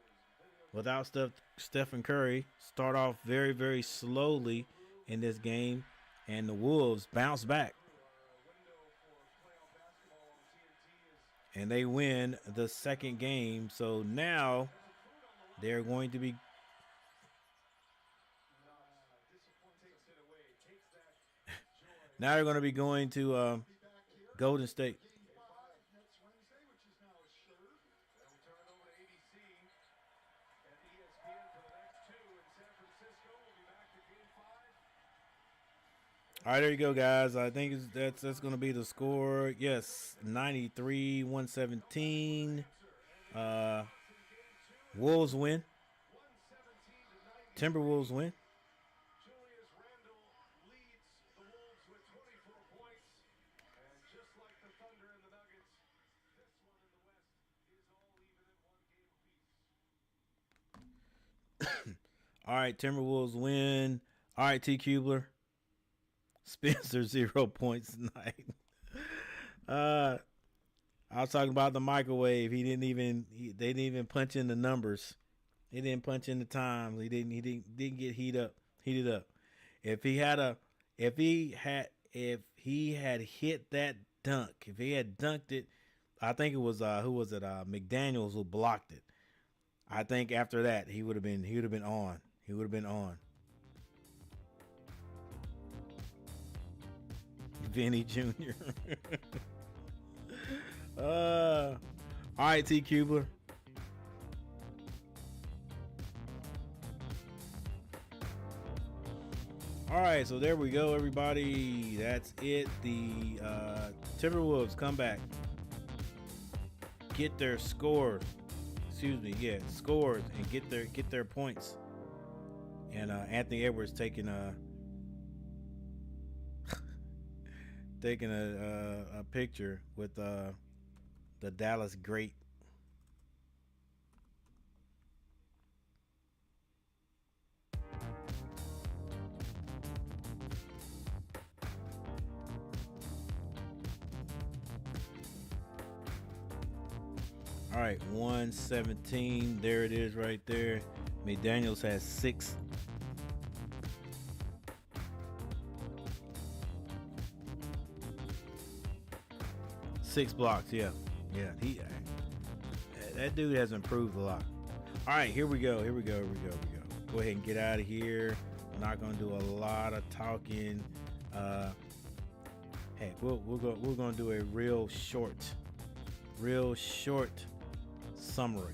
without Stephen Curry, start off very, very slowly in this game, and the Wolves bounce back. window for playoff basketball on TNT is and they win the second game. So now they're going to be Takes it away. Takes that joy. now they're going to be going to Be back here. Golden State. Game 5 next Wednesday, which is now assured. They'll turn it over to ABC and ESPN for the next two in San Francisco. We'll be back to game 5. All right, there you go, guys. I think that's going to be the score. Yes, 93-117. Wolves win. 117 to 90. Timberwolves win. Julius Randle leads the Wolves with 24 points. And just like the Thunder and the Nuggets, this one in the West is all even at one game apiece. All right, Timberwolves win. All right, T. Kubler. Spencer 0 points tonight. I was talking about the microwave. They didn't even punch in the numbers. He didn't punch in the time. He didn't get heated up. If he had hit that dunk, if he had dunked it, I think it was who was it? McDaniels who blocked it. I think after that he would have been on. He would have been on. Vinny Jr. All right, T. Kubler. All right, so there we go, everybody. That's it. The Timberwolves come back, get their scores. Scores and get their points. And Anthony Edwards taking a picture with the Dallas great. All right, 117. There it is right there. McDaniels has 6. Six blocks, yeah. That dude has improved a lot. All right, here we go. Go ahead and get out of here. I'm not gonna do a lot of talking. Hey, we're gonna do a real short summary.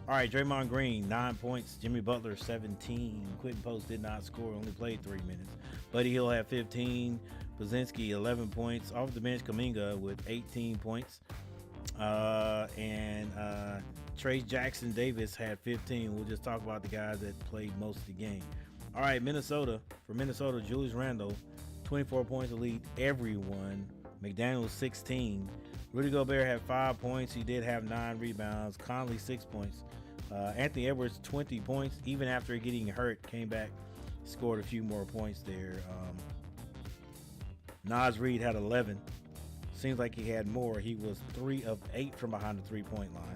All right, Draymond Green, 9 points. Jimmy Butler, 17. Quentin Post did not score, only played 3 minutes. Buddy Hield had 15. Brzezinski, 11 points. Off the bench, Kuminga with 18 points. And Trey Jackson Davis had 15. We'll just talk about the guys that played most of the game. All right, Minnesota. For Minnesota, Julius Randle, 24 points to lead everyone. McDaniels, 16. Rudy Gobert had 5 points. He did have 9 rebounds. Conley, 6 points. Anthony Edwards, 20 points. Even after getting hurt, came back, scored a few more points there. Naz Reid had 11. Seems like he had more. He was 3 of 8 from behind the three-point line.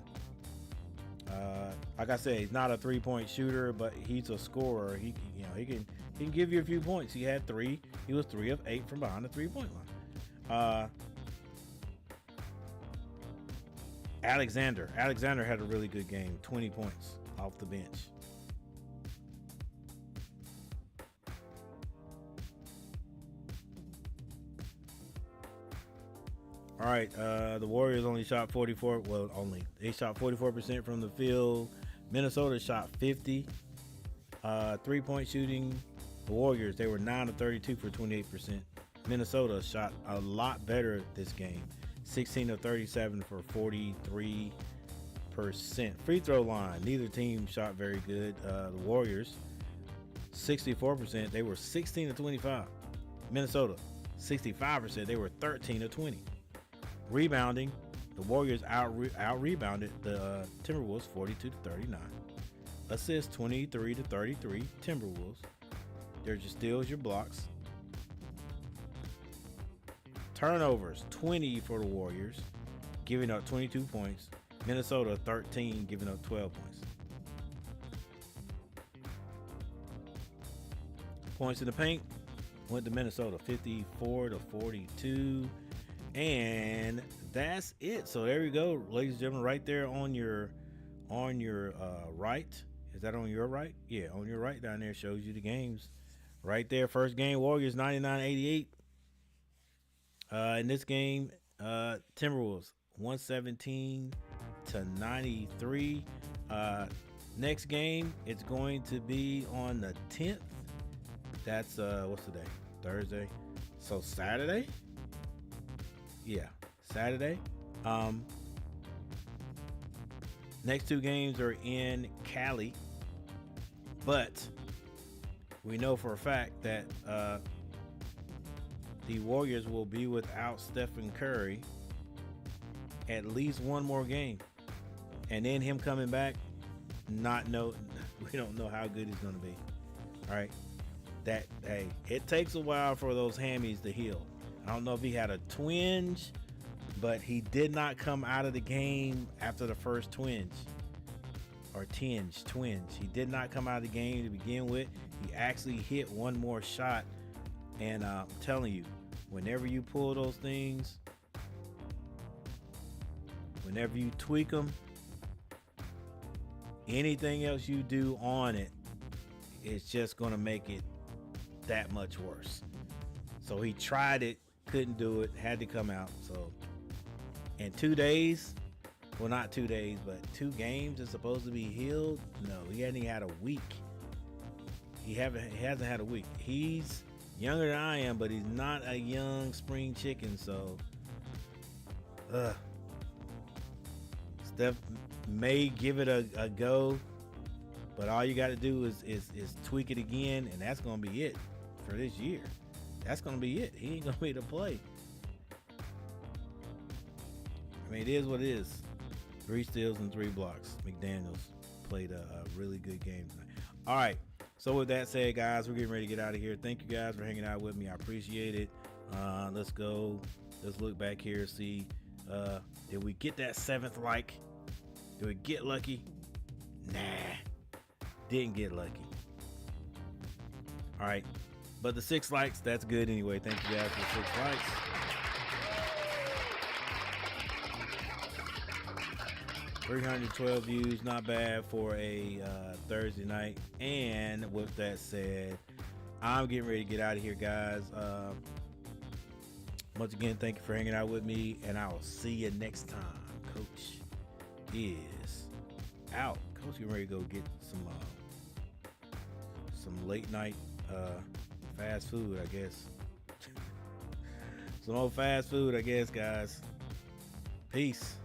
Like I said, he's not a three-point shooter, but he's a scorer. He can give you a few points. He had 3. He was 3 of 8 from behind the three-point line. Alexander had a really good game. 20 points off the bench. All right, the Warriors only shot 44. Well, they shot 44% from the field. Minnesota shot 50. 3-point shooting. The Warriors, they were 9 of 32 for 28%. Minnesota shot a lot better this game. 16 of 37 for 43%. Free throw line, neither team shot very good. The Warriors, 64%. They were 16 of 25. Minnesota, 65%. They were 13 of 20. Rebounding, the Warriors out rebounded the Timberwolves 42 to 39. Assists 23 to 33. Timberwolves. There's your steals, your blocks. Turnovers 20 for the Warriors, giving up 22 points. Minnesota 13, giving up 12 points. Points in the paint, Went to Minnesota 54-42. And that's it. So there you go, ladies and gentlemen, right there on your right. Is that on your right? Yeah, on your right down there shows you the games. Right there, first game, Warriors 99-88. In this game, Timberwolves 117-93. Next game, it's going to be on the 10th. That's what's the day? Thursday. So Saturday? Yeah, Saturday. Next two games are in Cali, but we know for a fact that the Warriors will be without Stephen Curry at least one more game, and then him coming back, we don't know how good he's going to be. All right, it takes a while for those hammies to heal. I don't know if he had a twinge, but he did not come out of the game after the first twinge. He did not come out of the game to begin with. He actually hit one more shot. And I'm telling you, whenever you pull those things, whenever you tweak them, anything else you do on it, it's just going to make it that much worse. So he tried it, couldn't do it, had to come out. So in 2 days, well, not 2 days, but 2 games is supposed to be healed. No, he hasn't even had a week. He hasn't had a week. He's younger than I am, but he's not a young spring chicken. So, Steph may give it a go, but all you got to do is tweak it again, and that's gonna be it for this year. That's gonna be it. He ain't gonna be able to play. I mean, it is what it is. 3 steals and 3 blocks. McDaniels played a really good game tonight. All right. So with that said, guys, we're getting ready to get out of here. Thank you guys for hanging out with me. I appreciate it. Let's go. Let's look back here. See, did we get that 7th like? Did we get lucky? Nah. Didn't get lucky. All right. But the 6 likes, that's good anyway. Thank you guys for the 6 likes. $312 views, not bad for a Thursday night. And with that said, I'm getting ready to get out of here, guys. Once again, thank you for hanging out with me, and I will see you next time. Coach is out. Coach getting ready to go get some late night fast food, I guess. Some old fast food, I guess, guys. Peace.